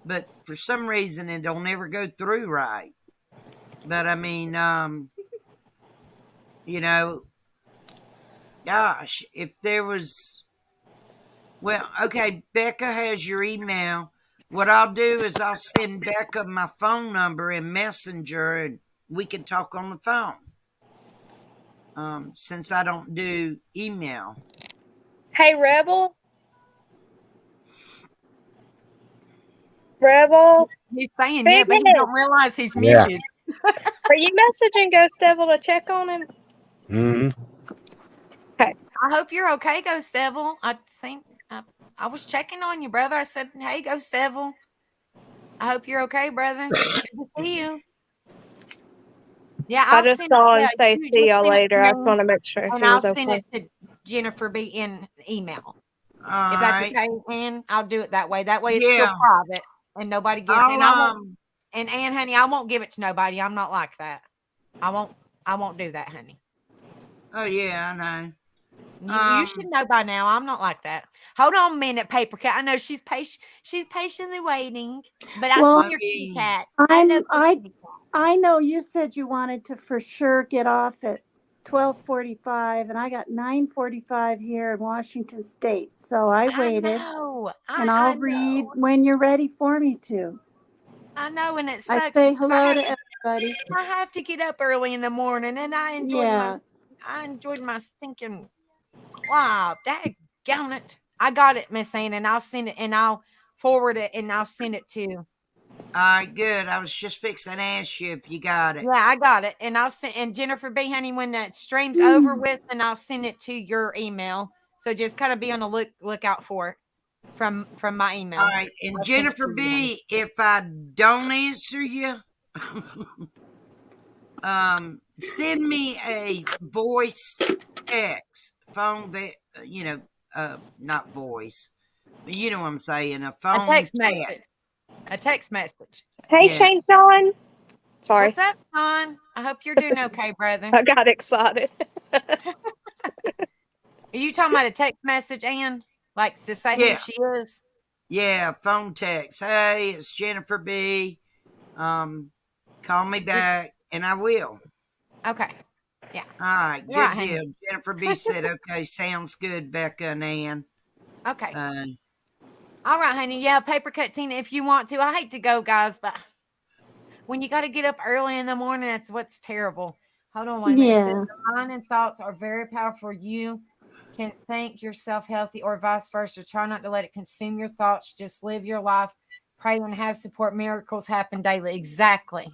but for some reason it don't ever go through right. But I mean, gosh, if there was, well, okay, Becca has your email. What I'll do is I'll send Becca my phone number in Messenger, and we can talk on the phone. Since I don't do email. Hey, Rebel. Rebel. He's saying Big yeah, but he head. don't realize he's Yeah. muted. Are you messaging Ghost Devil to check on him? hmm I hope you're okay, Ghost Devil. I was checking on you, brother. I said, hey, Ghost Devil. I hope you're okay, brother. Good to see you. Yeah, I just saw him say you see y'all send it later. to I just me, want to make sure and he I'll was send okay. it to Jennifer B in email. All If that's right. okay, Ann, I'll do it that way. That way it's still Yeah. private and nobody gets it. And I won't, I'll, and Ann, honey, I won't give it to nobody. I'm not like that. I won't do that, honey. oh yeah, I know. You should know by now. I'm not like that. Hold on a minute, Paper Cat. I know she's patient. She's patiently waiting. But I Well, see your kitty cat. I know you said you wanted to for sure get off at 12:45, and I got 9:45 here in Washington State. So I waited, know. and I'll read when you're ready for me to. I know, and it I sucks. say because hello to everybody. I have to get up early in the morning, and I enjoyed my stinking life. Daggone it! I got it, Miss Ann, and I'll send it, and I'll forward it, and I'll send it to. all right, good. I was just fixing to ask you if you got it. Yeah, I got it, and I'll send. And Jennifer B, honey, when that stream's over with, then I'll send it to your email. So just kind of be on the lookout for it from my email. All right, and I'll send it Jennifer to you, B, if I don't answer you, send me a voice text, not voice, but you know what I'm saying, a phone a text text. message. A text message. Hey, Yeah. Shane Sean. Sorry, What's up, John? I hope you're doing okay, brother. I got excited. Are you talking about a text message, Ann? Like to say Yeah. who she is? Yeah, phone text. Hey, it's Jennifer B. Call me back, and I will. Okay. All right, All good right, honey. deal. Jennifer B said, "Okay, sounds good, Becca and Ann." Okay. So, All right, honey. Yeah, paper cut Tina if you want to. I hate to go, guys, but when you got to get up early in the morning, that's what's terrible. Hold on one minute. It says Yeah. the mind and thoughts are very powerful. You can think yourself healthy or vice versa. Try not to let it consume your thoughts. Just live your life, pray and have support. Miracles happen daily. Exactly.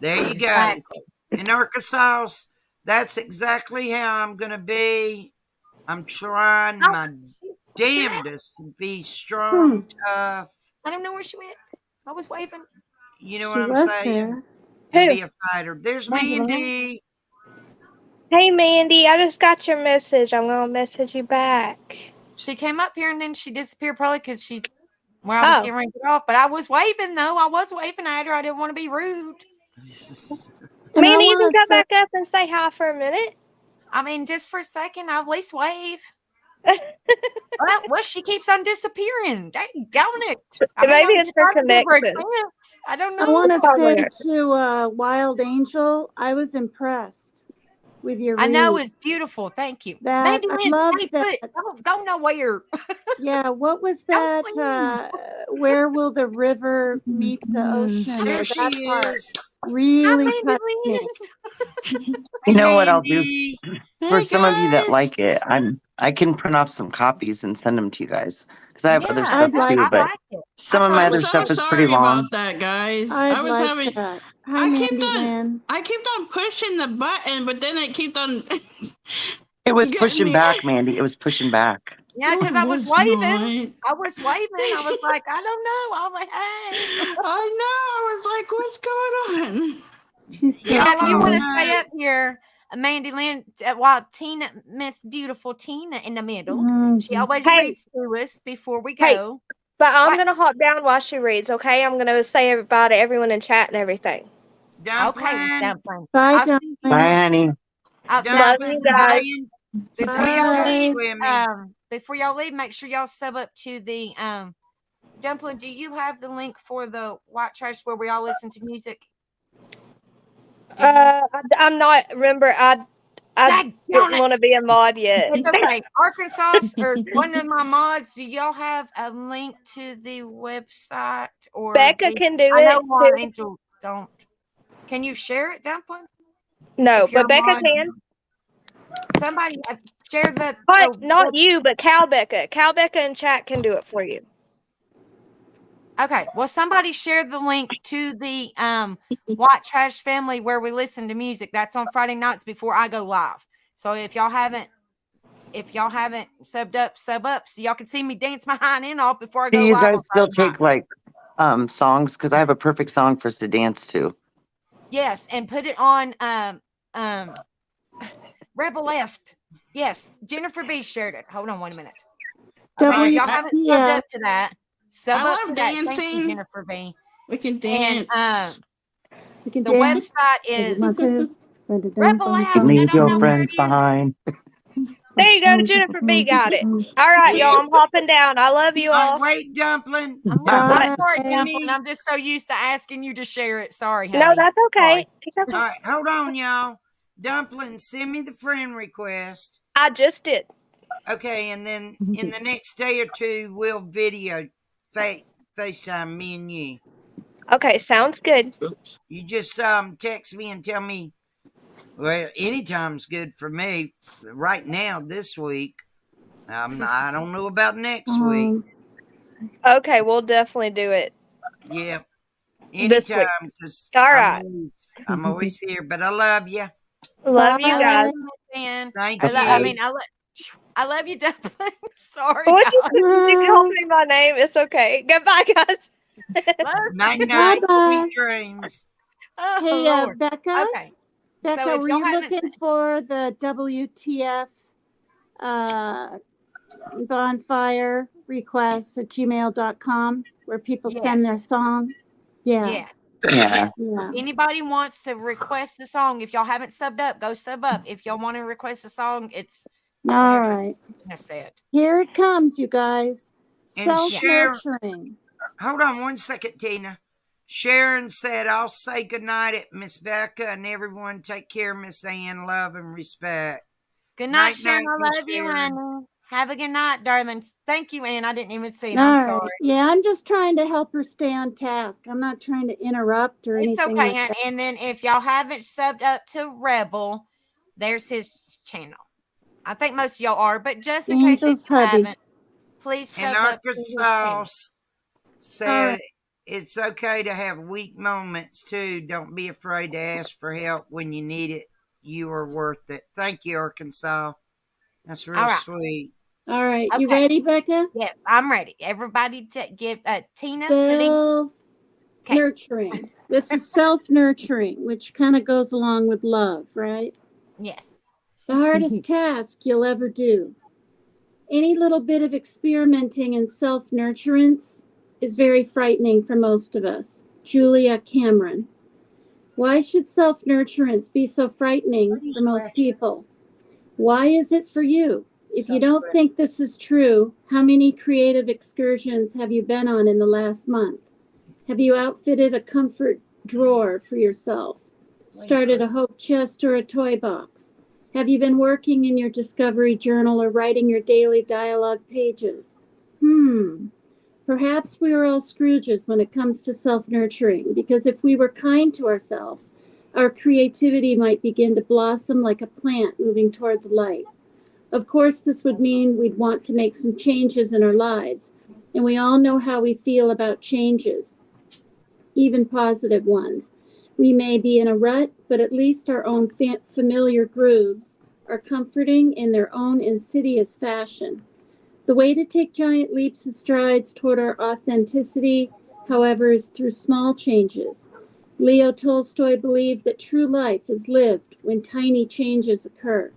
there you go. Exactly. In Arkansas, that's exactly how I'm going to be. I'm trying Oh, my she left. damnedest to be strong, tough. I don't know where she went. I was waving. You know She what I'm was saying? there. And Who? be a fighter. There's Mandy Lynn. Mandy. Hey, Mandy, I just got your message. I'm gonna message you back. She came up here and then she disappeared probably because I was Oh, getting ready to get off. But I was waving though. I was waving at her. I didn't want to be rude. And I Mandy, you can want to come say, back up and say hi for a minute. I mean, just for a second, I'll at least wave. Well, she keeps on disappearing. Dang it. I mean, Maybe I'm it's her trying to give her a connection. chance. I don't I know. want to Probably say to Wild Angel, I was impressed with your I know read. it's beautiful. Thank you. That Mandy I Lynn, love stay that. put. Don't go nowhere. Yeah, what was Don't that? leave. Where will the river meet the ocean? There Or she that part is. really Hi, touched Mandy me. Lynn. You know what I'll do Mandy. for Hey some of you that guys. like it? I can print off some copies and send them to you guys because I have other Yeah, stuff I'd like too. I But like it. some I of my thought I'm it other was so stuff is pretty sorry long. about that, guys. I'd I was like having that. Hi, I Mandy kept on Lynn. pushing the button, but then it kept on It was getting pushing me. back, Mandy. It was pushing back. Yeah, No, because it I was was waving. not. I was waving. I was like, I don't know. I'm like, hey. I know. I was like, what's going on? She's so Yeah, if you want to funny. stay up here, Mandy Lynn, while Tina, Miss Beautiful Tina in the middle, she always Hey, reads to us before we hey, go. but I'm What? gonna hop down while she reads. Okay, I'm gonna say everybody, everyone in chat and everything. Okay, Dumpling. Dumpling. Bye, I'll see you. Bye, Dumpling. honey. Love Dumpling. you guys. Before Stay in y'all touch leave, with me. before y'all leave, make sure y'all sub up to the Dumpling. Do you have the link for the white trash where we all listen to music? Do you? I'm not. Remember, I Daggone didn't want to it. be a mod yet. It's okay. Arkansas or one of my mods, do y'all have a link to the website or Becca the? can do I know it Wild too. Angel don't. Can you share it, Dumpling? No, If you're but a Becca mod, can. somebody share the. Not you, but Cal Becca. Cal Becca in chat can do it for you. Okay, well, somebody shared the link to the White Trash Family where we listen to music. That's on Friday nights before I go live. So if y'all haven't subbed up, sub up so y'all can see me dance my hind end off before I Do go you live on guys still Friday take night. like songs? Because I have a perfect song for us to dance to. Yes, and put it on Rebel Left. Yes, Jennifer B shared it. Hold on 1 minute. Okay, if y'all haven't subbed up to that, sub I up to love that. Thank you, dancing. Jennifer B. We can dance. And You can the dance website if you is want to. Rebel Left. I Leave don't your know where friends it is. behind. There you go, Jennifer B got it. All right, y'all. I'm hopping down. I love you all. Wait, Dumpling. I'm Bye. sorry, Send Dumpling. me- I'm just so used to asking you to share it. Sorry, No, honey. that's okay. Sorry. It's okay. All right, hold on, y'all. Dumpling, send me the friend request. I just did. Okay, and then in the next day or two, we'll video FaceTime me and you. Okay, sounds good. Oops. You just text me and tell me. Well, anytime's good for me. Right now, this week. I don't know about next week. Okay, we'll definitely do it. Yeah, This week. anytime. Because All right. I'm always here. But I love you. Love you guys. And Thank I you. mean, I love you, Dumpling. Sorry, What guys. you called me my name? It's okay. Goodbye, guys. Love Night you. night, Bye-bye. sweet dreams. Oh, Hey, Lord. Becca. Okay. Becca, So if were y'all you haven't- looking for the WTF bonfire requests at gmail.com? where people send their Yes. song. Yeah. Yeah. Yeah. Yeah. Anybody wants to request a song, if y'all haven't subbed up, go sub up. If y'all want to request a song, it's All whatever right. Tina said. Here it comes, you guys. And share. Self-nurturing. Hold on 1 second, Tina. Sharon said, I'll say goodnight at Miss Becca and everyone take care, Miss Ann. Love and respect. Good night, Night, Sharon. night, I Miss love you, Sharon. honey. Have a good night, darling. Thank you, Ann. I didn't even see it. All I'm right. sorry. Yeah, I'm just trying to help her stay on task. I'm not trying to interrupt or It's anything okay, like hon. that. And then if y'all haven't subbed up to Rebel, there's his channel. I think most of y'all are, but just in case Angel's if you hubby. haven't, please And sub up to his channel. Arkansas said right. it's okay to have weak moments too. Don't be afraid to ask for help when you need it. You are worth it. Thank you, Arkansas. That's real All right. sweet. All right. You Okay. ready, Becca? Yes, I'm ready. Everybody give Tina, please. Self-nurturing. This is self-nurturing, which kind of goes along with love, right? Yes. The hardest task you'll ever do. Any little bit of experimenting in self-nurturance is very frightening for most of us. Julia Cameron. Why should self-nurturance be so frightening for most people? Why is it for you? If you don't think this is true, how many creative excursions have you been on in the last month? Have you outfitted a comfort drawer for yourself? Started a hope chest or a toy box? Have you been working in your discovery journal or writing your daily dialogue pages? Perhaps we are all Scrooges when it comes to self-nurturing, because if we were kind to ourselves, our creativity might begin to blossom like a plant moving toward the light. Of course, this would mean we'd want to make some changes in our lives, and we all know how we feel about changes, even positive ones. We may be in a rut, but at least our own familiar grooves are comforting in their own insidious fashion. The way to take giant leaps and strides toward our authenticity, however, is through small changes. Leo Tolstoy believed that true life is lived when tiny changes occur.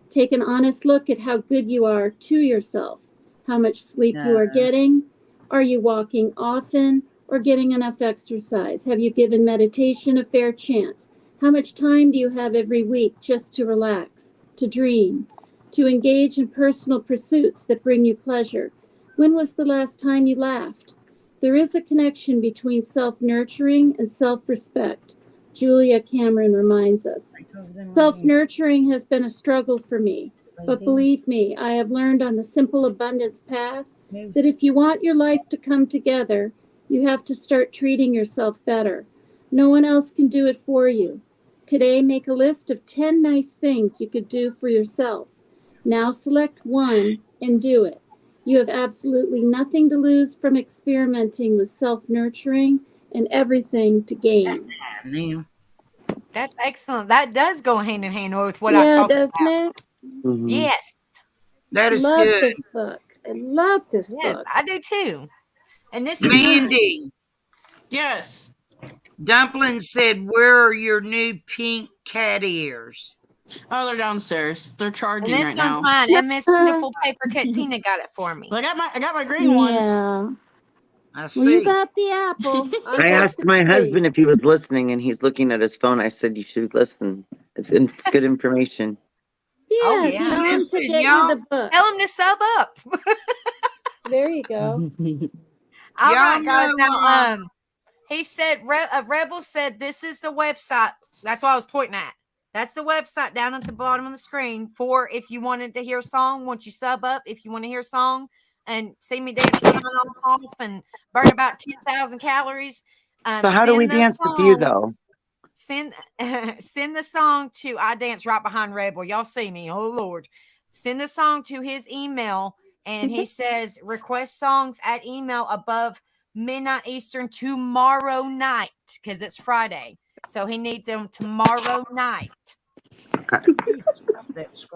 Take an honest look at how good you are to yourself, how much sleep you are getting. Are you walking often or getting enough exercise? Have you given meditation a fair chance? How much time do you have every week just to relax, to dream, to engage in personal pursuits that bring you pleasure? When was the last time you laughed? There is a connection between self-nurturing and self-respect. Julia Cameron reminds us. Self-nurturing has been a struggle for me, but believe me, I have learned on the simple abundance path that if you want your life to come together, you have to start treating yourself better. No one else can do it for you. Today, make a list of 10 nice things you could do for yourself. Now select one and do it. You have absolutely nothing to lose from experimenting with self-nurturing and everything to gain. That's excellent. That does go hand in hand with what I Yeah, talked doesn't about. it? Mhm. Yes. That is Love good. this book. I love this Yes, book. I do too. And this is Mandy, Yes. Dumpling said, where are your new pink cat ears? Oh, they're downstairs. They're and charging this right one's now. mine. And Miss Beautiful Paper Cut Tina got it for me. But I got my green ones. Yeah. I Well, you see. got the apple. I got asked the my tree. husband if he was listening, and he's looking at his phone. I said, "You should listen. It's good information." Yeah, Oh, yeah. tell him to Listen, get you y'all. the book. Tell him to sub up. There you go. All Y'all right, guys. know, Now, he said, Rebel said, this is the website. That's what I was pointing at. That's the website down at the bottom of the screen for if you wanted to hear a song, once you sub up, if you want to hear a song and see me dance my off and burn about 10,000 calories. So how do we dance with you, though? Send the song to I Dance Right Behind Rebel. Y'all see me. Oh, Lord. Send the song to his email. And he says, request songs at email above midnight Eastern tomorrow night because it's Friday. So he needs them tomorrow night.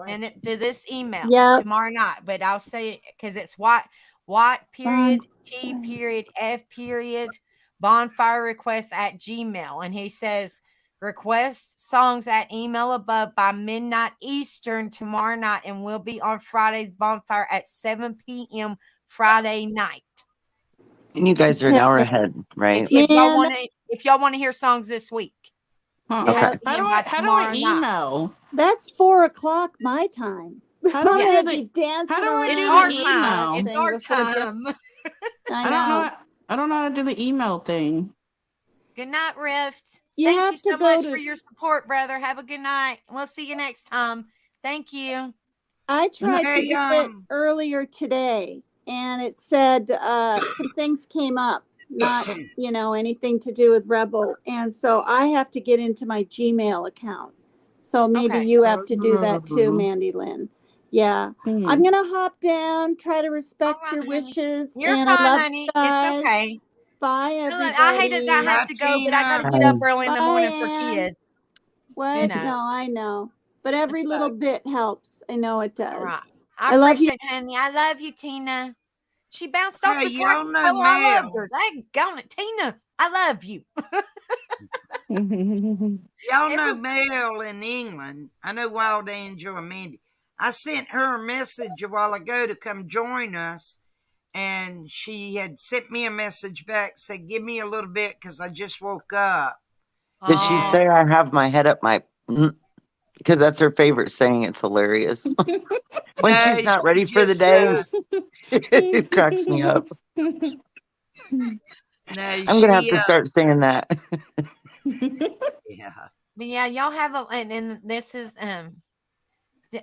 And to this email tomorrow night. But I'll say it because it's white period, T period, F period, bonfire request at Gmail. And he says, request songs at email above by midnight Eastern tomorrow night. And we'll be on Friday's bonfire at 7 p.m. Friday night. And you guys are an hour ahead, right? If y'all Man. want to, if y'all want to hear songs this week, Huh. it has Okay. to be How in do by I tomorrow night. email? That's 4 o'clock my time. How do I'm I gonna do be dancing how do I around. It's do our the time. email? It's our Just gonna get- time. I I don't know. know. I don't know how to do the email thing. Good night, Rift. You Thank have you to so go much to- for your support, brother. Have a good night. We'll see you next time. Thank you. I tried to Hey, do it earlier today, and it said some things came up, not anything to do with Rebel, and so I have to get into my Gmail account. So maybe Okay. you have to do that too, Mandy Lynn. Yeah, I'm gonna hop down, try to respect All your right, honey. wishes, You're and fine, I love honey. you guys. It's okay. Bye, Look, everybody. I hate that I have to go, but I got to get up early in the morning for Bye, Ann. kids. What? You know. No, I know, but every So- little bit helps. I know it does. All right. I I love you. appreciate it, honey. I love you, Tina. She bounced off Hey, before I y'all could know tell her I Mel. loved her. Daggone it, Tina. I love you. Y'all know Mel in England. I know Wild Angel and Mandy. I sent her a message a while ago to come join us, and she had sent me a message back, said, give me a little bit because I just woke up. Did she Aw. say I have my head up my? Because that's her favorite saying. It's hilarious. When No, she's not she ready for the just, day, it cracks me up. No, I'm gonna have to start saying that. Yeah. But yeah, y'all have a and this is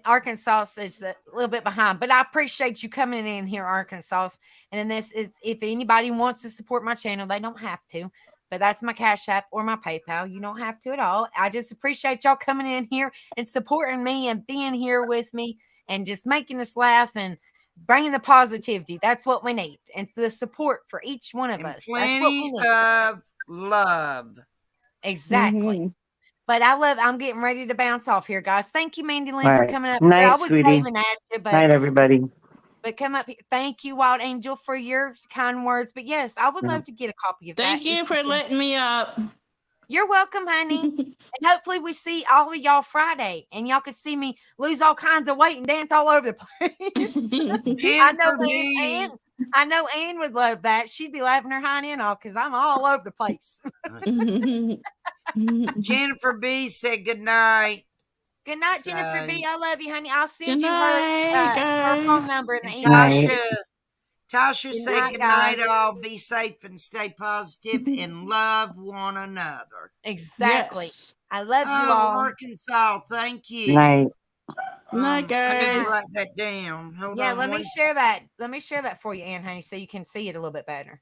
Arkansas is a little bit behind, but I appreciate you coming in here, Arkansas. And then this is if anybody wants to support my channel, they don't have to, but that's my Cash App or my PayPal. You don't have to at all. I just appreciate y'all coming in here and supporting me and being here with me and just making us laugh and bringing the positivity. That's what we need, and the support for each one of And us. That's what we plenty need. of love. Exactly. But I'm getting ready to bounce off here, guys. Thank you, Mandy Lynn, All for right. coming up. Night, I was sweetie. waving at you, Night, everybody. but come up here. Thank you, Wild Angel, for your kind words. But yes, I would Yeah. love to get a copy of that. Thank you if for can. letting me up. You're welcome, honey. And hopefully we see all of y'all Friday, and y'all can see me lose all kinds of weight and dance all over the place. I know Ann would love that. She'd be laughing her hind end off because I'm all over the place. Jennifer B said good night. Good night, Jennifer B. I love you, honey. I'll send Good you night, her phone guys. number in the And email. Tasha Good said night, good night, guys. all. Be safe and stay positive and love one another. Exactly. Yes. I love you Oh, all. Arkansas, thank you. Night. Night, I need to guys. write that down. Hold Yeah, on. let me share that. Let me share that for you, Ann, honey, so you can see it a little bit better.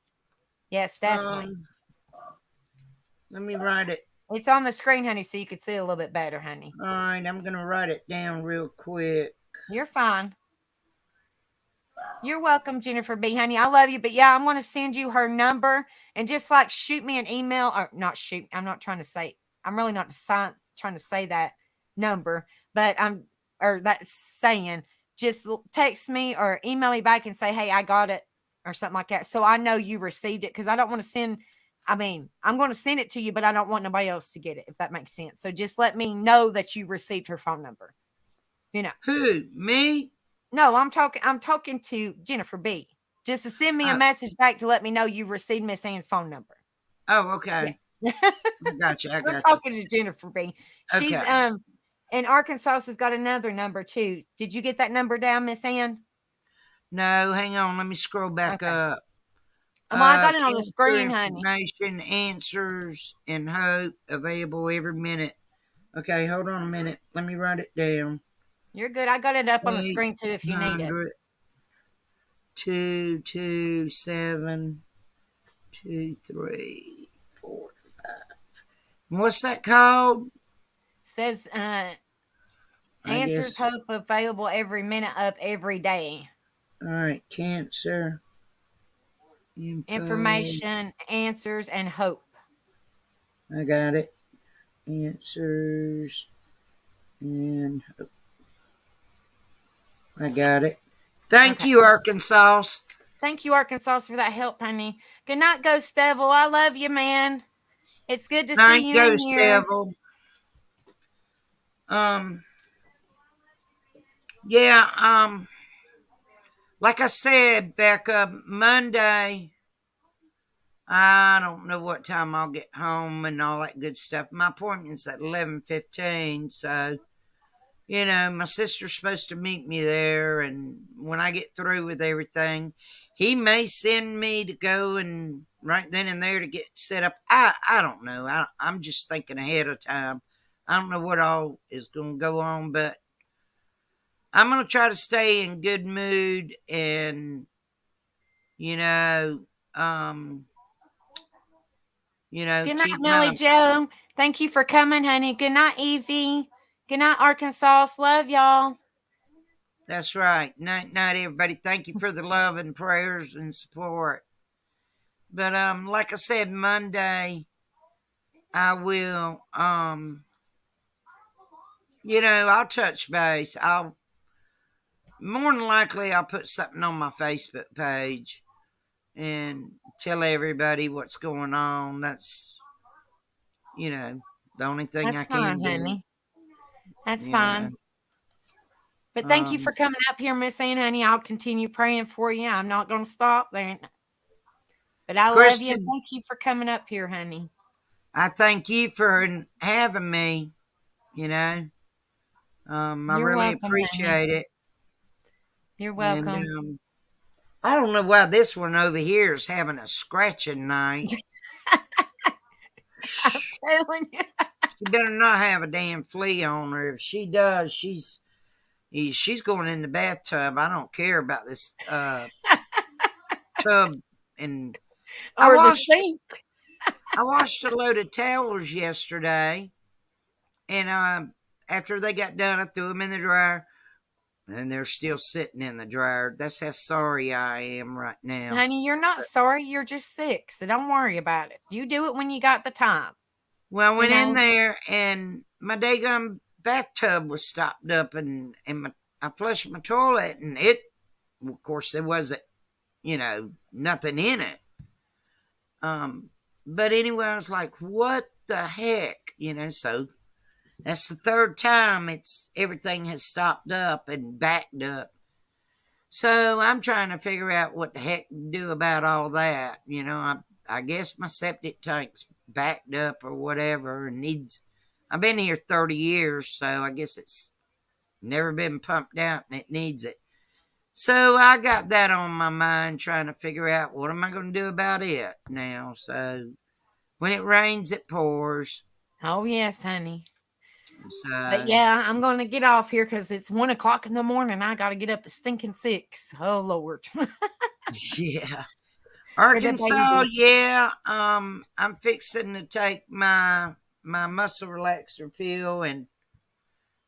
Yes, definitely. Let me write it. It's on the screen, honey, so you can see it a little bit better, honey. All right, I'm going to write it down real quick. You're fine. You're welcome, Jennifer B. Honey. I love you. But yeah, I'm going to send you her number and just like shoot me an email or not shoot. I'm not trying to say, I'm really not trying to say that number, but just text me or email me back and say, hey, I got it or something like that. So I know you received it because I don't want to send. I'm going to send it to you, but I don't want nobody else to get it, if that makes sense. So just let me know that you received her phone number. You know. Who? Me? No, I'm talking to Jennifer B. Just to send me a message back to let me know you received Miss Ann's phone number. Oh, okay. I got you. I'm talking to Jennifer B. She's Okay. and Arkansas has got another number too. Did you get that number down, Miss Ann? No, hang on. Let me scroll back up. Well, I got it on the Cancer screen, honey. Information, answers, and hope available every minute. Okay, hold on a minute. Let me write it down. You're good. I got it up on the screen too if you need it. 227 23 4 5. What's that called? Says answers hope available every minute of every day. All right, cancer information, answers, and hope. I got it. Answers and hope. I got it. Thank you, Arkansas. Thank you, Arkansas, for that help, honey. Good night, Ghost Devil. I love you, man. It's good to see you in here. Devil. Yeah, like I said back up Monday, I don't know what time I'll get home and all that good stuff. My appointment's at 11:15, so my sister's supposed to meet me there, and when I get through with everything, he may send me to go and right then and there to get set up. I don't know. I'm just thinking ahead of time. I don't know what all is going to go on, but I'm going to try to stay in good mood and, you know, um, Good night, keep Millie my. Joe. Thank you for coming, honey. Good night, Evie. Good night, Arkansas. Love y'all. That's right. Night, night, everybody. Thank you for the love and prayers and support. But like I said, Monday I will I'll touch base. I'll more than likely I'll put something on my Facebook page and tell everybody what's going on. That's the only thing I That's can fine, do. honey. That's You know. fine. But thank you Um, for coming up here, Miss Ann, honey. I'll continue praying for you. I'm not going to stop there. But I love you, and Kristen, thank you for coming up here, honey. I thank you for having me. You know, I You're really welcome, honey. appreciate it. You're And welcome. I don't know why this one over here is having a scratching night. I'm telling you. She better not have a damn flea on her. If she does, she's going in the bathtub. I don't care about this tub. And Or the sink. I washed a load of towels yesterday, and after they got done, I threw them in the dryer, and they're still sitting in the dryer. That's how sorry I am right now. Honey, you're not sorry. You're just sick. So don't worry about it. You do it when you got the time. Well, I went in know? there, and my daggum bathtub was stopped up, and I flushed my toilet, and of course, there wasn't, nothing in it. But anyway, I was like, what the heck? So that's the third time everything has stopped up and backed up. So I'm trying to figure out what the heck to do about all that. I guess my septic tank's backed up or whatever and I've been here 30 years, so I guess it's never been pumped out and it needs it. So I got that on my mind, trying to figure out what am I going to do about it now. So when it rains, it pours. Oh, yes, honey. So, But yeah, I'm going to get off here because it's 1 o'clock in the morning. I got to get up at stinking 6. Oh, Lord. yeah. Arkansas, yeah. I'm fixing to take my muscle relaxer pill and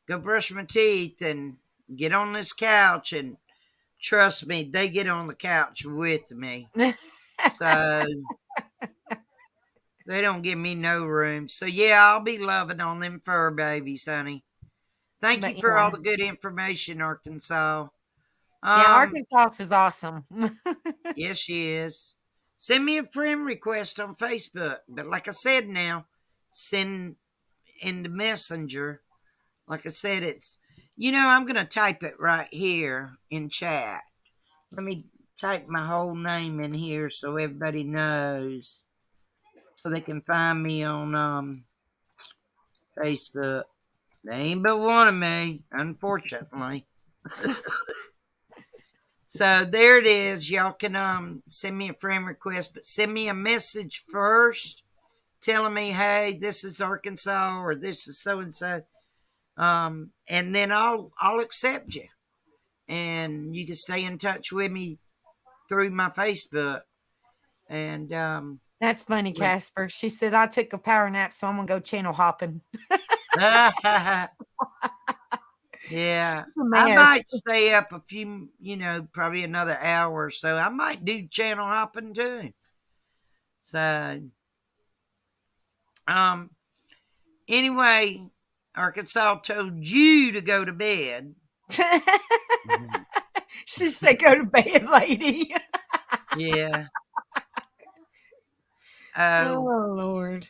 go brush my teeth and get on this couch, and trust me, they get on the couch with me. So they don't give me no room. So yeah, I'll be loving on them fur babies, honey. Thank you for all the good information, Arkansas. Yeah, Arkansas is awesome. Yes, she is. Send me a friend request on Facebook. But like I said now, send in the messenger. Like I said, I'm going to type it right here in chat. Let me type my whole name in here so everybody knows. So they can find me on Facebook. They ain't but one of me, unfortunately. So there it is. Y'all can send me a friend request, but send me a message first telling me, hey, this is Arkansas or this is so and so. And then I'll accept you. And you can stay in touch with me through my Facebook. And that's funny, Casper. She said I took a power nap, so I'm gonna go channel hopping. Yeah, I might stay up a few, probably another hour or so. I might do channel hopping too. So, anyway, Arkansas told you to go to bed. She said, "Go to bed, lady." Yeah. Oh Lord.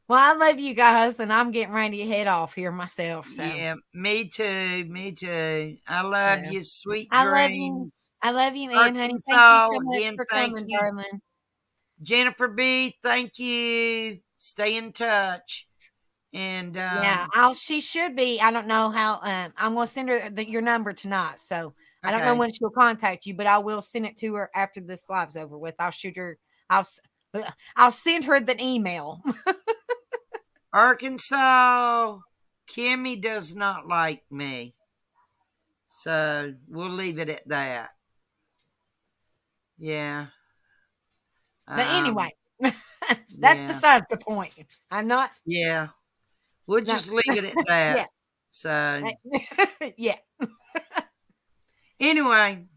Well, I love you guys, and I'm getting ready to head off here myself. So. Yeah, me too. Me too. I love you, sweet I dreams. love you, Ann, honey. Thank you so much for coming, darling. Jennifer B, thank you. Stay in touch. And Yeah, she should be. I don't know how. I'm going to send her your number tonight. So I don't know Okay. when she'll contact you, but I will send it to her after this live's over with. I'll shoot her. I'll send her the email. Arkansas, Kimmy does not like me. So we'll leave it at that. Yeah. But anyway, that's yeah. besides the point. I'm not. Yeah. We'll just leave it at that. Yeah. So Yeah. anyway,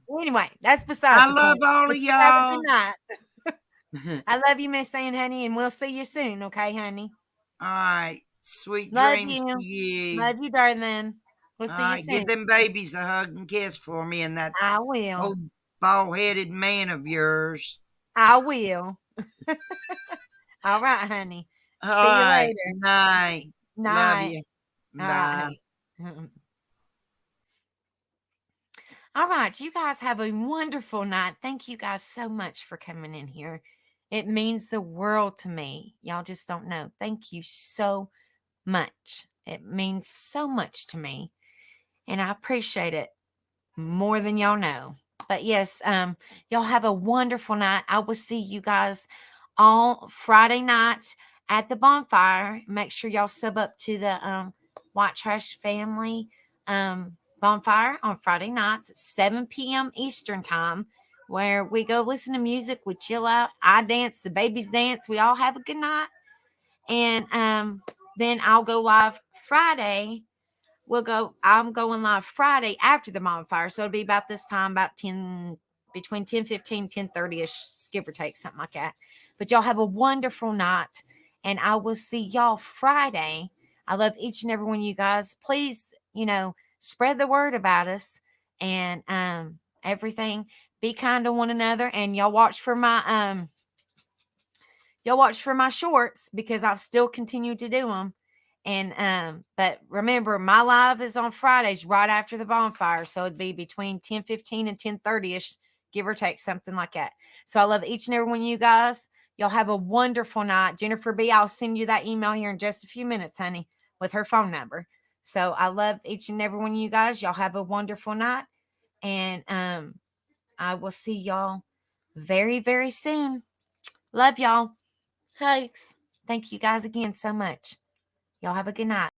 that's besides I the love point. all of Let's have a y'all. good night. I love you, Miss Ann, honey, and we'll see you soon, okay, honey? All right. Sweet Love dreams you. to you. Love you, darling. We'll All see right. you soon. Give them babies a hug and kiss for me and that I will. old bald-headed man of yours. I will. All right, honey. All See you right. later. Night. Night. Love you. All Bye. right, honey. All right, you guys have a wonderful night. Thank you guys so much for coming in here. It means the world to me. Y'all just don't know. Thank you so much. It means so much to me. And I appreciate it more than y'all know. But yes, y'all have a wonderful night. I will see you guys all Friday night at the bonfire. Make sure y'all sub up to the White Trash Family bonfire on Friday nights at 7 p.m. Eastern time, where we go listen to music, we chill out, I dance, the babies dance, we all have a good night. And then I'll go live Friday. I'm going live Friday after the bonfire. So it'll be about this time, about 10, between 10:15, 10:30ish, give or take, something like that. But y'all have a wonderful night. And I will see y'all Friday. I love each and every one of you guys. Please, spread the word about us and everything. Be kind to one another. And y'all watch for my shorts, because I'll still continue to do them. And but remember, my live is on Fridays right after the bonfire, so it'd be between 10:15 and 10:30ish, give or take, something like that. So I love each and every one of you guys. Y'all have a wonderful night. Jennifer B, I'll send you that email here in just a few minutes, honey, with her phone number. So I love each and every one of you guys. Y'all have a wonderful night, and I will see y'all very, very soon. Love y'all. Hugs. Thank you guys again so much. Y'all have a good night.